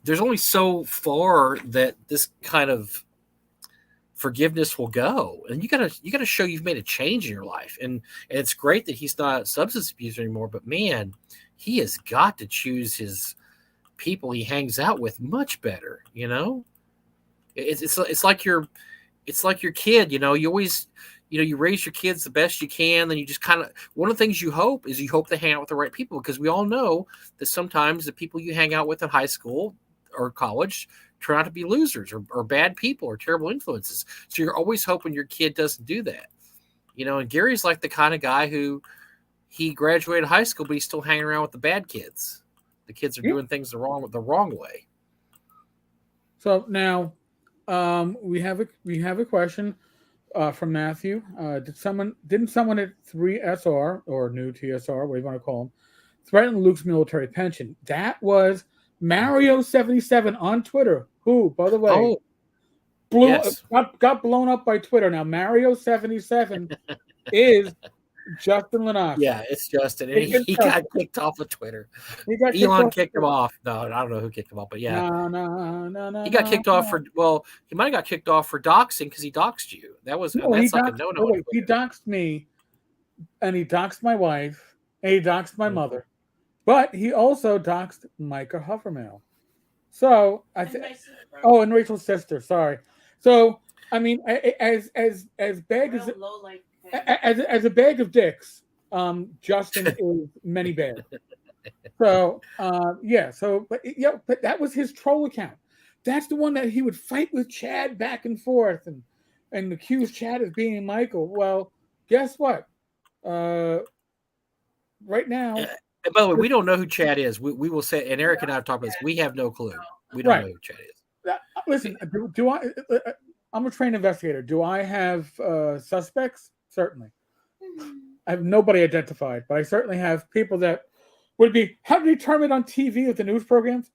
Speaker 2: there's only so far that this kind of forgiveness will go, and you gotta show you've made a change in your life, and it's great that he's not a substance abuser anymore. But man, he has got to choose his people he hangs out with much better. It's like your kid. You always. You raise your kids the best you can, then you just kind of, one of the things you hope they hang out with the right people, because we all know that sometimes the people you hang out with in high school or college turn out to be losers or bad people or terrible influences. So you're always hoping your kid doesn't do that. And Gary's like the kind of guy who he graduated high school, but he's still hanging around with the bad kids. The kids are doing things the wrong way.
Speaker 1: So now we have a question from Matthew. Didn't someone at 3SR or new TSR, what do you want to call him, threaten Luke's military pension? That was Mario77 on Twitter, who, by the way, got blown up by Twitter. Now Mario77 is Justin Linares.
Speaker 2: Yeah, it's Justin. And he got kicked off of Twitter. Elon kicked him off. No, I don't know who kicked him off, but yeah. He got kicked off for, he might have got kicked off for doxing because he doxed you. That's like a no-no.
Speaker 1: He doxed me, and he doxed my wife, and he doxed my mother. But he also doxed Micah Huffermail. So and Rachel's sister. Sorry. So I mean, as big as a bag of dicks, Justin is many bags. So but that was his troll account. That's the one that he would fight with Chad back and forth and accuse Chad of being Michael. Well, guess what? Right now.
Speaker 2: And by the way, we don't know who Chad is. We will say, and Eric and I have talked about this. We have no clue. We don't know who Chad is.
Speaker 1: Listen, do I? I'm a trained investigator. Do I have suspects? Certainly. I have nobody identified, but I certainly have people that would be, how do you term it on TV with the news programs?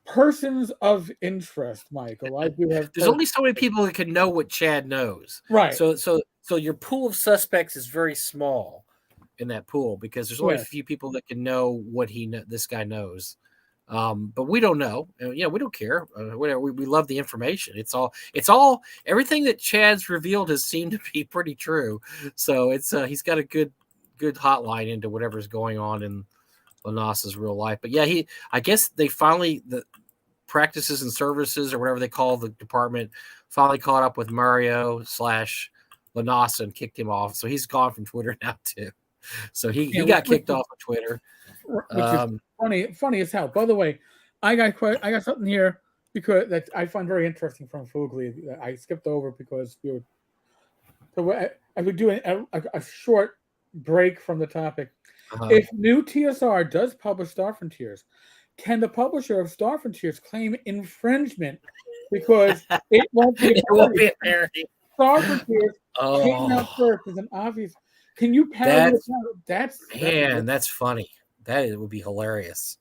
Speaker 1: Persons of interest, Michael. I do have.
Speaker 2: There's only so many people that can know what Chad knows.
Speaker 1: Right.
Speaker 2: So your pool of suspects is very small in that pool because there's only a few people that can know what this guy knows. But we don't know. We don't care. We love the information. It's all everything that Chad's revealed has seemed to be pretty true. So he's got a good hotline into whatever's going on in Lanas's real life. But yeah, I guess they finally, the practices and services or whatever they call the department, finally caught up with Mario / Lanasa and kicked him off. So he's gone from Twitter now too. So he got kicked off of Twitter.
Speaker 1: Which is funny as hell. By the way, I got something here because that I find very interesting from Fugly. I skipped over because I would do a short break from the topic. If new TSR does publish Star Frontiers, can the publisher of Star Frontiers claim infringement because it won't be a parody? Star Frontiers came out first as an obvious. Can you parody
Speaker 2: that's funny. That would be hilarious.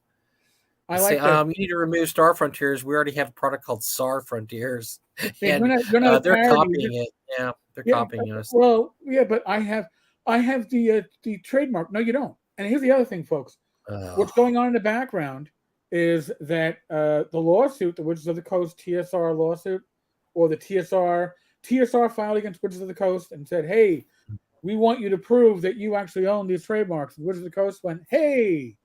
Speaker 1: I like that.
Speaker 2: You need to remove Star Frontiers. We already have a product called Star Frontiers.
Speaker 1: They're
Speaker 2: copying it. Yeah, they're copying us.
Speaker 1: Well, yeah, but I have the trademark. No, you don't. And here's the other thing, folks. What's going on in the background is that the lawsuit, the Wizards of the Coast TSR lawsuit, or the TSR filed against Wizards of the Coast and said, hey, we want you to prove that you actually own these trademarks. And Wizards of the Coast went, hey,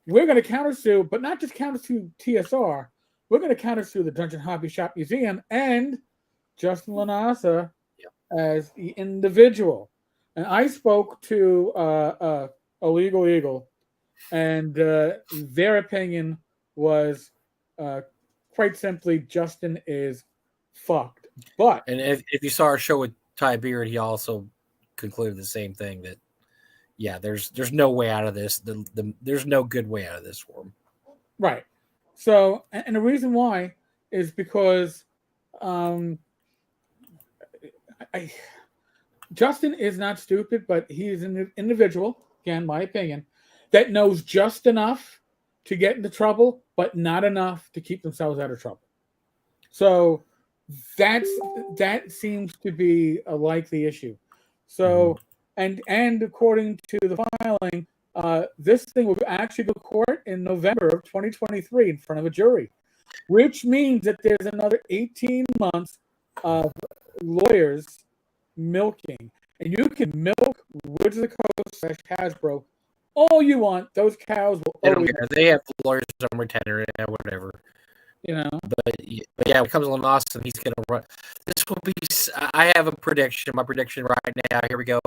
Speaker 1: we're going to countersue, but not just countersue TSR. We're going to countersue the Dungeon Hobby Shop Museum and Justin Lanasa as the individual. And I spoke to a Legal Eagle, and their opinion was quite simply Justin is fucked. But
Speaker 2: if you saw our show with Ty Beard, he also concluded the same thing that there's no way out of this. There's no good way out of this for him.
Speaker 1: Right. So, and the reason why is because Justin is not stupid, but he's an individual, again, my opinion, that knows just enough to get into trouble, but not enough to keep themselves out of trouble. So that seems to be a likely issue. So, and according to the filing, this thing will actually go to court in November of 2023 in front of a jury, which means that there's another 18 months of lawyers milking. And you can milk Woods of the Coast / Hasbro all you want. Those cows will always...
Speaker 2: They have lawyers on retainer and whatever. But yeah, when it comes to Austin, he's going to run. This will be. I have a prediction. My prediction right now. Here we go.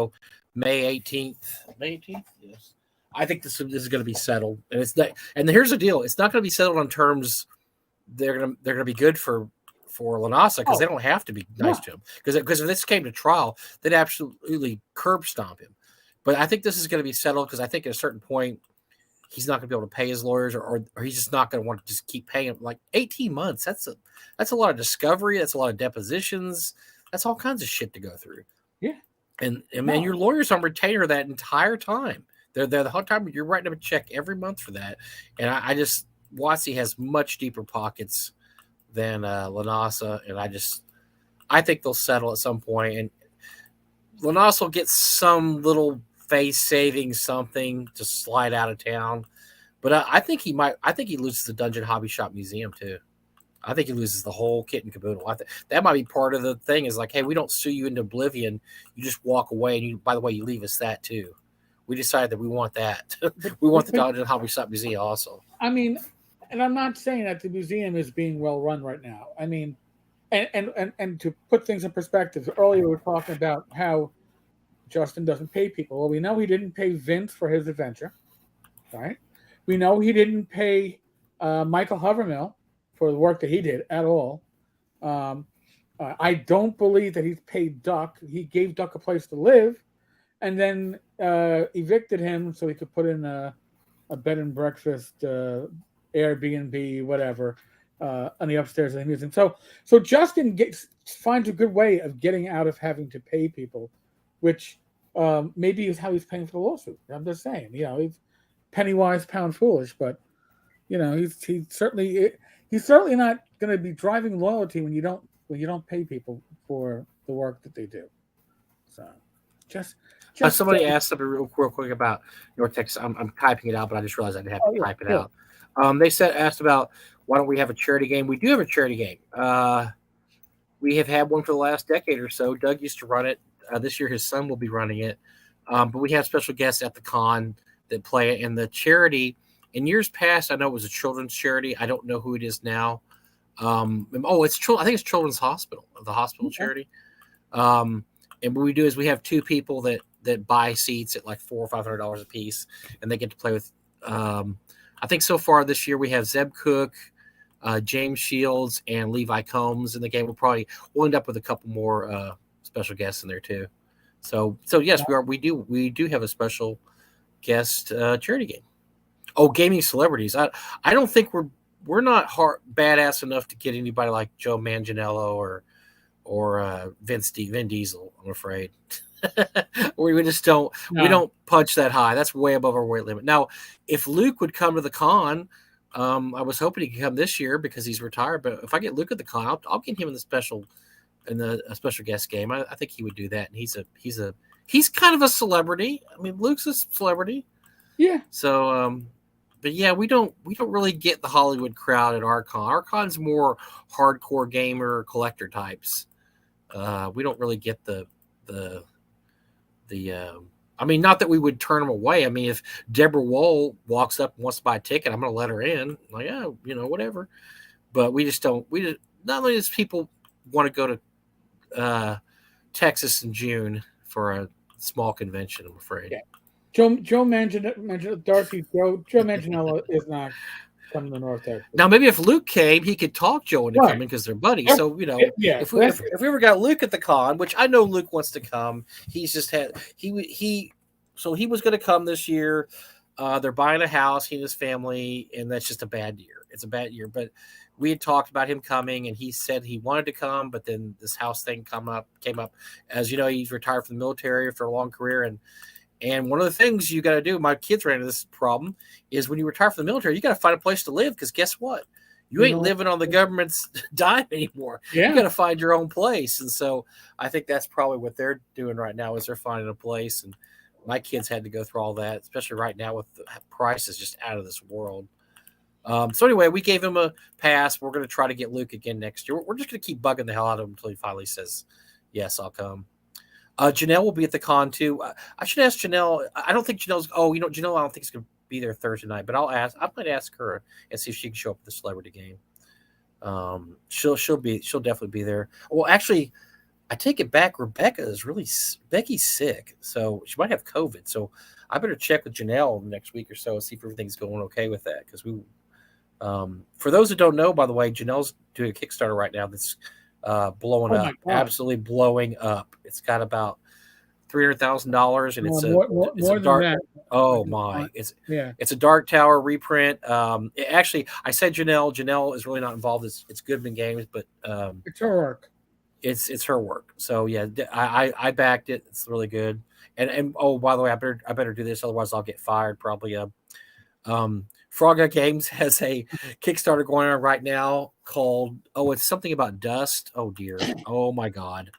Speaker 2: May 18th. May 18th. Yes. I think this is going to be settled, and it's not. And here's the deal: it's not going to be settled on terms they're gonna be good for Lanasa because they don't have to be nice to him because if this came to trial, they'd absolutely curb stomp him. But I think this is going to be settled because I think at a certain point he's not going to be able to pay his lawyers or he's just not going to want to just keep paying him. Like 18 months, that's a lot of discovery, that's a lot of depositions, that's all kinds of shit to go through.
Speaker 1: Yeah,
Speaker 2: and man, your lawyer's on retainer that entire time. They're there the whole time. You're writing them a check every month for that, and I just WotC has much deeper pockets than Lanasa, and I think they'll settle at some point, and Lanasa will get some little face saving something to slide out of town. But I think he might. I think he loses the Dungeon Hobby Shop Museum too. I think he loses the whole kit and caboodle. That might be part of the thing. Is like, hey, we don't sue you into oblivion. You just walk away, and by the way, you leave us that too. We decided that we want that. We want the Dungeon Hobby Shop Museum also.
Speaker 1: I mean, and I'm not saying that the museum is being well run right now. I mean, and to put things in perspective, earlier we were talking about how Justin doesn't pay people. Well, we know he didn't pay Vince for his adventure, right? We know he didn't pay Michael Hovermill for the work that he did at all. I don't believe that he's paid Duck. He gave Duck a place to live and then evicted him so he could put in a bed and breakfast, Airbnb, whatever, on the upstairs of the museum. So Justin finds a good way of getting out of having to pay people, which maybe is how he's paying for the lawsuit. I'm just saying, he's penny wise, pound foolish, but he's certainly not going to be driving loyalty when you don't pay people for the work that they do. So just
Speaker 2: somebody asked something real quick about North Texas. I'm typing it out, but I just realized I didn't have to type it out. They asked about why don't we have a charity game? We do have a charity game. We have had one for the last decade or so. Doug used to run it. This year, his son will be running it. But we have special guests at the con that play it. And the charity, in years past, I know it was a children's charity. I don't know who it is now. I think it's Children's Hospital, the hospital charity. And what we do is we have two people that buy seats at like $400 or $500 a piece, and they get to play with. I think so far this year we have Zeb Cook, James Shields, and Levi Combs in the game. We'll end up with a couple more special guests in there too. So yes, we do have a special guest charity game. Oh, gaming celebrities. I don't think we're not badass enough to get anybody like Joe Manganiello or Vin Diesel, I'm afraid. We just don't. No. We don't punch that high. That's way above our weight limit. Now, if Luke would come to the con, I was hoping he could come this year because he's retired. But if I get Luke at the con, I'll get him in the special guest game. I think he would do that. And he's kind of a celebrity. I mean, Luke's a celebrity.
Speaker 1: Yeah.
Speaker 2: So, but yeah, we don't really get the Hollywood crowd at our con. Our con's more hardcore gamer collector types. We don't really get the I mean, not that we would turn them away. I mean, if Deborah Wool walks up and wants to buy a ticket, I'm going to let her in. Like, yeah, whatever. But we just don't. Not only does people want to go to Texas in June for a small convention, I'm afraid.
Speaker 1: Yeah. Joe mentioned Darcy. Joe Manganiello is not coming to North Texas.
Speaker 2: Now, maybe if Luke came, he could talk Joe into coming because they're buddies.
Speaker 1: Yep.
Speaker 2: So
Speaker 1: Yeah,
Speaker 2: if we ever got Luke at the con, which I know Luke wants to come, he's just had he was going to come this year. They're buying a house, he and his family, and that's just a bad year. It's a bad year, but we had talked about him coming, and he said he wanted to come, but then this house thing came up. As you know, he's retired from the military after a long career, and one of the things you got to do, my kids ran into this problem, is when you retire from the military, you got to find a place to live because guess what? You ain't living on the government's dime anymore.
Speaker 1: Yeah.
Speaker 2: You got to find your own place. And so I think that's probably what they're doing right now is they're finding a place. And my kids had to go through all that, especially right now with the prices just out of this world. So anyway, we gave him a pass. We're going to try to get Luke again next year. We're just going to keep bugging the hell out of him until he finally says, yes, I'll come. Janelle will be at the con too. I should ask Janelle. I don't think Janelle's. Janelle. I don't think is going to be there Thursday night. But I might ask her and see if she can show up at the celebrity game. She'll definitely be there. Well, actually, I take it back. Becky's sick, so she might have COVID. So I better check with Janelle next week or so and see if everything's going okay with that. Because we, for those that don't know, by the way, Janelle's doing a Kickstarter right now that's blowing up, absolutely blowing up. It's got about $300,000, and it's a dark.
Speaker 1: Than that.
Speaker 2: Oh my! It's a Dark Tower reprint. Actually, I said Janelle. Janelle is really not involved. It's Goodman Games, but
Speaker 1: it's her work.
Speaker 2: It's her work. So yeah, I backed it. It's really good. And oh, by the way, I better do this, otherwise I'll get fired probably. Frogger Games has a Kickstarter going on right now called it's something about dust. Oh dear. Oh my god.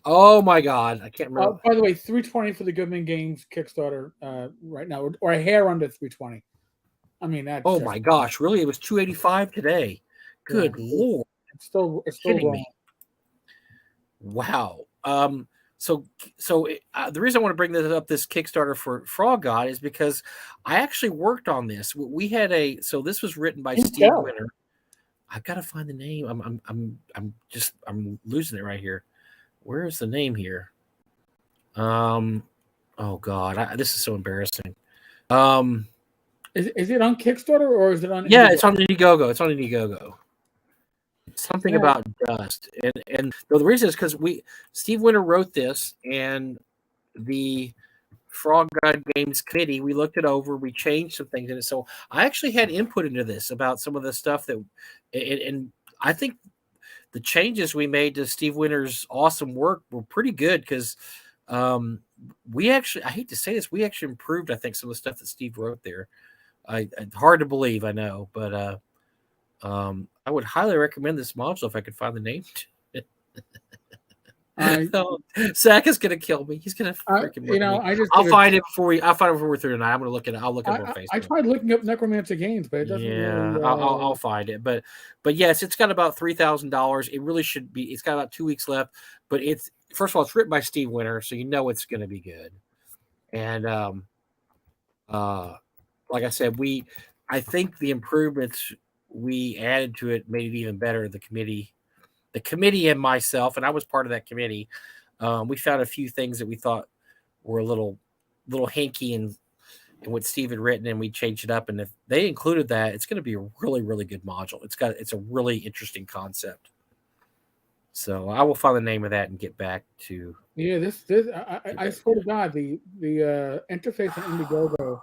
Speaker 2: I can't remember.
Speaker 1: By the way, $320 for the Goodman Games Kickstarter right now, or a hair under $320. I mean that.
Speaker 2: Oh my gosh, really? It was $285 today. Good lord.
Speaker 1: It's still
Speaker 2: kidding me. Wow. So the reason I want to bring this Kickstarter for Frog God is because I actually worked on this. We had this was written by Steve Winter. I've got to find the name. I'm losing it right here. Where is the name here? Oh God, this is so embarrassing.
Speaker 1: Is it on Kickstarter or is it on?
Speaker 2: Yeah, it's on Indiegogo. It's on Indiegogo. Something about dust, and the reason is because Steve Winter wrote this, and the Frog God Games Committee, we looked it over, we changed some things in it. So I actually had input into this about some of the stuff that, and I think the changes we made to Steve Winter's awesome work were pretty good because we actually, I hate to say this, we actually improved, I think, some of the stuff that Steve wrote there. Hard to believe, I know, but I would highly recommend this module if I could find the name. Zach is gonna kill me. He's gonna freaking me. I'll find it before we're through tonight. I'm gonna look at it. I'll look it up on Facebook.
Speaker 1: I tried looking up Necromancer Games, but it doesn't.
Speaker 2: Yeah, really, I'll find it. But yes, it's got about $3,000. It really should be. It's got about 2 weeks left. But it's, first of all, it's written by Steve Winter, so you know it's gonna be good. And like I said, I think the improvements we added to it made it even better. The committee and myself, and I was part of that committee. We found a few things that we thought were a little hanky in what Steve had written, and we changed it up. And if they included that, it's going to be a really, really good module. It's a really interesting concept. So I will find the name of that and get back to.
Speaker 1: Yeah, I swear to God, the interface on Indiegogo.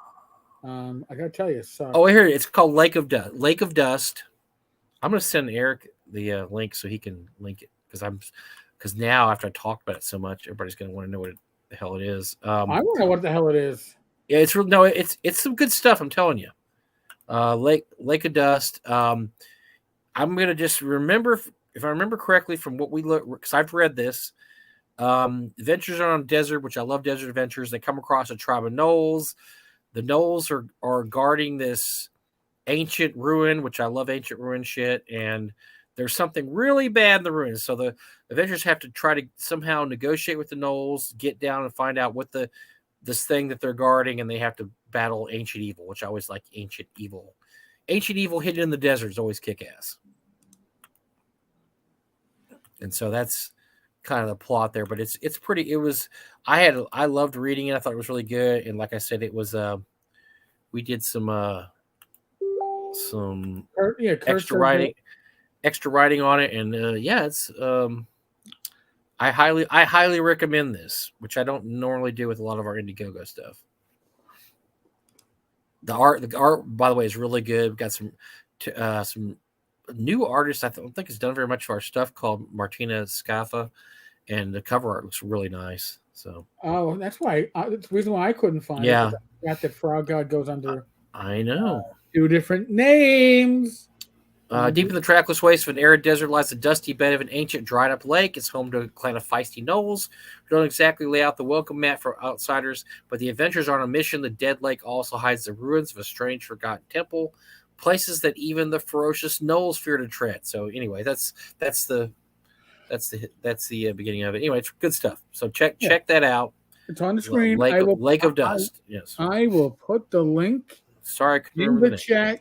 Speaker 1: I gotta tell you, sucks.
Speaker 2: Oh, here it's called Lake of Dust. I'm gonna send Eric the link so he can link it because now after I talked about it so much, everybody's gonna want to know what the hell it is.
Speaker 1: I don't know what the hell it is.
Speaker 2: Yeah, it's some good stuff. I'm telling you. Lake of Dust. I'm gonna just remember if I remember correctly from what we look, because I've read this. Adventures on desert, which I love desert adventures. They come across a tribe of gnolls. The gnolls are guarding this ancient ruin, which I love ancient ruin shit, and there's something really bad in the ruins. So the adventurers have to try to somehow negotiate with the gnolls, get down and find out what this thing that they're guarding, and they have to battle ancient evil, which I always like ancient evil. Ancient evil hidden in the desert is always kick ass. And so that's kind of the plot there, but it's pretty. I loved reading it. I thought it was really good, and like I said, it was we did some extra writing on it, and it's I highly recommend this, which I don't normally do with a lot of our Indiegogo stuff. The art, by the way, is really good. We've got some new artists I don't think has done very much for our stuff called Martina Scaffa. And the cover art looks really nice. So
Speaker 1: that's why. That's the reason why I couldn't find it. I forgot that Frog God goes under.
Speaker 2: I know
Speaker 1: 2 different names.
Speaker 2: Deep in the trackless waste of an arid desert lies the dusty bed of an ancient dried up lake. It's home to a clan of feisty gnolls who don't exactly lay out the welcome mat for outsiders, but the adventurers are on a mission. The dead lake also hides the ruins of a strange forgotten temple, places that even the ferocious gnolls fear to tread. So anyway, that's the beginning of it. Anyway, it's good stuff. So check that out.
Speaker 1: It's on the screen.
Speaker 2: Lake of Dust. Yes.
Speaker 1: I will put the link.
Speaker 2: Sorry,
Speaker 1: in the chat.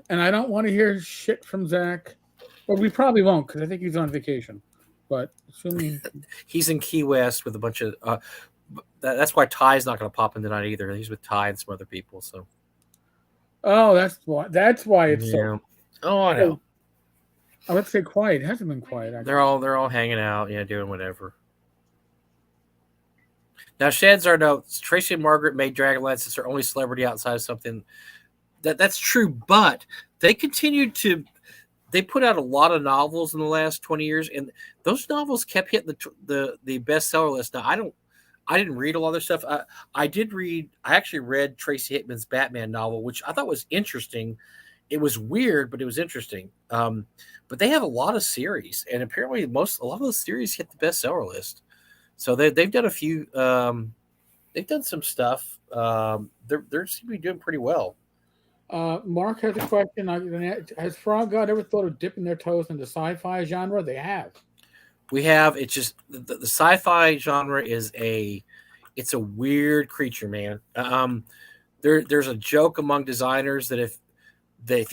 Speaker 1: And I don't want to hear shit from Zach. Well, we probably won't because I think he's on vacation. But assuming
Speaker 2: he's in Key West with a bunch of That's why Ty's not going to pop in tonight either. He's with Ty and some other people. So.
Speaker 1: Oh, that's why it's
Speaker 2: Yeah.
Speaker 1: so.
Speaker 2: Oh, I know.
Speaker 1: Oh, let's say quiet. It hasn't been quiet. Actually.
Speaker 2: They're all hanging out, doing whatever. Now, Sheds are notes. Tracy and Margaret made Dragonlance as their only celebrity outside of something. That's true, but they continued to. They put out a lot of novels in the last 20 years, and those novels kept hitting the bestseller list. Now, I didn't read a lot of their stuff. I actually read Tracy Hickman's Batman novel, which I thought was interesting. It was weird, but it was interesting. But they have a lot of series, and apparently a lot of those series hit the bestseller list. So they've done a few. They've done some stuff. They're seem to be doing pretty well.
Speaker 1: Mark has a question. Has Frog God ever thought of dipping their toes in the sci-fi genre? They have.
Speaker 2: We have. It's just the sci-fi genre is it's a weird creature, man. There's a joke among designers that if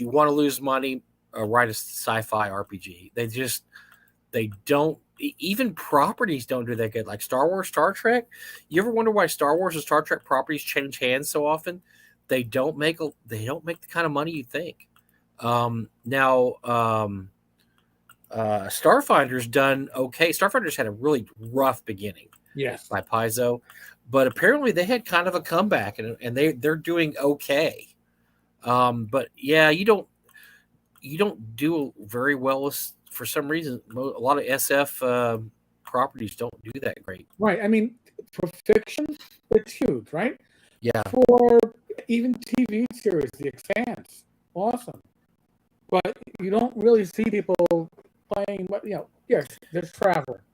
Speaker 2: you want to lose money, write a sci-fi RPG. They don't. Even properties don't do that good. Like Star Wars, Star Trek. You ever wonder why Star Wars and Star Trek properties change hands so often? They don't make the kind of money you think. Starfinder's done okay. Starfinder's had a really rough beginning.
Speaker 1: Yes.
Speaker 2: By Paizo, but apparently they had kind of a comeback, and they're doing okay. But yeah, you don't do very well with, for some reason. A lot of SF properties don't do that great.
Speaker 1: Right. I mean, for fiction, it's huge, right?
Speaker 2: Yeah.
Speaker 1: For even TV series, The Expanse, awesome. But you don't really see people playing. But yes, there's Traveler.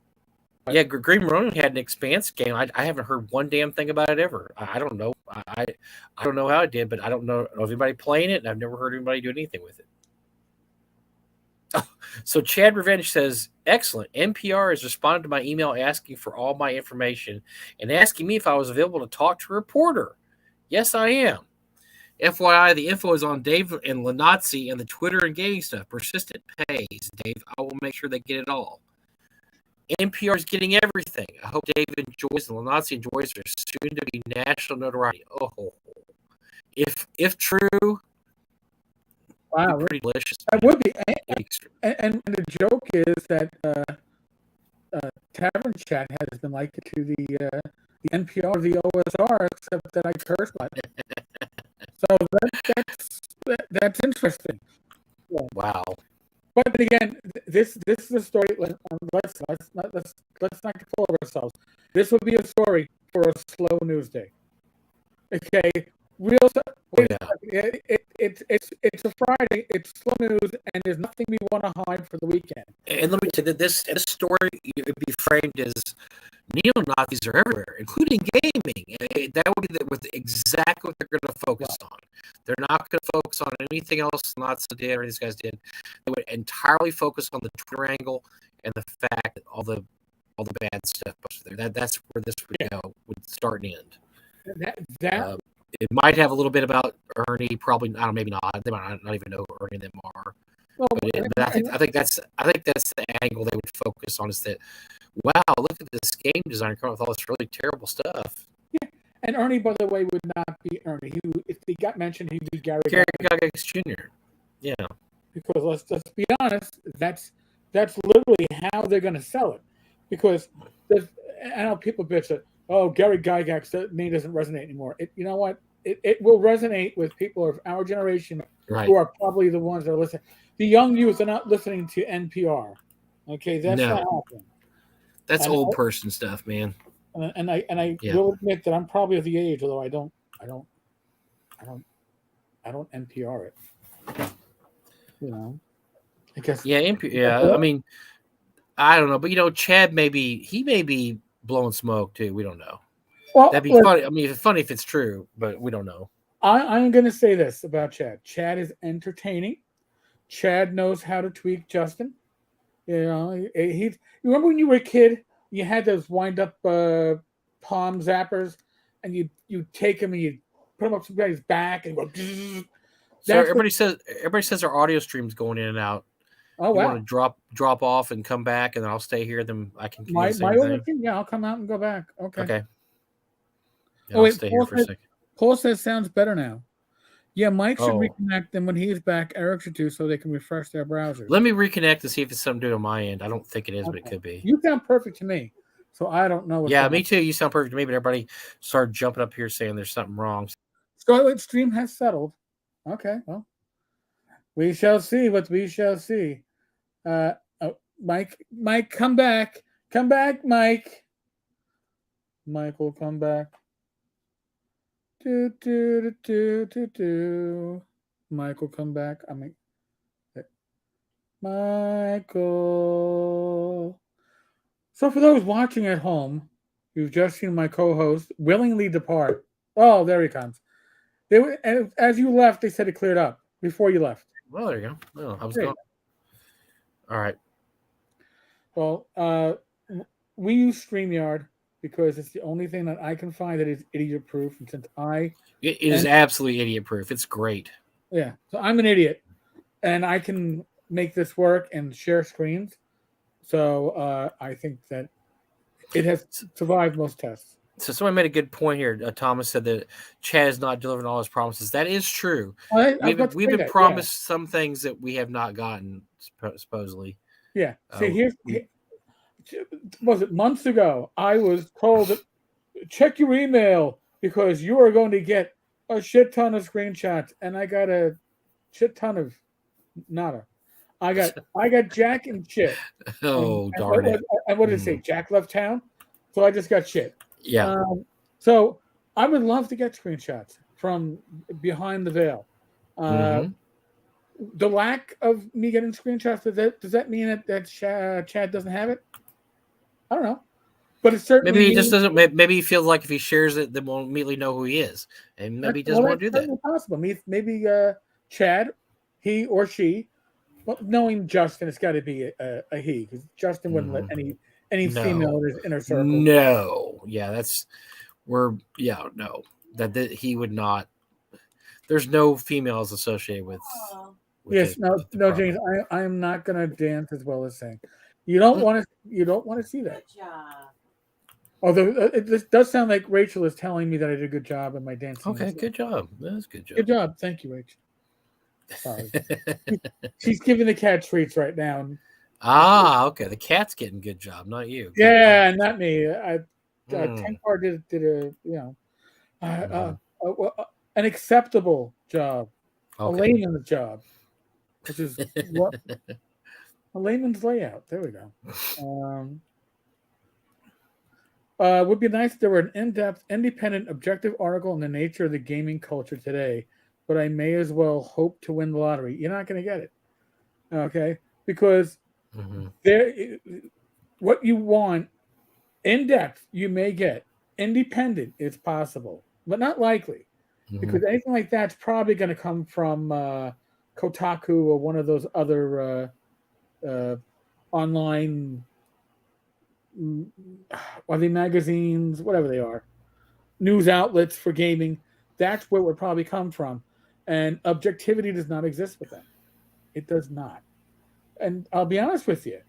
Speaker 2: Yeah, Green Ronin had an Expanse game. I haven't heard one damn thing about it ever. I don't know. I don't know how it did, but I don't know of anybody playing it, and I've never heard anybody do anything with it. So Chad Revenge says, excellent. NPR has responded to my email asking for all my information and asking me if I was available to talk to a reporter. Yes, I am. FYI, the info is on Dave and Lanazzi and the Twitter and gaming stuff. Persistent pays. Dave, I will make sure they get it all. NPR is getting everything. I hope Dave enjoys and Lanazzi enjoys their soon-to-be national notoriety. Oh, if true,
Speaker 1: wow,
Speaker 2: pretty delicious.
Speaker 1: That would be. And the joke is that Tavern Chat has been like it to the NPR, the OSR, except that I curse by it. So that's interesting. Yeah.
Speaker 2: Wow.
Speaker 1: But then again, this is a story. Let's not get full of ourselves. This would be a story for a slow news day. Okay, real. It's a Friday. It's slow news, and there's nothing we want to hide for the weekend.
Speaker 2: And let me tell you, this story would be framed as neo-Nazis are everywhere, including gaming. That would be with exactly what they're going to focus on. They're not going to focus on anything else Nazis did or these guys did. They would entirely focus on the Twitter angle and the fact that all the bad stuff was there. That's where this would start and end. It might have a little bit about Ernie, probably. I don't know, maybe not. They might not even know who Ernie and them are. Well, but I think that's the angle they would focus on, is that, wow, look at this game designer coming up with all this really terrible stuff.
Speaker 1: Yeah, and Ernie, by the way, would not be Ernie. If he got mentioned, he'd be Gary
Speaker 2: Gygax Jr. Yeah,
Speaker 1: because let's be honest, that's literally how they're going to sell it. Because I know people bitch that, oh, Gary Gygax, that name doesn't resonate anymore. You know what? It will resonate with people of our generation, right, who are probably the ones that are listening. The young youth are not listening to NPR. Okay, that's not happening.
Speaker 2: That's old person stuff, man.
Speaker 1: And I will admit that I'm probably of the age, although I don't NPR it. I guess.
Speaker 2: Yeah, NPR. I mean, I don't know, but Chad may be blowing smoke too. We don't know. Well, that'd be funny. I mean, it's funny if it's true, but we don't know.
Speaker 1: I'm going to say this about Chad. Chad is entertaining. Chad knows how to tweak Justin. You remember when you were a kid, you had those wind-up palm zappers, and you take them and you put them up somebody's back and go.
Speaker 2: So everybody says our audio stream's going in and out.
Speaker 1: Oh, wow.
Speaker 2: You want to drop off and come back, and then I'll stay here. Then I can.
Speaker 1: My other thing, yeah, I'll come out and go back. Okay.
Speaker 2: Yeah, I'll stay here for a second.
Speaker 1: Paul says sounds better now. Yeah, Mike should
Speaker 2: Oh.
Speaker 1: reconnect, and when he's back, Eric should too, so they can refresh their browsers.
Speaker 2: Let me reconnect and see if it's something to do on my end. I don't think it is, but it could be.
Speaker 1: You sound perfect to me, so I don't know.
Speaker 2: Yeah, me too. You sound perfect to me, but everybody started jumping up here saying there's something wrong.
Speaker 1: Scarlet Stream has settled. Okay, well, we shall see what we shall see. Mike, come back, Mike. Mike will come back. Mike will come back. Michael. So for those watching at home, you've just seen my co-host willingly depart. Oh, there he comes. As you left, they said it cleared up before you left.
Speaker 2: Well, there you go. Oh, I was going. All right.
Speaker 1: Well, we use StreamYard because it's the only thing that I can find that is idiot-proof. And since
Speaker 2: it is absolutely idiot-proof. It's great.
Speaker 1: Yeah. So I'm an idiot, and I can make this work and share screens. So I think that it has survived most tests.
Speaker 2: So someone made a good point here. Thomas said that Chad is not delivering all his promises. That is true. We've been promised some things that we have not gotten, supposedly.
Speaker 1: Yeah. See, was it months ago? I was told that check your email because you are going to get a shit ton of screenshots, and I got a shit ton of nada. I got Jack and shit.
Speaker 2: Oh, darn it!
Speaker 1: And what did it say? Jack left town, so I just got shit.
Speaker 2: Yeah.
Speaker 1: So I would love to get screenshots from behind the veil. The lack of me getting screenshots, does that mean that Chad doesn't have it? I don't know. But it's certainly
Speaker 2: maybe he just doesn't. Maybe he feels like if he shares it, then we'll immediately know who he is, and maybe he doesn't want to do that.
Speaker 1: Possible. Maybe Chad, he or she. Well, knowing Justin, it's got to be a he because Justin wouldn't let any female in his inner circle.
Speaker 2: No, yeah, no, that he would not. There's no females associated with.
Speaker 1: Yes, no, James. I am not going to dance as well as sing. You don't want to see that.
Speaker 3: Good job.
Speaker 1: Although this does sound like Rachel is telling me that I did a good job in my dancing.
Speaker 2: Okay, good job. That's a good job.
Speaker 1: Good job. Thank you, Rachel. Sorry. She's giving the cat treats right now.
Speaker 2: Okay. The cat's getting good job, not you.
Speaker 1: Yeah, not me. Tenkar did an acceptable job, a layman's job, which is what a layman's layout. There we go. Would be nice if there were an in-depth, independent, objective article on the nature of the gaming culture today. But I may as well hope to win the lottery. You're not going to get it, okay? Because what you want in depth, you may get. Independent is possible, but not likely, because anything like that's probably going to come from Kotaku or one of those other online, are they magazines, whatever they are, news outlets for gaming. That's where it would probably come from. And objectivity does not exist with them. It does not. And I'll be honest with you,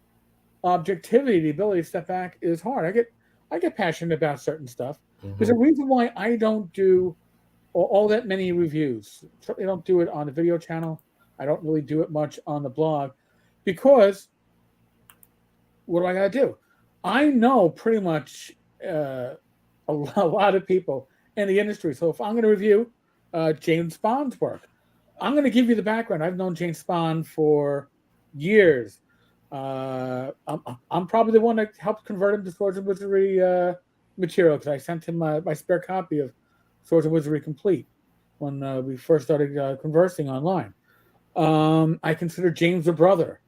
Speaker 1: objectivity, the ability to step back, is hard. I get passionate about certain stuff. There's a reason why I don't do all that many reviews. Certainly don't do it on the video channel. I don't really do it much on the blog because what do I got to do? I know pretty much a lot of people in the industry. So if I'm going to review James Spawn's work, I'm going to give you the background. I've known James Spawn for years. I'm probably the one that helped convert him to Swords and Wizardry material because I sent him my spare copy of Swords and Wizardry Complete when we first started conversing online. I consider James a brother.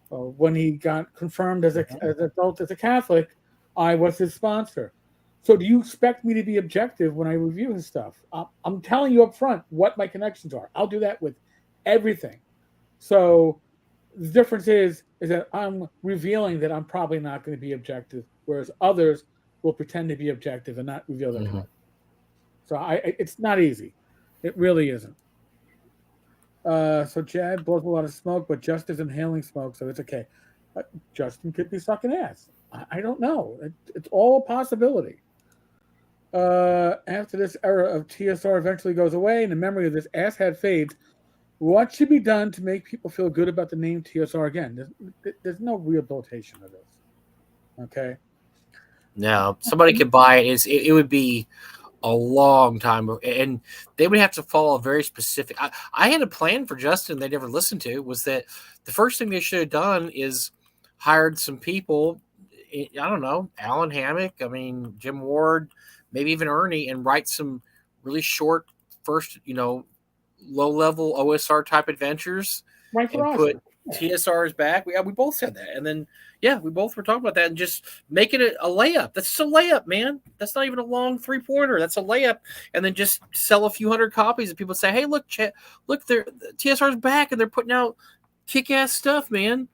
Speaker 1: When he got confirmed as an adult as a Catholic, I was his sponsor. So do you expect me to be objective when I review his stuff? I'm telling you up front what my connections are. I'll do that with everything. So the difference is that I'm revealing that I'm probably not going to be objective, whereas others will pretend to be objective and not reveal their connections. So it's not easy. It really isn't. So Chad blows a lot of smoke, but Justin's inhaling smoke, so it's okay. Justin could be sucking ass. I don't know. It's all a possibility. After this era of TSR eventually goes away and the memory of this asshat fades, what should be done to make people feel good about the name TSR again? There's no rehabilitation of this. Okay.
Speaker 2: No, somebody could buy it. It would be a long time, and they would have to follow a very specific. I had a plan for Justin. They never listened to. Was that the first thing they should have done is hired some people. I don't know, Alan Hammock. I mean, Jim Ward, maybe even Ernie, and write some really short first, low level OSR type adventures,
Speaker 1: Right for
Speaker 2: and
Speaker 1: us.
Speaker 2: put TSRs back. We both said that, and then we both were talking about that, and just making it a layup. That's just a layup, man. That's not even a long 3-pointer. That's a layup, and then just sell a few hundred copies, and people say, "Hey, look, look, the TSR's back, and they're putting out kick-ass stuff, man."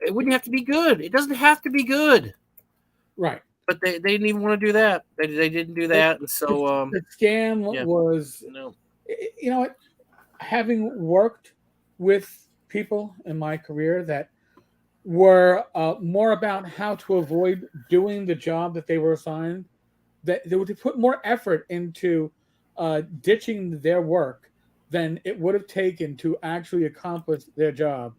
Speaker 2: It wouldn't have to be good. It doesn't have to be good,
Speaker 1: right?
Speaker 2: But they didn't even want to do that. They didn't do that, and so
Speaker 1: the scam was, you know what? Having worked with people in my career that were more about how to avoid doing the job that they were assigned, that they would put more effort into ditching their work than it would have taken to actually accomplish their job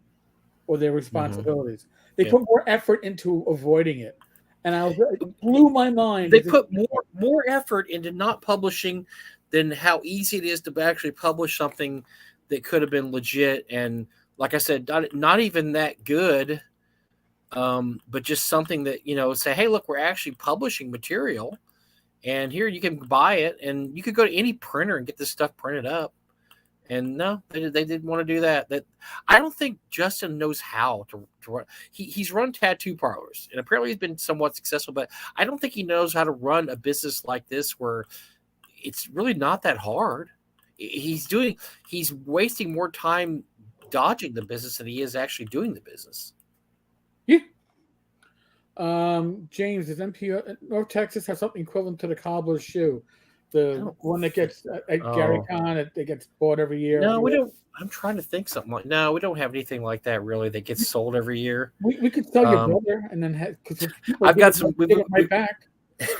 Speaker 1: or their responsibilities. They put more effort into avoiding it. And it blew my mind.
Speaker 2: They put more effort into not publishing than how easy it is to actually publish something that could have been legit. And like I said, not even that good, but just something that, say, hey, look, we're actually publishing material. And here you can buy it. And you could go to any printer and get this stuff printed up. And no, they didn't want to do that. That I don't think Justin knows how to run. He's run tattoo parlors, and apparently he's been somewhat successful. But I don't think he knows how to run a business like this, where it's really not that hard. He's wasting more time dodging the business than he is actually doing the business.
Speaker 1: Yeah. James, does North Texas have something equivalent to the cobbler's shoe? The one that gets at Gary Con, it gets bought every year.
Speaker 2: No, we don't. I'm trying to think something like. No, we don't have anything like that really that gets sold every year.
Speaker 1: We could sell your brother and then because
Speaker 2: I've got some.
Speaker 1: Right back.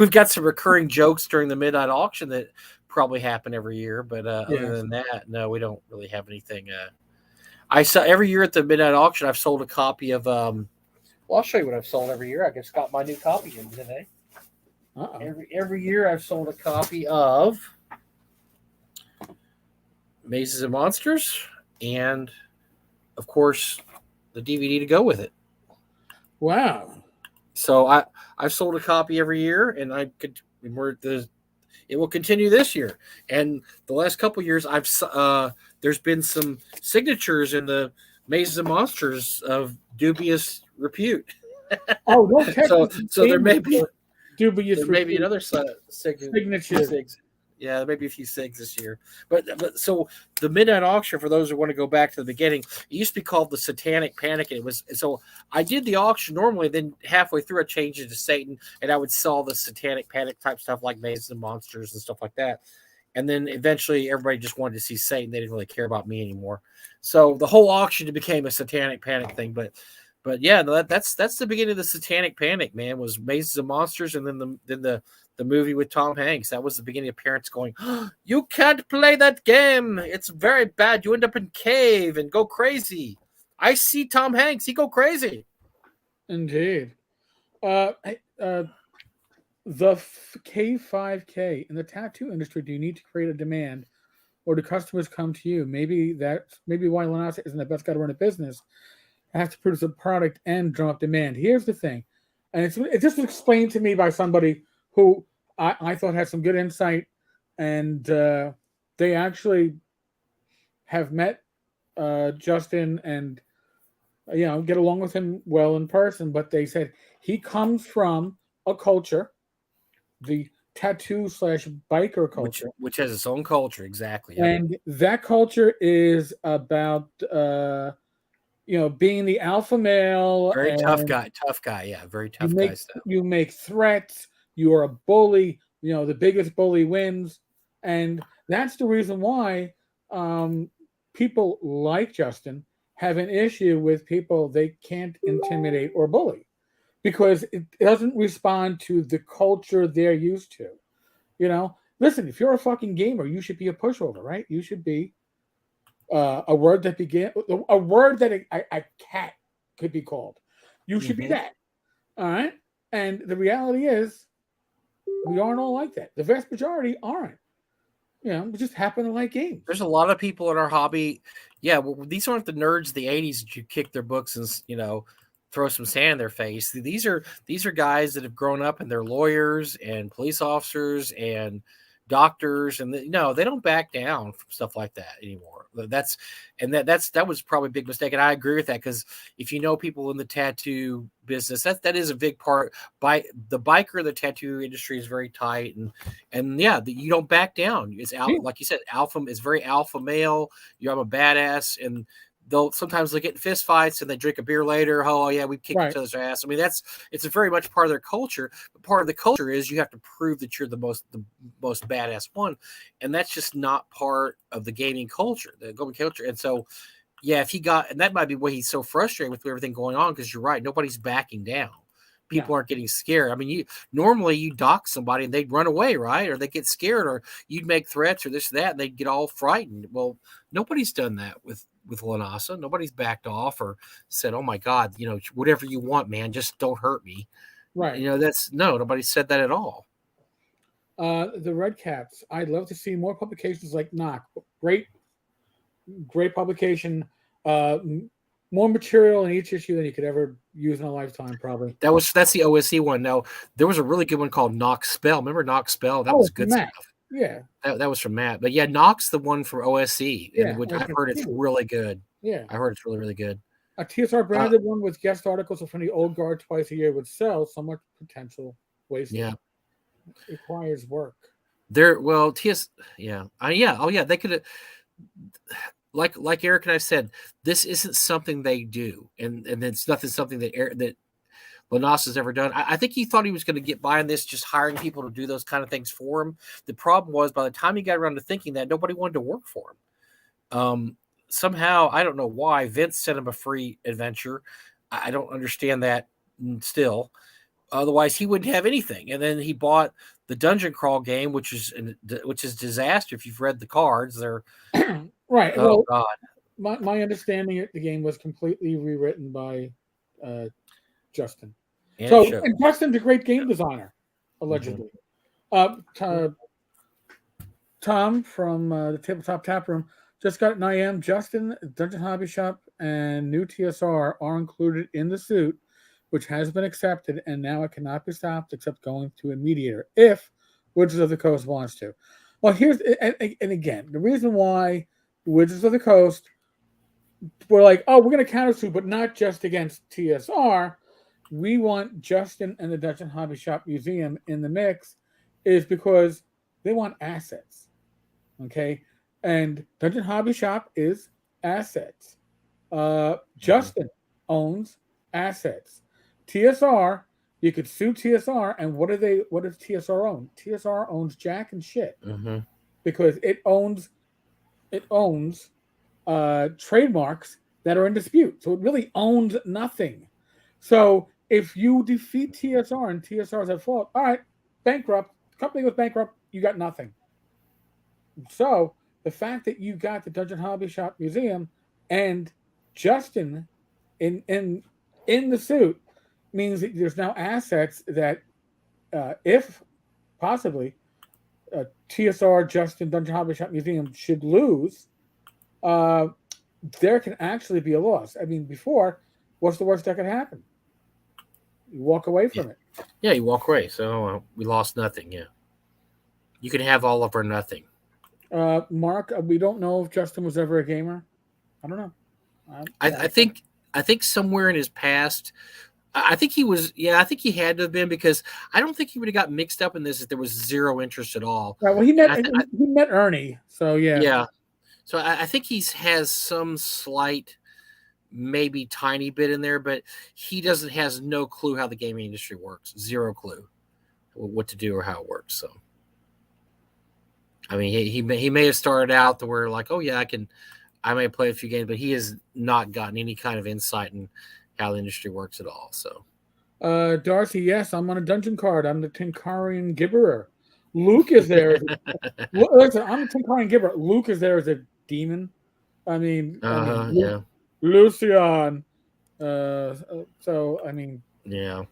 Speaker 2: We've got some recurring jokes during the midnight auction that probably happen every year, but other than that, no, we don't really have anything. I saw every year at the midnight auction. I've sold a copy of. Well, I'll show you what I've sold every year. I just got my new copy in today. Every year I've sold a copy of Mazes and Monsters, and of course the DVD to go with it.
Speaker 1: Wow!
Speaker 2: So I've sold a copy every year, and it will continue this year. And the last couple of years, there's been some signatures in the Mazes and Monsters of dubious repute.
Speaker 1: Oh, no!
Speaker 2: So there may be.
Speaker 1: Dubious.
Speaker 2: There may be another signature. Yeah, there may be a few SIGs this year. But so the midnight auction, for those who want to go back to the beginning, it used to be called the Satanic Panic. And so I did the auction normally, then halfway through I changed it to Satan, and I would sell the Satanic Panic type stuff like Mazes and Monsters and stuff like that. And then eventually everybody just wanted to see Satan. They didn't really care about me anymore. So the whole auction became a Satanic Panic thing. But yeah, no, that's the beginning of the Satanic Panic, man. Was Mazes and Monsters, and then the movie with Tom Hanks. That was the beginning of parents going, oh, "You can't play that game. It's very bad. You end up in cave and go crazy." I see Tom Hanks. He go crazy.
Speaker 1: Indeed. The K5K in the tattoo industry. Do you need to create a demand, or do customers come to you? Maybe why Lanasa isn't the best guy to run a business. Have to produce a product and drum up demand. Here's the thing, and it just was explained to me by somebody who I thought had some good insight, and they actually have met Justin and get along with him well in person. But they said he comes from a culture, the tattoo/biker culture,
Speaker 2: which has its own culture, exactly,
Speaker 1: and that culture is about. Being the alpha male.
Speaker 2: Very tough guy, yeah, very tough guy stuff.
Speaker 1: You make threats, you're a bully, the biggest bully wins. And that's the reason why people like Justin have an issue with people they can't intimidate or bully, because it doesn't respond to the culture they're used to. You know, listen, if you're a fucking gamer, you should be a pushover, right? You should be a word that a cat could be called. You should be that. All right. And the reality is, we aren't all like that. The vast majority aren't. You know, we just happen to like games.
Speaker 2: There's a lot of people in our hobby. Yeah, well, these aren't the nerds of the '80s that you kick their books and throw some sand in their face. These are guys that have grown up and they're lawyers and police officers and doctors, and they don't back down from stuff like that anymore. That was probably a big mistake, and I agree with that, because if you know people in the tattoo business, that is a big part. By the biker, the tattoo industry is very tight, and yeah, you don't back down. It's like you said, alpha is very alpha male. I'm a badass, and they'll sometimes get in fist fights and they drink a beer later. Oh yeah, we kicked each other's ass. I mean, it's a very much part of their culture. But part of the culture is you have to prove that you're the most badass one, and that's just not part of the gaming culture, And so, yeah, and that might be why he's so frustrated with everything going on, because you're right, nobody's backing down. People aren't getting scared. I mean, normally you dock somebody and they'd run away, right? Or they get scared, or you'd make threats or this or that, and they'd get all frightened. Well, nobody's done that with Lanasa. Nobody's backed off or said, "Oh my God, whatever you want, man, just don't hurt me."
Speaker 1: Right.
Speaker 2: Nobody said that at all.
Speaker 1: The Red Caps. I'd love to see more publications like Knock. Great publication. More material in each issue than you could ever use in a lifetime, probably.
Speaker 2: That's the OSE one. Now, there was a really good one called Knock Spell. Remember Knock Spell? That was good
Speaker 1: Matt.
Speaker 2: stuff.
Speaker 1: Yeah.
Speaker 2: That was from Matt. But yeah, Knock's the one from OSE. And I've heard it's really good.
Speaker 1: Yeah.
Speaker 2: I heard it's really, really good.
Speaker 1: A TSR branded one with guest articles from the old guard twice a year would sell. Somewhat potential waste.
Speaker 2: Yeah.
Speaker 1: It requires work.
Speaker 2: They could have, like Eric and I said, this isn't something they do, and it's something that Lanas has ever done. I think he thought he was going to get by on this, just hiring people to do those kind of things for him. The problem was, by the time he got around to thinking that, nobody wanted to work for him. Somehow, I don't know why, Vince sent him a free adventure. I don't understand that still. Otherwise, he wouldn't have anything. And then he bought the Dungeon Crawl game, which is disaster. If you've read the cards, they're
Speaker 1: right.
Speaker 2: Oh God.
Speaker 1: My understanding the game was completely rewritten by Justin. And Justin's a great game designer, allegedly.
Speaker 2: Mm-hmm.
Speaker 1: Tom from the Tabletop Tap Room just got an IM. Justin, Dungeon Hobby Shop, and new TSR are included in the suit, which has been accepted, and now it cannot be stopped except going to a mediator if Wizards of the Coast wants to. Well, and again, the reason why Wizards of the Coast were like, oh, we're going to countersue, but not just against TSR. We want Justin and the Dungeon Hobby Shop Museum in the mix, is because they want assets. Okay? And Dungeon Hobby Shop is assets. Justin owns assets. TSR, you could sue TSR, and what does TSR own? TSR owns jack and shit.
Speaker 2: Mm-hmm.
Speaker 1: Because it owns trademarks that are in dispute. So it really owns nothing. So if you defeat TSR and TSR is at fault, all right, bankrupt, company was bankrupt, you got nothing. So the fact that you got the Dungeon Hobby Shop Museum and Justin in the suit means that there's now assets that, if possibly TSR, Justin, Dungeon Hobby Shop Museum should lose, there can actually be a loss. I mean, before, what's the worst that could happen? You walk away from it.
Speaker 2: Yeah, you walk away. So we lost nothing. Yeah, you can have all of or nothing.
Speaker 1: Mark, we don't know if Justin was ever a gamer. I don't know.
Speaker 2: I think somewhere in his past, I think he was. Yeah, I think he had to have been, because I don't think he would have got mixed up in this if there was zero interest at all.
Speaker 1: Right, well, he met Ernie, so yeah.
Speaker 2: Yeah. So I think he has some slight, maybe tiny bit in there, but he has no clue how the gaming industry works. Zero clue what to do or how it works. So, I mean, he may have started out to where like, oh yeah, I may play a few games, but he has not gotten any kind of insight in how the industry works at all. So,
Speaker 1: Darcy, yes, I'm on a dungeon card. I'm the Tenkarian Gibberer. Luke is there. Listen, I'm Tenkar and Gibber. Luke is there as a demon. I mean,
Speaker 2: Yeah.
Speaker 1: Lucian. So I mean,
Speaker 2: Yeah.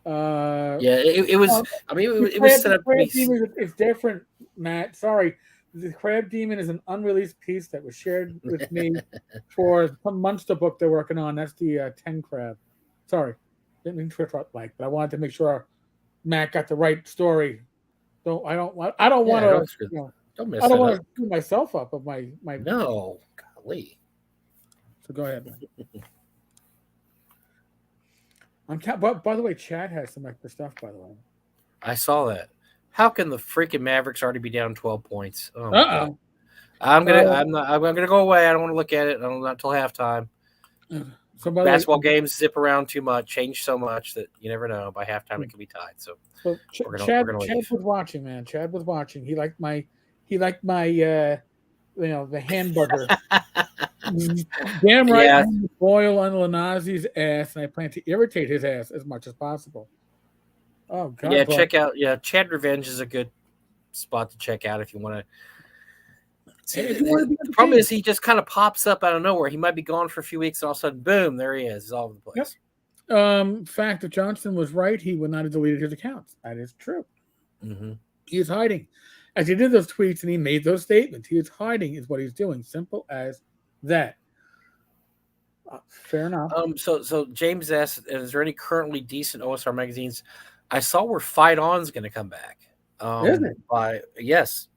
Speaker 1: uh,
Speaker 2: Yeah. It was. I mean, it was set up to be.
Speaker 1: Demon is different, Matt. Sorry, the Crab Demon is an unreleased piece that was shared with me for some Munster book they're working on. That's the 10 Crab. Sorry, didn't mean to interrupt, Mike, but I wanted to make sure Matt got the right story. I don't want
Speaker 2: Yeah,
Speaker 1: to,
Speaker 2: don't mess
Speaker 1: I don't
Speaker 2: that
Speaker 1: want
Speaker 2: up.
Speaker 1: to screw myself up of my.
Speaker 2: No, golly.
Speaker 1: So go ahead, man. But by the way, Chad has some extra stuff. By the way,
Speaker 2: I saw that. How can the freaking Mavericks already be down 12 points? Oh my God. I'm gonna go away. I don't want to look at it. Not until halftime.
Speaker 1: So by
Speaker 2: Basketball
Speaker 1: the way,
Speaker 2: games zip around too much, change so much that you never know. By halftime, it can be tied. So
Speaker 1: Chad was watching, man. Chad was watching. He liked my the hamburger. Damn right,
Speaker 2: Yeah.
Speaker 1: I'm gonna boil on Lanazi's ass, and I plan to irritate his ass as much as possible. Oh God!
Speaker 2: Yeah, check out. Yeah, Chad Revenge is a good spot to check out if you want to. The problem is he just kind of pops up out of nowhere. He might be gone for a few weeks, and all of a sudden, boom, there he is. He's all over the place.
Speaker 1: Yep. Fact that Johnson was right, he would not have deleted his accounts. That is true.
Speaker 2: Mm-hmm.
Speaker 1: He is hiding. As he did those tweets and he made those statements, he is hiding is what he's doing. Simple as that. Fair enough.
Speaker 2: So James asked, is there any currently decent OSR magazines? I saw where Fight On's going to come back.
Speaker 1: Is it?
Speaker 2: Yes.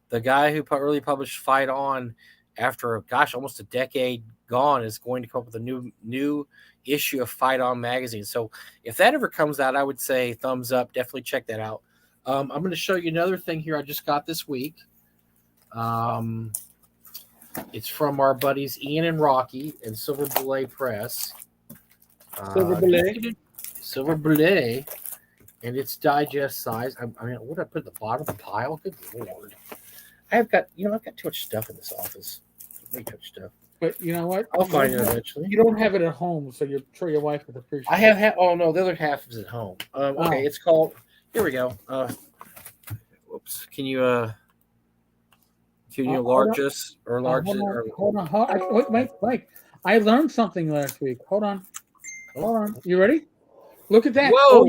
Speaker 2: The guy who really published Fight On after, almost a decade gone is going to come up with a new issue of Fight On magazine. So if that ever comes out, I would say thumbs up. Definitely check that out. I'm going to show you another thing here I just got this week. It's from our buddies Ian and Rocky and Silver Belay Press. Silver Belay. And it's digest size. I mean, what did I put at the bottom of the pile? Good Lord. I've got too much stuff in this office. Way too much stuff.
Speaker 1: But you know what?
Speaker 2: I'll find it eventually.
Speaker 1: You don't have it at home, so you're sure your wife would appreciate it.
Speaker 2: I have oh no, the other half is at home. Okay, it's called, here we go. Whoops. Can you enlarge this or enlarge it?
Speaker 1: Hold on. Wait, Mike. I learned something last week. Hold on. You ready? Look at that.
Speaker 2: Whoa.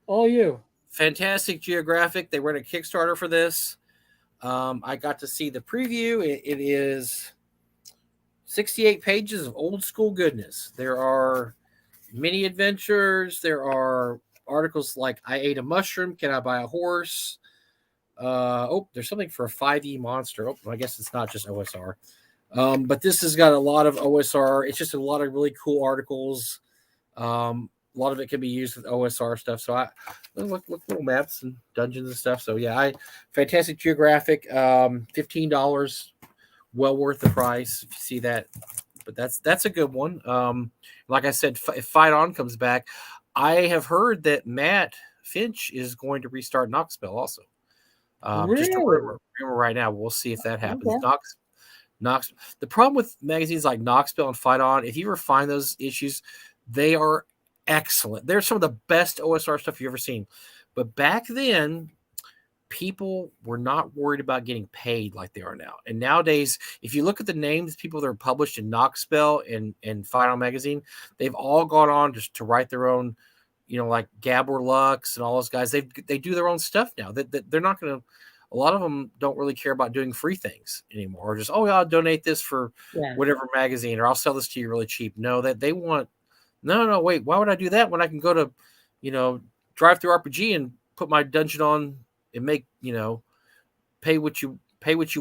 Speaker 1: All you.
Speaker 2: Fantastic Geographic. They ran a Kickstarter for this. I got to see the preview. It is 68 pages of old school goodness. There are mini adventures. There are articles like I ate a mushroom. Can I buy a horse? There's something for a 5e monster. I guess it's not just OSR. But this has got a lot of OSR. It's just a lot of really cool articles. A lot of it can be used with OSR stuff. So I look little maps and dungeons and stuff. So yeah, Fantastic Geographic, $15, well worth the price if you see that. But that's a good one. Like I said, if Fight On comes back, I have heard that Matt Finch is going to restart Knoxville also.
Speaker 1: Really?
Speaker 2: Just a rumor right now. We'll see if that happens. Okay. The problem with magazines like Knoxville and Fight On, if you ever find those issues, they are excellent. They're some of the best OSR stuff you've ever seen. But back then, people were not worried about getting paid like they are now. And nowadays, if you look at the names of people that are published in Knoxville and Fight On magazine, they've all gone on just to write their own, like Gabor Lux and all those guys. They do their own stuff now. They're not going to. A lot of them don't really care about doing free things anymore, or just I'll donate this for whatever magazine, or I'll sell this to you really cheap. No, that they want. No, wait. Why would I do that when I can go to, Drive Through RPG and put my dungeon on and make, pay what you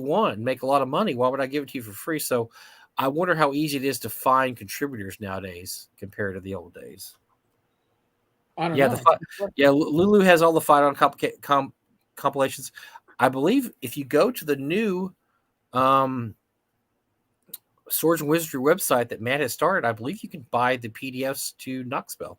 Speaker 2: want and make a lot of money? Why would I give it to you for free? So I wonder how easy it is to find contributors nowadays compared to the old days.
Speaker 1: I don't know.
Speaker 2: Lulu has all the Fight On compilations. I believe if you go to the new Swords and Wizardry website that Matt has started, I believe you can buy the PDFs to Knoxville.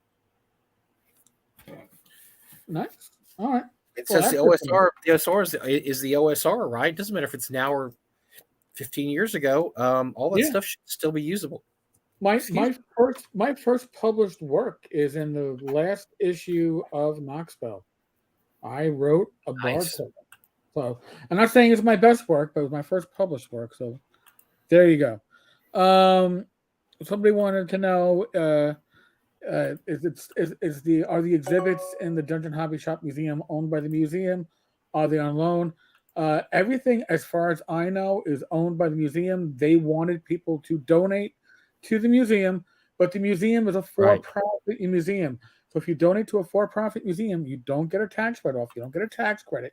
Speaker 1: Nice. All right.
Speaker 2: It says the OSR. The OSR is the OSR, right? It doesn't matter if it's now or 15 years ago. All that stuff should still be usable.
Speaker 1: My first published work is in the last issue of Knoxville. I wrote a
Speaker 2: Nice.
Speaker 1: barcode. So I'm not saying it's my best work, but it was my first published work. So there you go. Somebody wanted to know are the exhibits in the Dungeon Hobby Shop Museum owned by the museum? Are they on loan? Everything, as far as I know, is owned by the museum. They wanted people to donate to the museum, but the museum is a for-profit museum. So if you donate to a for-profit museum, you don't get a tax write-off. You don't get a tax credit.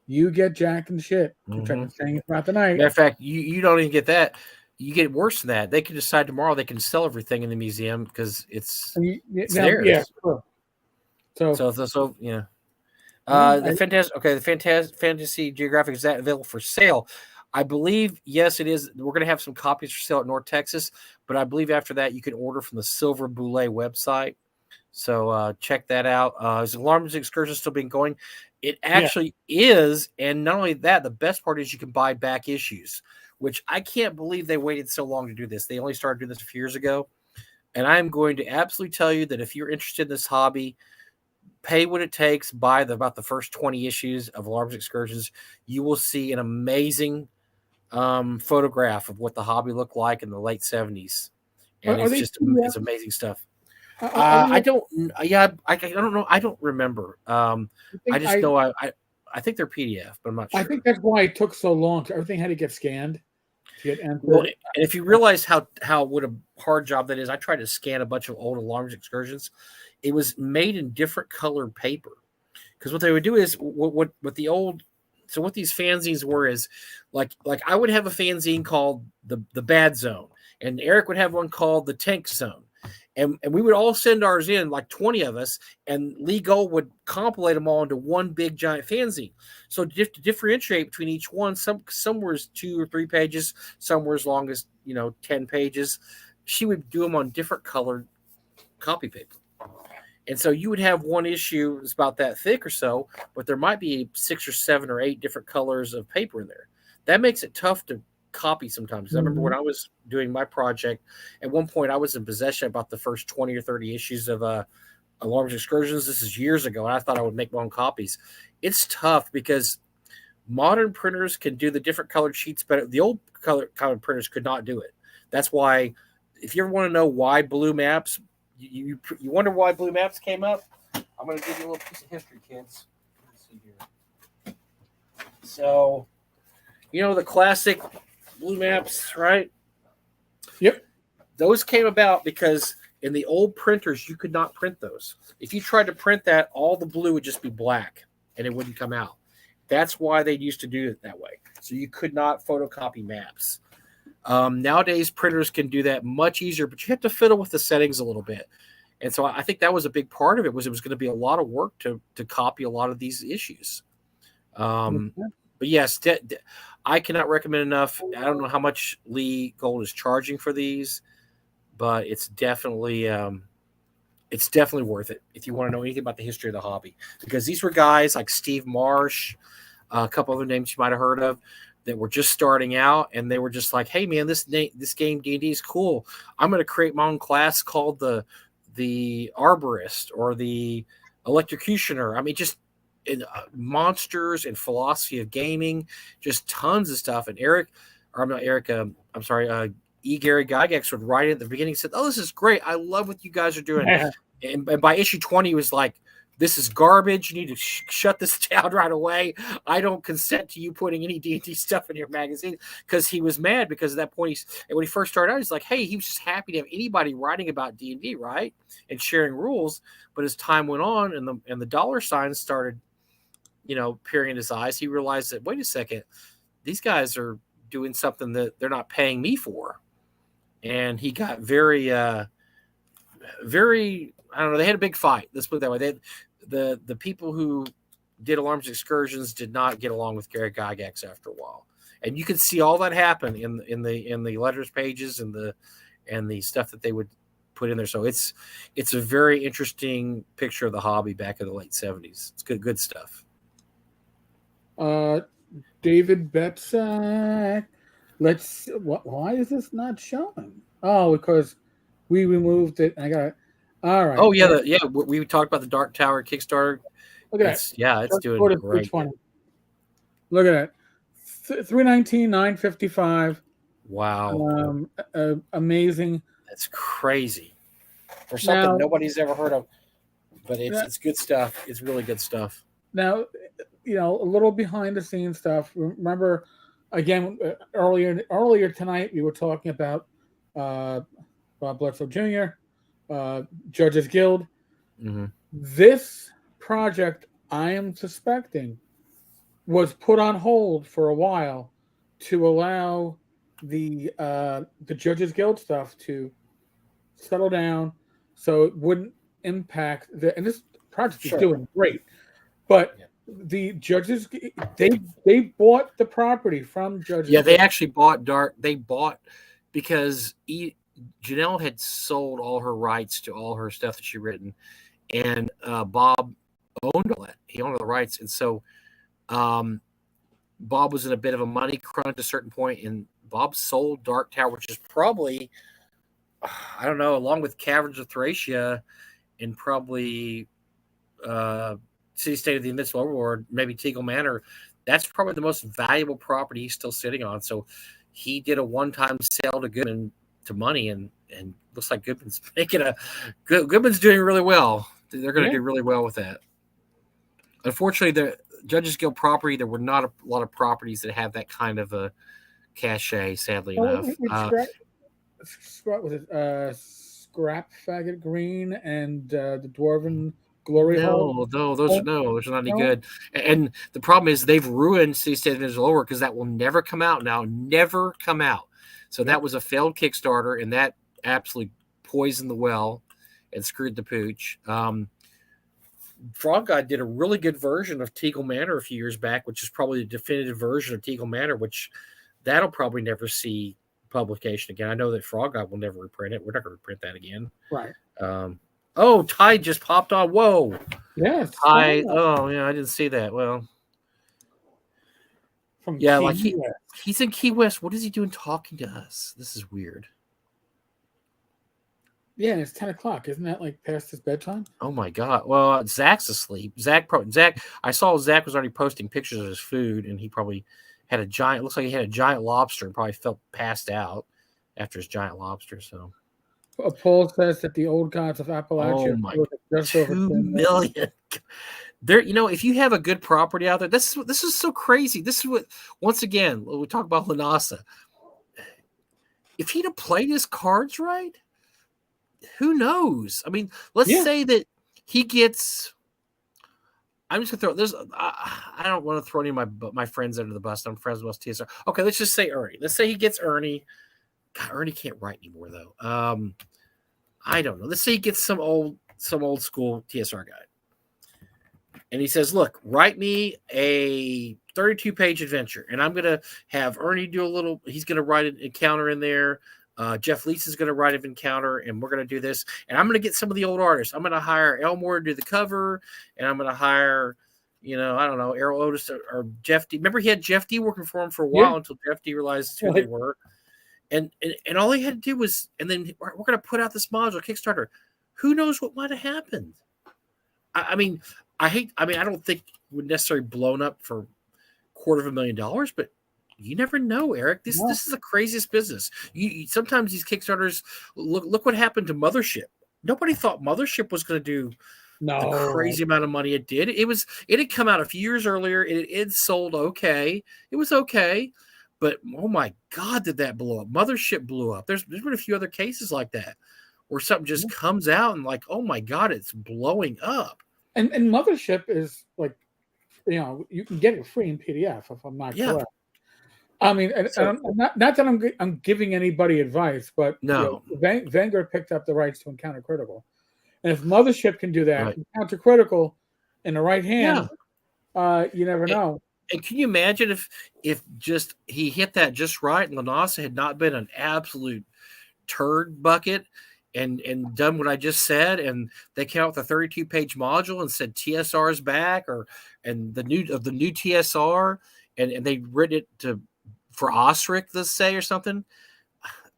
Speaker 1: You get jack and shit, which I've been saying throughout the night.
Speaker 2: Matter of fact, you don't even get that. You get worse than that. They can decide tomorrow they can sell everything in the museum because it's theirs.
Speaker 1: Yeah, sure.
Speaker 2: So yeah. The Fantasy Geographic, is that available for sale? I believe yes, it is. We're going to have some copies for sale at North Texas, but I believe after that you can order from the Silver Boule website. So check that out. Is Alarms Excursion still being going? It actually is, and not only that, the best part is you can buy back issues, which I can't believe they waited so long to do this. They only started doing this a few years ago, and I'm going to absolutely tell you that if you're interested in this hobby, pay what it takes, buy about the first 20 issues of Alarms Excursions. You will see an amazing photograph of what the hobby looked like in the late 70s, and it's amazing stuff. I don't know. I don't remember. I just know I think they're PDF, but I'm not sure.
Speaker 1: I think that's why it took so long. Everything had to get scanned to get entered.
Speaker 2: Well, and if you realize how what a hard job that is, I tried to scan a bunch of old Alarms Excursions. It was made in different colored paper, because what they would do is what the old. So what these fanzines were is like I would have a fanzine called the Bad Zone, and Eric would have one called the Tank Zone. And we would all send ours in, like 20 of us, and Lee Gold would compilate them all into one big giant fanzine. So to differentiate between each one, some were 2 or 3 pages, some were as long as 10 pages. She would do them on different colored copy paper. And so you would have one issue that's about that thick or so, but there might be 6 or 7 or 8 different colors of paper in there. That makes it tough to copy sometimes. I remember when I was doing my project, at one point I was in possession about the first 20 or 30 issues of Alarms Excursions. This is years ago, and I thought I would make my own copies. It's tough because modern printers can do the different colored sheets better. The old colored printers could not do it. That's why, if you ever want to know why blue maps, you wonder why blue maps came up, I'm going to give you a little piece of history, kids. Let's see here. So, the classic blue maps, right?
Speaker 1: Yep.
Speaker 2: Those came about because in the old printers, you could not print those. If you tried to print that, all the blue would just be black and it wouldn't come out. That's why they used to do it that way. So you could not photocopy maps. Nowadays, printers can do that much easier, but you have to fiddle with the settings a little bit. And so I think that was a big part of it, was going to be a lot of work to copy a lot of these issues. But yes, I cannot recommend enough. I don't know how much Lee Gold is charging for these, but it's definitely worth it if you want to know anything about the history of the hobby. Because these were guys like Steve Marsh, a couple other names you might have heard of, that were just starting out, and they were just like, "Hey, man, this game D&D is cool. I'm going to create my own class called the Arborist or the Electrocutioner." I mean, just monsters and philosophy of gaming, just tons of stuff. And Ernie Gygax would write it at the beginning, said, "Oh, this is great. I love what you guys are doing."
Speaker 1: Yeah.
Speaker 2: And by issue 20, he was like, "This is garbage. You need to shut this down right away. I don't consent to you putting any D&D stuff in your magazine," because he was mad because at that point, when he first started out, he's like, hey, he was just happy to have anybody writing about D&D, right, and sharing rules. But as time went on and the dollar signs started peering in his eyes, he realized that, wait a second, these guys are doing something that they're not paying me for. And he got very, very, I don't know, they had a big fight. Let's put it that way. The people who did Alarms Excursions did not get along with Ernie Gygax after a while. And you can see all that happen in the letters pages and the stuff that they would put in there. So it's a very interesting picture of the hobby back in the late 70s. It's good stuff.
Speaker 1: David Betsack. Why is this not showing? Oh, because we removed it. I got it. All right.
Speaker 2: Oh yeah, we talked about the Dark Tower Kickstarter.
Speaker 1: Look at that.
Speaker 2: It's doing
Speaker 1: Order
Speaker 2: great.
Speaker 1: 320. Look at that. 319, 955.
Speaker 2: Wow.
Speaker 1: Amazing.
Speaker 2: That's crazy. For something
Speaker 1: Now,
Speaker 2: nobody's ever heard of. But it's good stuff. It's really good stuff.
Speaker 1: Now, a little behind the scenes stuff. Remember, again, earlier tonight, we were talking about Bob Bledsoe Jr., Judges Guild.
Speaker 2: Mm-hmm.
Speaker 1: This project, I am suspecting, was put on hold for a while to allow the Judges Guild stuff to settle down, so it wouldn't impact and this project is doing great, but the Judges, they bought the property from Judges.
Speaker 2: Yeah, they actually bought They bought because Janelle had sold all her rights to all her stuff that she'd written, and Bob owned all that. He owned all the rights, and so Bob was in a bit of a money crunch at a certain point, and Bob sold Dark Tower, which is probably, I don't know, along with Caverns of Thracia and probably City State of the Invincible Overlord, maybe Teagle Manor. That's probably the most valuable property he's still sitting on. So he did a one-time sale to Goodman to money, and looks like Goodman's Goodman's doing really well. They're going to do really well with that. Unfortunately, the Judges Guild property, there were not a lot of properties that have that kind of a cachet, sadly enough.
Speaker 1: What was it? Scrap Faggot Green and the Dwarven Glory Hole?
Speaker 2: Those are not any good. And the problem is they've ruined City State of the Lower because that will never come out now. Never come out. So that was a failed Kickstarter, and that absolutely poisoned the well and screwed the pooch. Frog God did a really good version of Teagle Manor a few years back, which is probably the definitive version of Teagle Manor, which that'll probably never see publication again. I know that Frog God will never reprint it. We're not going to reprint that again.
Speaker 1: Right.
Speaker 2: Ty just popped on. Whoa.
Speaker 1: Yes.
Speaker 2: Ty. Oh, yeah, I didn't see that. Well,
Speaker 1: from
Speaker 2: he's in Key West. What is he doing talking to us? This is weird.
Speaker 1: Yeah, it's 10 o'clock. Isn't that like past his bedtime?
Speaker 2: Oh my God. Well, Zach's asleep. I saw Zach was already posting pictures of his food, and he probably had looks like he had a giant lobster and probably felt passed out after his giant lobster. So
Speaker 1: Paul says that the old gods of Appalachia
Speaker 2: just over 2 million. There, if you have a good property out there, this is so crazy. This is what, once again, we talk about Lanasa. If he'd have played his cards right, who knows? I mean, let's say that he gets. I'm just gonna throw this. I don't want to throw any of my friends under the bus. I'm friends with TSR. Okay, let's just say Ernie. Let's say he gets Ernie. God, Ernie can't write anymore though. I don't know. Let's say he gets some old school TSR guy, and he says, "Look, write me a 32-page adventure, and I'm gonna have Ernie do a little. He's gonna write an encounter in there. Jeff Lees is going to write an encounter, and we're going to do this. And I'm going to get some of the old artists. I'm going to hire Elmore to do the cover, and I'm going to hire, I don't know, Errol Otis or Jeff D. Remember, he had Jeff D working for him for a while until Jeff D realized who they were. And all he had to do was, and then we're going to put out this module Kickstarter. Who knows what might have happened? I don't think it would necessarily blown up for $250,000, but you never know, Eric. This is the craziest business. You sometimes these Kickstarters look what happened to Mothership. Nobody thought Mothership was going to do the crazy amount of money it did. It had come out a few years earlier. It sold okay. It was okay, but oh my God, did that blow up? Mothership blew up. There's been a few other cases like that where something just comes out and like, oh my God, it's blowing up.
Speaker 1: And Mothership is like, you can get it free in PDF if I'm not correct. I mean, not that I'm giving anybody advice, but Vanguard picked up the rights to Encounter Critical, and if Mothership can do that, Encounter Critical in the right hand, you never know.
Speaker 2: And can you imagine if just he hit that just right, and Lanasa had not been an absolute turd bucket and done what I just said, and they came out with a 32-page module and said TSR is back, and the new TSR, and they written it for Osric, let's say, or something.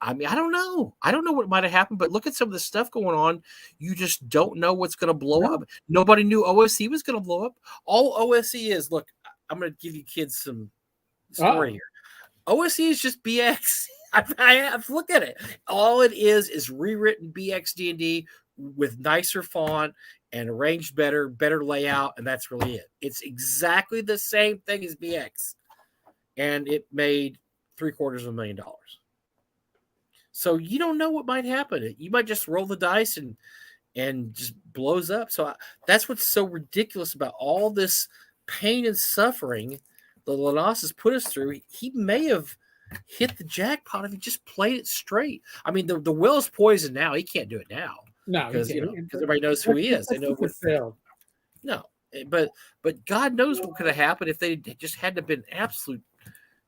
Speaker 2: I mean, I don't know. I don't know what might have happened, but look at some of the stuff going on. You just don't know what's going to blow up. Nobody knew OSE was going to blow up. All OSE is, look, I'm going to give you kids some story here. OSE is just BX. I've looked at it. All it is rewritten BX D&D with nicer font and arranged better layout, and that's really it. It's exactly the same thing as BX, and it made $750,000. So you don't know what might happen. You might just roll the dice and just blows up. So that's what's so ridiculous about all this pain and suffering that Lanos has put us through. He may have hit the jackpot if he just played it straight. I mean, the will is poisoned now. He can't do it now.
Speaker 1: No,
Speaker 2: because everybody knows who he is. They know what failed. No, but God knows what could have happened if they just hadn't have been absolute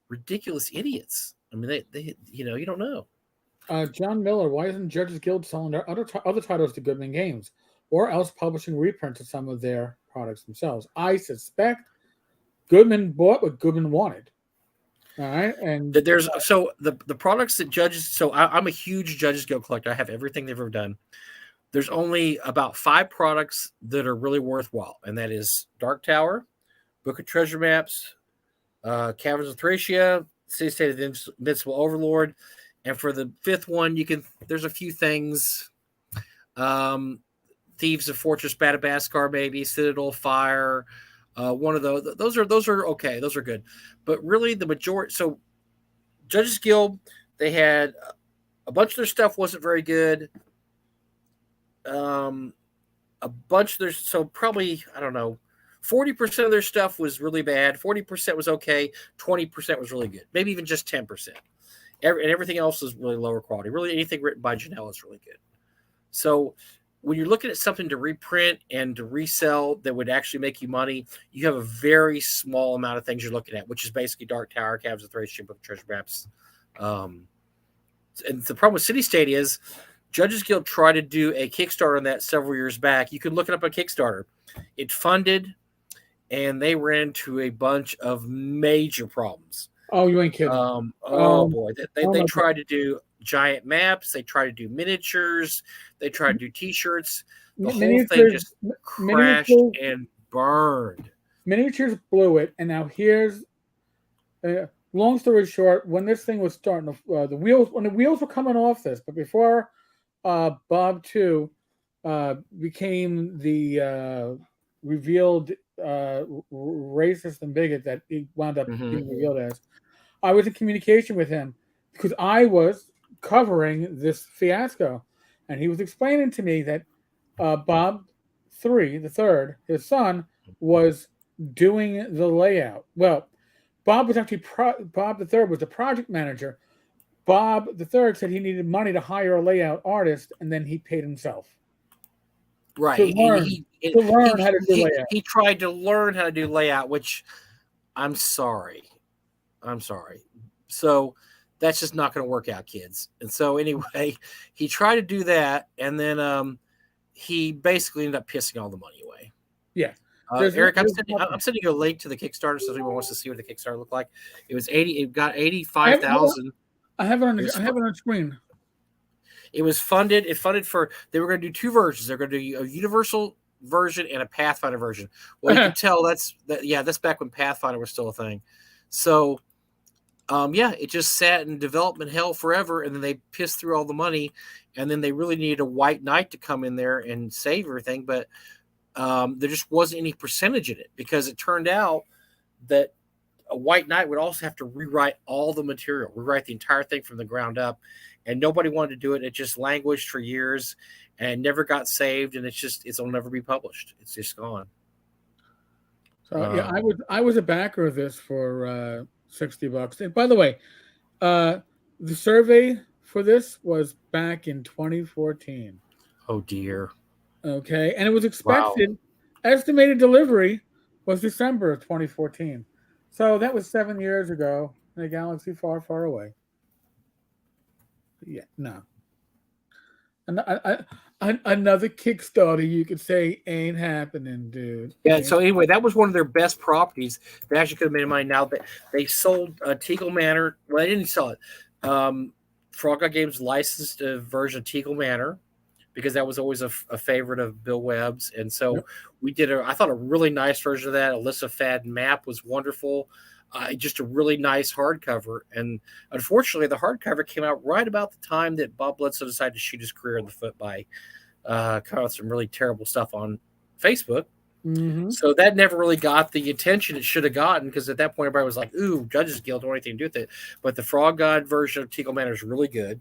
Speaker 2: ridiculous idiots. I mean, they you don't know.
Speaker 1: John Miller, why isn't Judges Guild selling their other titles to Goodman Games, or else publishing reprints of some of their products themselves? I suspect Goodman bought what Goodman wanted. All right, and
Speaker 2: there's the products that Judges. So I'm a huge Judges Guild collector. I have everything they've ever done. There's only about 5 products that are really worthwhile, and that is Dark Tower, Book of Treasure Maps, Caverns of Thracia, City State of Invincible Overlord, and for the 5th one, there's a few things. Thieves of Fortress Madagascar, maybe Citadel Fire, one of those. Those are okay. Those are good, but really the majority. So Judges Guild, they had a bunch of their stuff wasn't very good. A bunch of their, so probably, I don't know, 40% of their stuff was really bad, 40% was okay, 20% was really good, maybe even just 10%. And everything else is really lower quality. Really, anything written by Janelle is really good. So when you're looking at something to reprint and to resell that would actually make you money, you have a very small amount of things you're looking at, which is basically Dark Tower, Caverns of Thracia, Book of Treasure Maps. And the problem with City State is Judges Guild tried to do a Kickstarter on that several years back. You can look it up on Kickstarter. It funded, and they ran into a bunch of major problems.
Speaker 1: Oh, you ain't kidding.
Speaker 2: Boy. They tried to do giant maps. They tried to do miniatures. They tried to do T-shirts. The whole thing just crashed and burned.
Speaker 1: Miniatures blew it, and now here's... long story short, when this thing was starting, when the wheels were coming off this, but before Bob 2 became the revealed racist and bigot that he wound up being revealed as, I was in communication with him because I was covering this fiasco, and he was explaining to me that Bob 3, the third, his son, was doing the layout. Well, Bob was actually Bob the third was the project manager. Bob the third said he needed money to hire a layout artist, and then he paid himself.
Speaker 2: Right.
Speaker 1: To learn how to do layout.
Speaker 2: He tried to learn how to do layout, which I'm sorry. So that's just not going to work out, kids. And so anyway, he tried to do that, and then he basically ended up pissing all the money away.
Speaker 1: Yeah.
Speaker 2: Eric, I'm sending you a link to the Kickstarter so anyone wants to see what the Kickstarter looked like. It was 80. It got 85,000.
Speaker 1: I have it on screen.
Speaker 2: It was funded. It funded for. They were going to do 2 versions. They're going to do a Universal version and a Pathfinder version. Well, you can tell that's back when Pathfinder was still a thing. So, it just sat in development hell forever, and then they pissed through all the money, and then they really needed a white knight to come in there and save everything, but there just wasn't any percentage in it because it turned out that a white knight would also have to rewrite all the material, rewrite the entire thing from the ground up, and nobody wanted to do it. It just languished for years and never got saved, and it'll never be published. It's just gone.
Speaker 1: So I was a backer of this for $60. And by the way, the survey for this was back in 2014.
Speaker 2: Oh dear.
Speaker 1: Okay, and it was expected. Wow. Estimated delivery was December of 2014. So that was 7 years ago in a galaxy far, far away. Yeah, no. And another Kickstarter you could say ain't happening, dude.
Speaker 2: Yeah, so anyway, that was one of their best properties. They actually could have made money. Now that they sold Teagle Manor. Well, they didn't sell it. Frog God Games licensed a version of Teagle Manor because that was always a favorite of Bill Webb's, and so we did I thought a really nice version of that. Alyssa Fadden map was wonderful. Just a really nice hardcover, and unfortunately, the hardcover came out right about the time that Bob Bledsoe decided to shoot his career in the foot by coming out some really terrible stuff on Facebook.
Speaker 1: Mm-hmm.
Speaker 2: So that never really got the attention it should have gotten, because at that point everybody was like, "Ooh, Judges Guild, don't want anything to do with it." But the Frog God version of Teagle Manor is really good.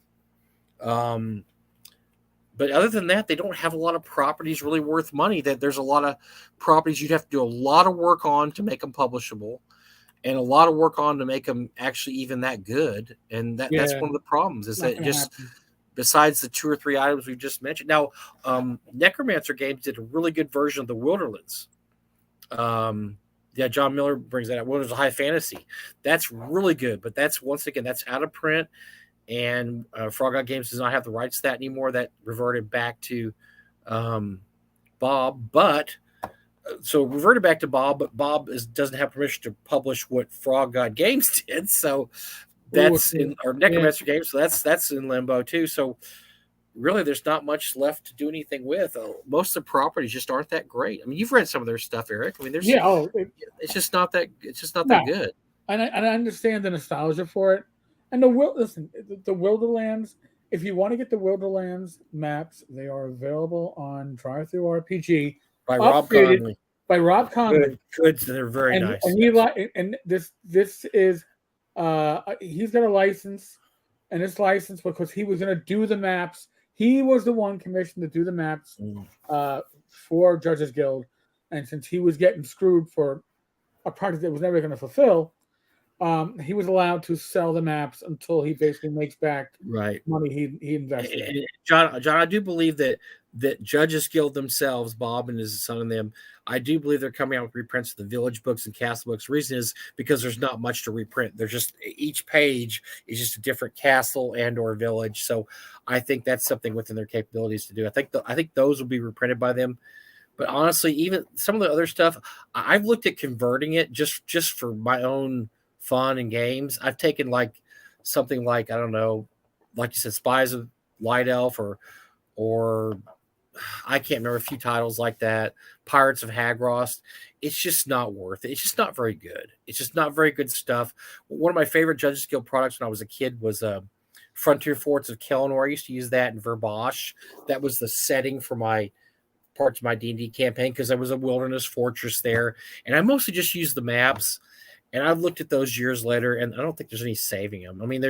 Speaker 2: But other than that, they don't have a lot of properties really worth money. That there's a lot of properties you'd have to do a lot of work on to make them publishable, and a lot of work on to make them actually even that good. And that's one of the problems, is that just besides the 2 or 3 items we just mentioned. Now, Necromancer Games did a really good version of the Wilderlands. John Miller brings that up. Wilderness High Fantasy. That's really good, but that's, once again, that's out of print. And Frog God Games does not have the rights to that anymore. That reverted back to Bob. But so reverted back to Bob, but Bob doesn't have permission to publish what Frog God Games did. So that's in our Necromancer Games. So that's in limbo too. So really, there's not much left to do anything with. Most of the properties just aren't that great. I mean, you've read some of their stuff, Eric. I mean, there's it's just not that that good.
Speaker 1: And I understand the nostalgia for it. And the Wilderlands, if you want to get the Wilderlands maps, they are available on Drive-Thru-RPG
Speaker 2: by Rob Conley.
Speaker 1: By Rob Conley.
Speaker 2: Good. They're very nice.
Speaker 1: And this is he's got a license, and this license because he was going to do the maps. He was the one commissioned to do the maps for Judges Guild, and since he was getting screwed for a project that was never going to fulfill, he was allowed to sell the maps until he basically makes back money he invested.
Speaker 2: And John, I do believe that Judges Guild themselves, Bob and his son and them, I do believe they're coming out with reprints of the Village books and Castle books. The reason is because there's not much to reprint. They're just, each page is just a different castle and or village. So I think that's something within their capabilities to do. I think those will be reprinted by them. But honestly, even some of the other stuff, I've looked at converting it just for my own fun and games. I've taken like something like, I don't know, like you said, Spies of Light Elf, or I can't remember, a few titles like that, Pirates of Hagrost. It's just not worth it. It's just not very good. It's just not very good stuff. One of my favorite Judges Guild products when I was a kid was Frontier Forts of Kellenor. I used to use that in Verbosch. That was the setting for my parts of my D&D campaign, because there was a wilderness fortress there, and I mostly just used the maps. And I've looked at those years later, and I don't think there's any saving them. I mean,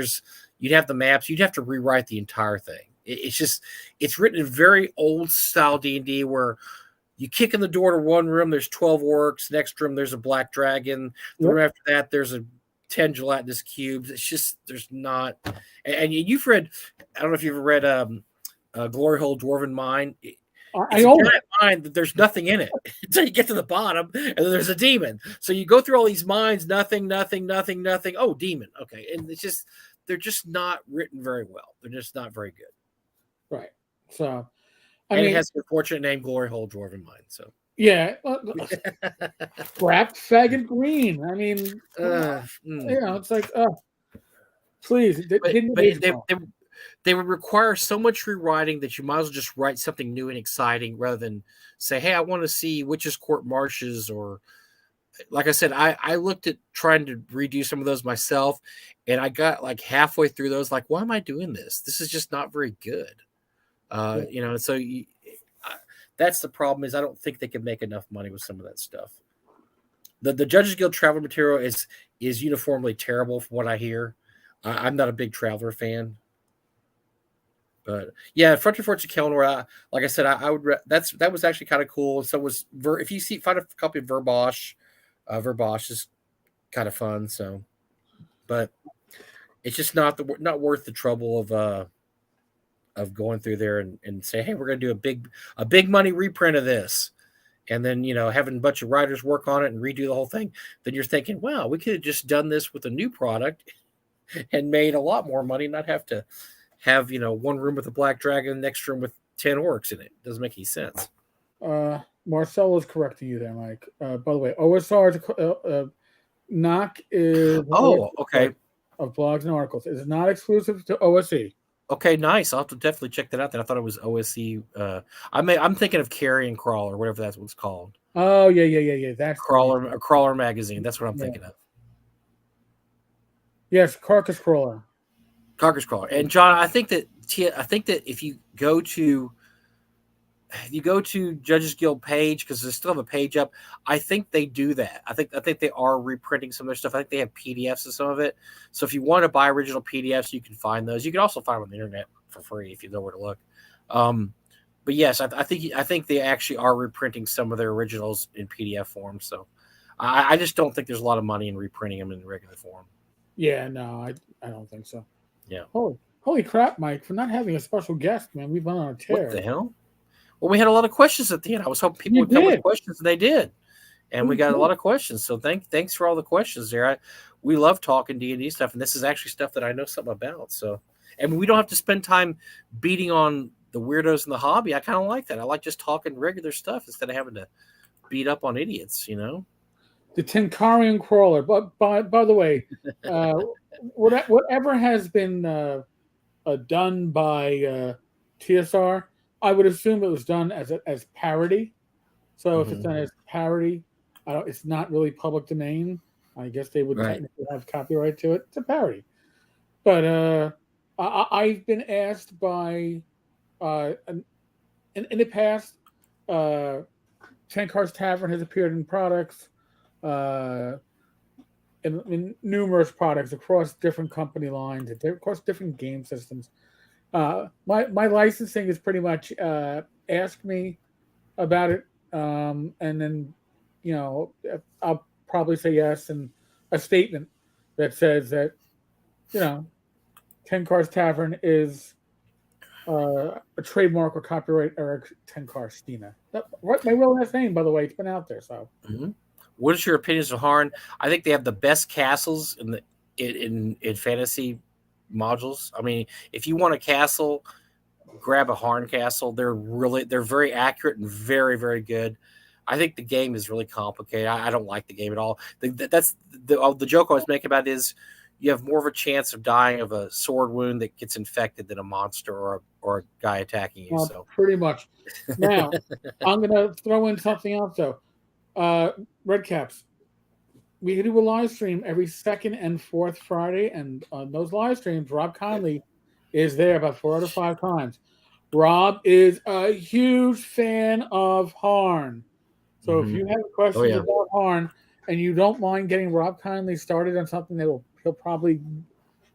Speaker 2: you'd have the maps, you'd have to rewrite the entire thing. It's written in very old style D&D, where you kick in the door to one room, there's 12 orcs. Next room, there's a black dragon. The room after that, there's 10 gelatinous cubes. It's just, there's not. And you've read, I don't know if you've ever read Glory Hole Dwarven Mine. I own mine that there's nothing in it until you get to the bottom, and then there's a demon. So you go through all these mines, nothing. Oh, demon. Okay. And it's just, they're just not written very well. They're just not very good.
Speaker 1: Right. So,
Speaker 2: it has the unfortunate name Glory Hole Dwarven Mine. So
Speaker 1: yeah, wrapped faggot green. I mean, it's like, please.
Speaker 2: They would require so much rewriting that you might as well just write something new and exciting, rather than say, hey, I want to see Witch's Court Marshes. Or, like I said, I looked at trying to redo some of those myself, and I got like halfway through those, like, why am I doing this? This is just not very good. So that's the problem, is I don't think they can make enough money with some of that stuff. The Judges Guild travel material is uniformly terrible from what I hear. I'm not a big Traveler fan. But yeah, Frontier Forts of Kellenor, like I said, I would. That was actually kind of cool. So was if you find a copy of Verbosch, Verbosch is kind of fun. So, but it's just not worth the trouble of going through there and say, hey, we're going to do a big money reprint of this, and then having a bunch of writers work on it and redo the whole thing. Then you're thinking, wow, we could have just done this with a new product and made a lot more money, not have to have one room with a black dragon, next room with 10 orcs in it. Doesn't make any sense.
Speaker 1: Marcel is correcting you there, Mike. By the way, OSR knock is
Speaker 2: okay,
Speaker 1: of blogs and articles. It is not exclusive to OSE.
Speaker 2: Okay, nice. I'll have to definitely check that out. Then I thought it was OSC. I'm thinking of Carrion Crawler, whatever that's what's called.
Speaker 1: Oh yeah. That's
Speaker 2: Crawler magazine. That's what I'm thinking of.
Speaker 1: Yes, Carcass Crawler.
Speaker 2: Carcass Crawler. And John, I think that if you go to Judges Guild page, because they still have a page up, I think they do that. I think they are reprinting some of their stuff. I think they have PDFs of some of it. So if you want to buy original PDFs, you can find those. You can also find them on the internet for free if you know where to look. But yes, I think they actually are reprinting some of their originals in PDF form. So I just don't think there's a lot of money in reprinting them in regular form.
Speaker 1: Yeah, no, I don't think so.
Speaker 2: Yeah.
Speaker 1: Holy crap, Mike, for not having a special guest, man. We've been on a tear.
Speaker 2: What the hell? Well, we had a lot of questions at the end. I was hoping people would come with questions, and they did. And we got a lot of questions. So thanks for all the questions there. We love talking D&D stuff, and this is actually stuff that I know something about. So, and we don't have to spend time beating on the weirdos in the hobby. I kind of like that. I like just talking regular stuff instead of having to beat up on idiots, you know?
Speaker 1: The Tenkarian Crawler. But by the way, whatever has been done by TSR, I would assume it was done as parody. So if it's done as parody, it's not really public domain. I guess they would technically have copyright to it. It's a parody. But I've been asked by in the past, Tenkar's Tavern has appeared in products, in numerous products across different company lines, across different game systems. My licensing is pretty much ask me about it, and then I'll probably say yes, and a statement that says that Tenkar's Tavern is a trademark or copyright Eric Tenkar Stina. What my real last name, by the way, it's been out there. So,
Speaker 2: what is your opinions of Harn? I think they have the best castles in fantasy modules. I mean, if you want a castle, grab a Harn castle. They're very accurate and very, very good. I think the game is really complicated. I don't like the game at all. That's the joke I was making about it is you have more of a chance of dying of a sword wound that gets infected than a monster or a guy attacking you. So
Speaker 1: pretty much. Now I'm gonna throw in something else though. Redcaps. We do a live stream every second and fourth Friday, and on those live streams, Rob Conley is there about 4 out of 5 times. Rob is a huge fan of Harn. So if you have questions about Harn and you don't mind getting Rob Conley started on something that he'll probably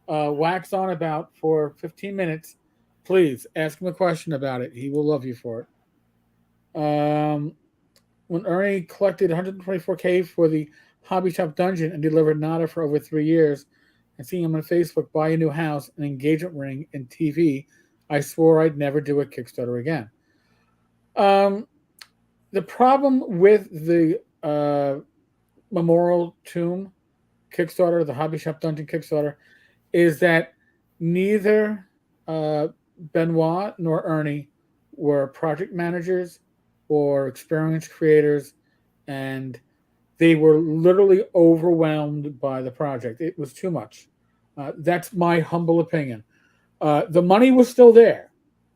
Speaker 1: wax on about for 15 minutes, please ask him a question about it. He will love you for it. When Ernie collected 124K for the Hobby Shop Dungeon and delivered nada for over 3 years, and seeing him on Facebook buy a new house, an engagement ring, and TV, I swore I'd never do a Kickstarter again. The problem with the Memorial Tomb Kickstarter, the Hobby Shop Dungeon Kickstarter, is that neither Benoit nor Ernie were project managers or experienced creators, and they were literally overwhelmed by the project. It was too much. That's my humble opinion. The money was still there.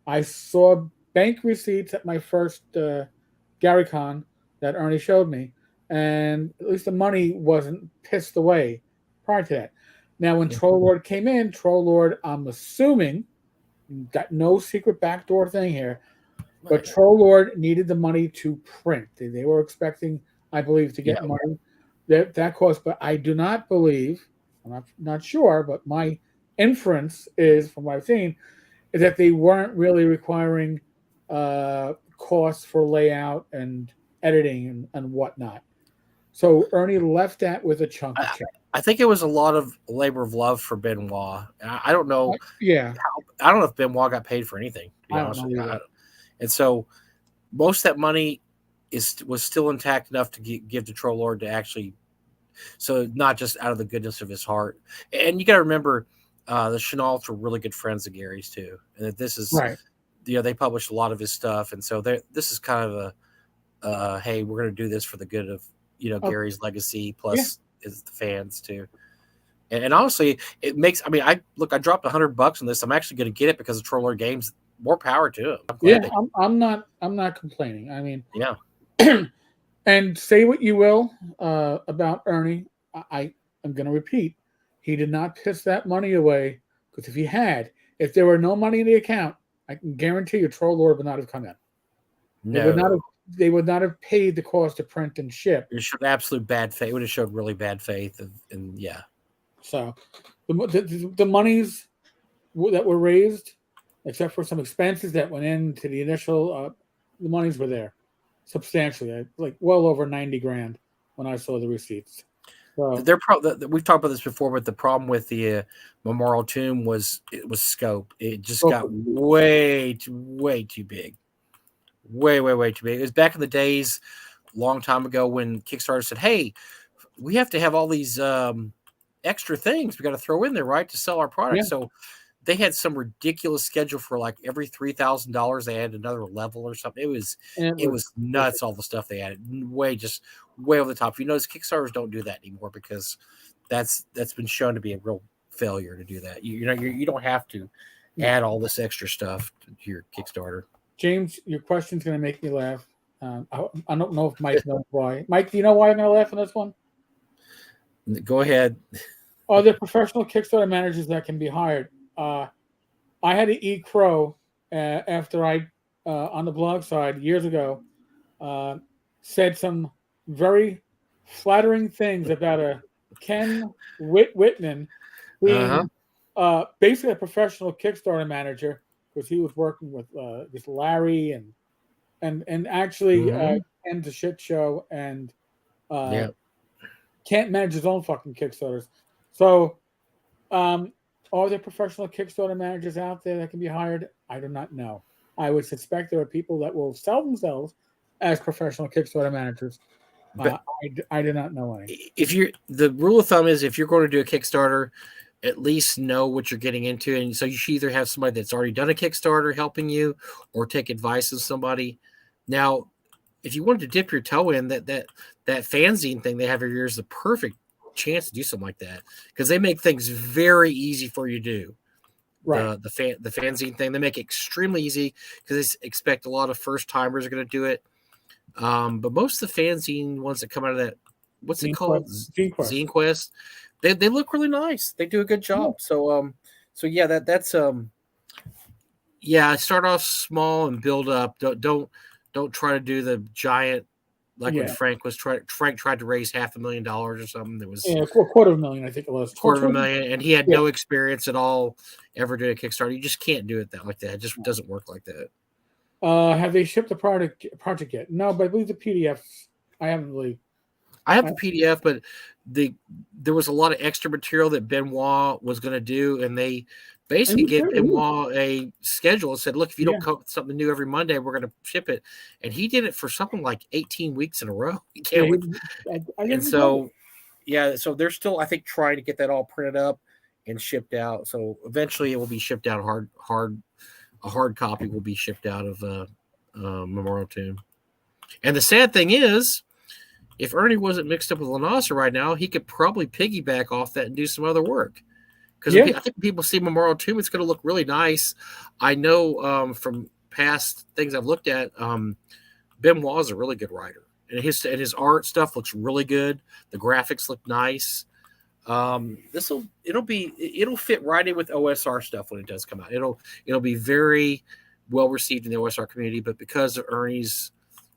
Speaker 1: I saw bank receipts at my first GaryCon that Ernie showed me, and at least the money wasn't pissed away prior to that. Now, when Troll Lord came in, Troll Lord, I'm assuming, got no secret backdoor thing here, but Troll Lord needed the money to print. They were expecting, I believe, to get money that cost, but I do not believe, I'm not sure, but my inference is, from what I've seen, is that they weren't really requiring costs for layout and editing and whatnot. So Ernie left that with a chunk of check.
Speaker 2: I think it was a lot of labor of love for Benoit. I don't know. I don't know if Benoit got paid for anything, to be honest with you. And so most of that money was still intact enough to give to Troll Lord to actually, so not just out of the goodness of his heart. And you got to remember, the Chenaults were really good friends of Gary's too, and that this is they published a lot of his stuff, and so this is kind of a hey, we're going to do this for the good of Gary's legacy plus is the fans too. And honestly, it makes. I mean, I dropped $100 on this. I'm actually going to get it because of Troller Games. More power to them.
Speaker 1: Yeah, I'm not complaining. I mean,
Speaker 2: yeah.
Speaker 1: And say what you will about Ernie, I'm going to repeat, he did not piss that money away, because if there were no money in the account, I can guarantee you Troll Lord would not have come in.
Speaker 2: No.
Speaker 1: They would not have paid the cost to print and ship.
Speaker 2: It showed absolute bad faith. It would have showed really bad faith, and yeah.
Speaker 1: So the monies that were raised, except for some expenses that went into the initial, the monies were there substantially, like well over 90 grand when I saw the receipts. So,
Speaker 2: we've talked about this before, but the problem with the Memorial Tomb was scope. It just got way too big. Way too big. It was back in the days, long time ago, when Kickstarter said, "Hey, we have to have all these extra things we got to throw in there, right, to sell our product."
Speaker 1: Yeah.
Speaker 2: So they had some ridiculous schedule for like every $3,000 they had another level or something. It was nuts. All the stuff they added, way over the top. If you notice, Kickstarters don't do that anymore, because that's been shown to be a real failure to do that. You don't have to add all this extra stuff to your Kickstarter.
Speaker 1: James, your question's going to make me laugh. I don't know if Mike knows why. Mike, do you know why I'm going to laugh on this one?
Speaker 2: Go ahead.
Speaker 1: Are there professional Kickstarter managers that can be hired? I had to eat crow after I, on the blog side years ago, said some very flattering things about a Ken Whitman being basically a professional Kickstarter manager, because he was working with Larry and actually Ken's a shit show, and can't manage his own fucking Kickstarters. So, are there professional Kickstarter managers out there that can be hired? I do not know. I would suspect there are people that will sell themselves as professional Kickstarter managers. But I do not know any.
Speaker 2: The rule of thumb is, if you're going to do a Kickstarter, at least know what you're getting into, and so you should either have somebody that's already done a Kickstarter helping you, or take advice of somebody. Now, if you wanted to dip your toe in, that fanzine thing they have every year is the perfect chance to do something like that, because they make things very easy for you to do. Right. The fanzine thing, they make it extremely easy, because they expect a lot of first timers are going to do it. But most of the fanzine ones that come out of that, what's it called? Zine Quest. They look really nice. They do a good job. Yeah. So yeah, that's start off small and build up. Don't try to do the giant, like when Frank tried to raise $500,000 or something. That was
Speaker 1: $250,000, I think it was.
Speaker 2: $250,000, and he had no experience at all ever doing a Kickstarter. You just can't do it like that. It just doesn't work like that.
Speaker 1: Have they shipped the project yet? No, but I believe the PDFs. I haven't really.
Speaker 2: I have the PDF, but there was a lot of extra material that Benoit was going to do, and they basically gave Benoit a schedule and said, "Look, if you don't come with something new every Monday, we're going to ship it." And he did it for something like 18 weeks in a row. So they're still, I think, trying to get that all printed up and shipped out. So eventually, it will be shipped out a hard copy will be shipped out of Memorial Tomb. And the sad thing is, if Ernie wasn't mixed up with Lanasa right now, he could probably piggyback off that and do some other work. Because I think people see Memorial Tomb, it's going to look really nice. I know from past things I've looked at, Benoit is a really good writer, and his art stuff looks really good. The graphics look nice. It'll fit right in with OSR stuff when it does come out. It'll be very well received in the OSR community, but because of Ernie's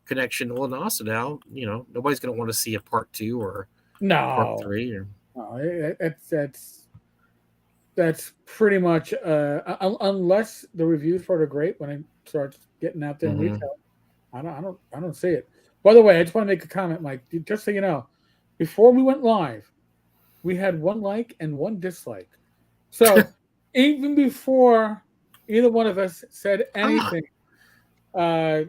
Speaker 2: connection to Lanasa now, nobody's going to want to see a part 2 or part 3.
Speaker 1: That's pretty much unless the reviews for it are great when it starts getting out there in retail. I don't see it. By the way, I just want to make a comment, Mike, just so you know. Before we went live, we had 1 like and 1 dislike. So even before either one of us said anything, how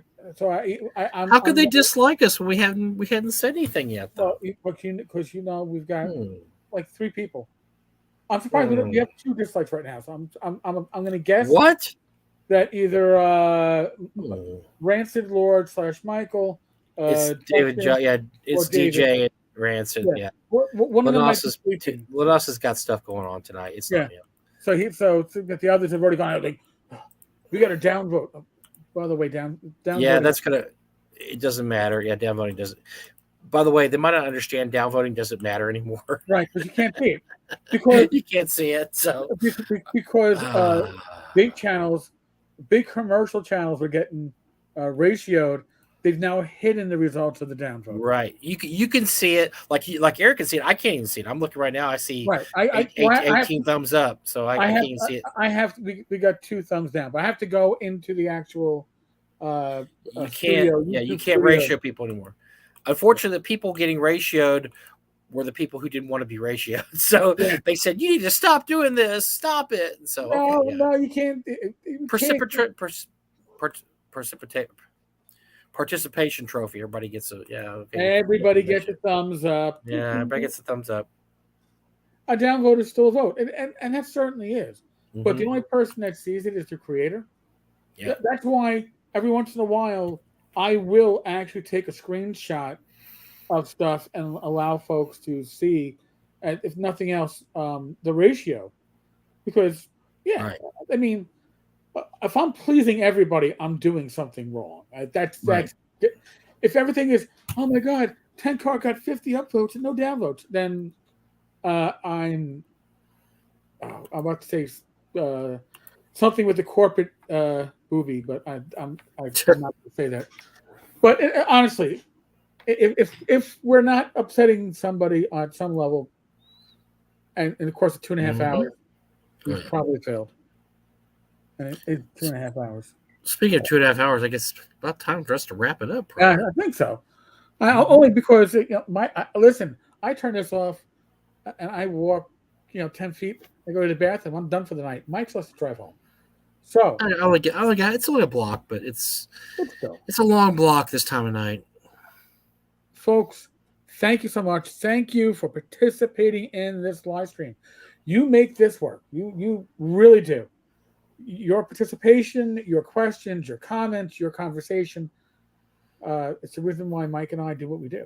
Speaker 2: could they dislike us when we hadn't said anything yet, though?
Speaker 1: Because we've got like 3 people. I'm surprised we have 2 dislikes right now. So I'm going to guess that either Rancid Lord / Michael.
Speaker 2: It's David. It's DJ and Rancid.
Speaker 1: Yeah. one of them might be
Speaker 2: Lanas's
Speaker 1: sleeping.
Speaker 2: Lanas's got stuff going on tonight. It's not him.
Speaker 1: So the others have already gone out. Like, we got a downvote. Oh, by the way, down.
Speaker 2: Yeah, that's gonna. It doesn't matter. Yeah, downvoting doesn't. By the way, they might not understand downvoting doesn't matter anymore.
Speaker 1: Right, because you can't see it. Because
Speaker 2: you can't see it. So
Speaker 1: because big channels, big commercial channels are getting ratioed. They've now hidden the results of the downvote.
Speaker 2: Right, you can see it like Eric can see it. I can't even see it. I'm looking right now. I see 18 thumbs up. So I can't even see it.
Speaker 1: We got 2 thumbs down, but I have to go into the actual.
Speaker 2: You can't.
Speaker 1: Studio,
Speaker 2: You can't ratio people anymore. Unfortunately, the people getting ratioed were the people who didn't want to be ratioed. So they said, "You need to stop doing this. Stop it." And so
Speaker 1: no, you can't.
Speaker 2: Participation trophy. Everybody gets a
Speaker 1: Everybody gets a thumbs up.
Speaker 2: Yeah, everybody gets a thumbs up.
Speaker 1: A downvote is still a vote, and that certainly is.
Speaker 2: Mm-hmm.
Speaker 1: But the only person that sees it is the creator.
Speaker 2: Yeah,
Speaker 1: that's why every once in a while I will actually take a screenshot of stuff and allow folks to see, if nothing else, the ratio, because
Speaker 2: right.
Speaker 1: I mean, if I'm pleasing everybody, I'm doing something wrong. That's
Speaker 2: right.
Speaker 1: If everything is, oh my God, Tenkar got 50 upvotes and no downvotes, then I'm about to say something with the corporate movie, but I'm not going to say that. But honestly, if we're not upsetting somebody on some level, and in the course of 2.5 hours, we've probably failed. And it's 2.5 hours.
Speaker 2: Speaking of 2.5 hours, I guess it's about time for us to wrap it up.
Speaker 1: I think so. Only because listen, I turn this off and I walk 10 feet. I go to the bathroom. I'm done for the night. Mike's left to drive home. So
Speaker 2: I only get it's only a block, but it's a long block this time of night.
Speaker 1: Folks, thank you so much. Thank you for participating in this live stream. You make this work. You really do. Your participation, your questions, your comments, your conversation. It's the reason why Mike and I do what we do.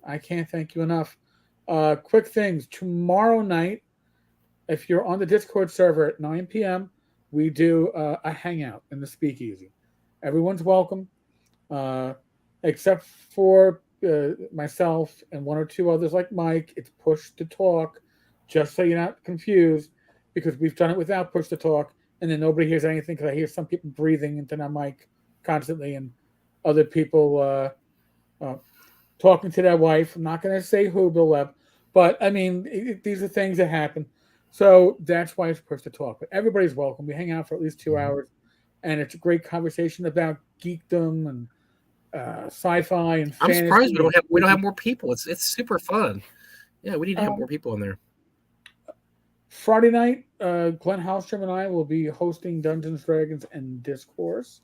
Speaker 1: I can't thank you enough. Quick things. Tomorrow night, if you're on the Discord server at 9 p.m., we do a hangout in the Speakeasy. Everyone's welcome, except for myself and 1 or 2 others like Mike. It's push to talk, just so you're not confused, because we've done it without push to talk, and then nobody hears anything because I hear some people breathing into their mic constantly and other people talking to their wife. I'm not going to say who, Bill Webb, but I mean, these are things that happen. So that's why it's push to talk. But everybody's welcome. We hang out for at least 2 hours, and it's a great conversation about geekdom and sci-fi and
Speaker 2: I'm
Speaker 1: fantasy.
Speaker 2: surprised we don't have more people. It's super fun. Yeah, we need to have more people in there.
Speaker 1: Friday night, Glenn Hallstrom and I will be hosting Dungeons, Dragons, and Discourse.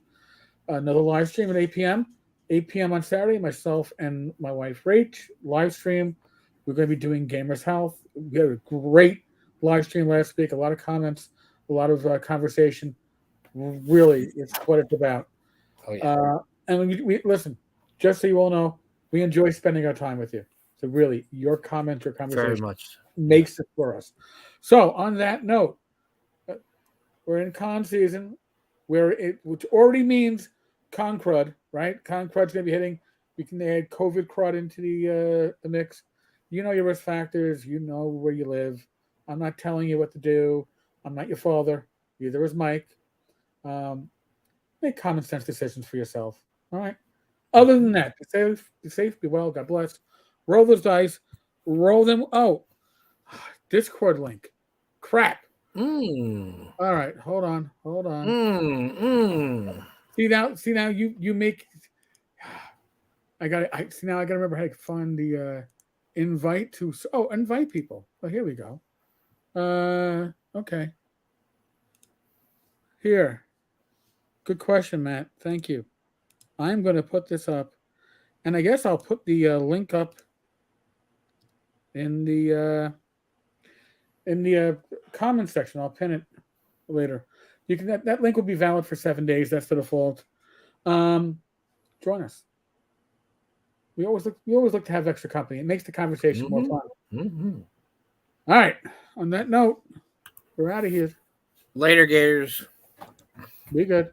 Speaker 1: Another live stream at 8 p.m. 8 p.m. on Saturday, myself and my wife, Rach, live stream. We're going to be doing Gamers Health. We had a great live stream last week. A lot of comments, a lot of conversation. Really, it's what it's about.
Speaker 2: Oh, yeah.
Speaker 1: And we listen, just so you all know, we enjoy spending our time with you. So really, your comment or conversation
Speaker 2: very much
Speaker 1: makes it for us. So on that note, we're in con season, which already means con crud, right? Con crud's going to be hitting. We can add COVID crud into the mix. You know your risk factors. You know where you live. I'm not telling you what to do. I'm not your father. Neither is Mike. Make common sense decisions for yourself. All right. Other than that, be safe, be well. God bless. Roll those dice. Roll them. Oh, Discord link. Crap.
Speaker 2: All
Speaker 1: right. Hold on. See now. You make. I gotta remember how to find the invite to. Oh, invite people. Oh, here we go. Okay. Here. Good question, Matt. Thank you. I'm going to put this up, and I guess I'll put the link up in the comment section. I'll pin it later. You can that link will be valid for 7 days. That's the default. Join us. We always look to have extra company. It makes the conversation more fun.
Speaker 2: Mm-hmm.
Speaker 1: All right. On that note, we're out of here.
Speaker 2: Later, Gators.
Speaker 1: Be good.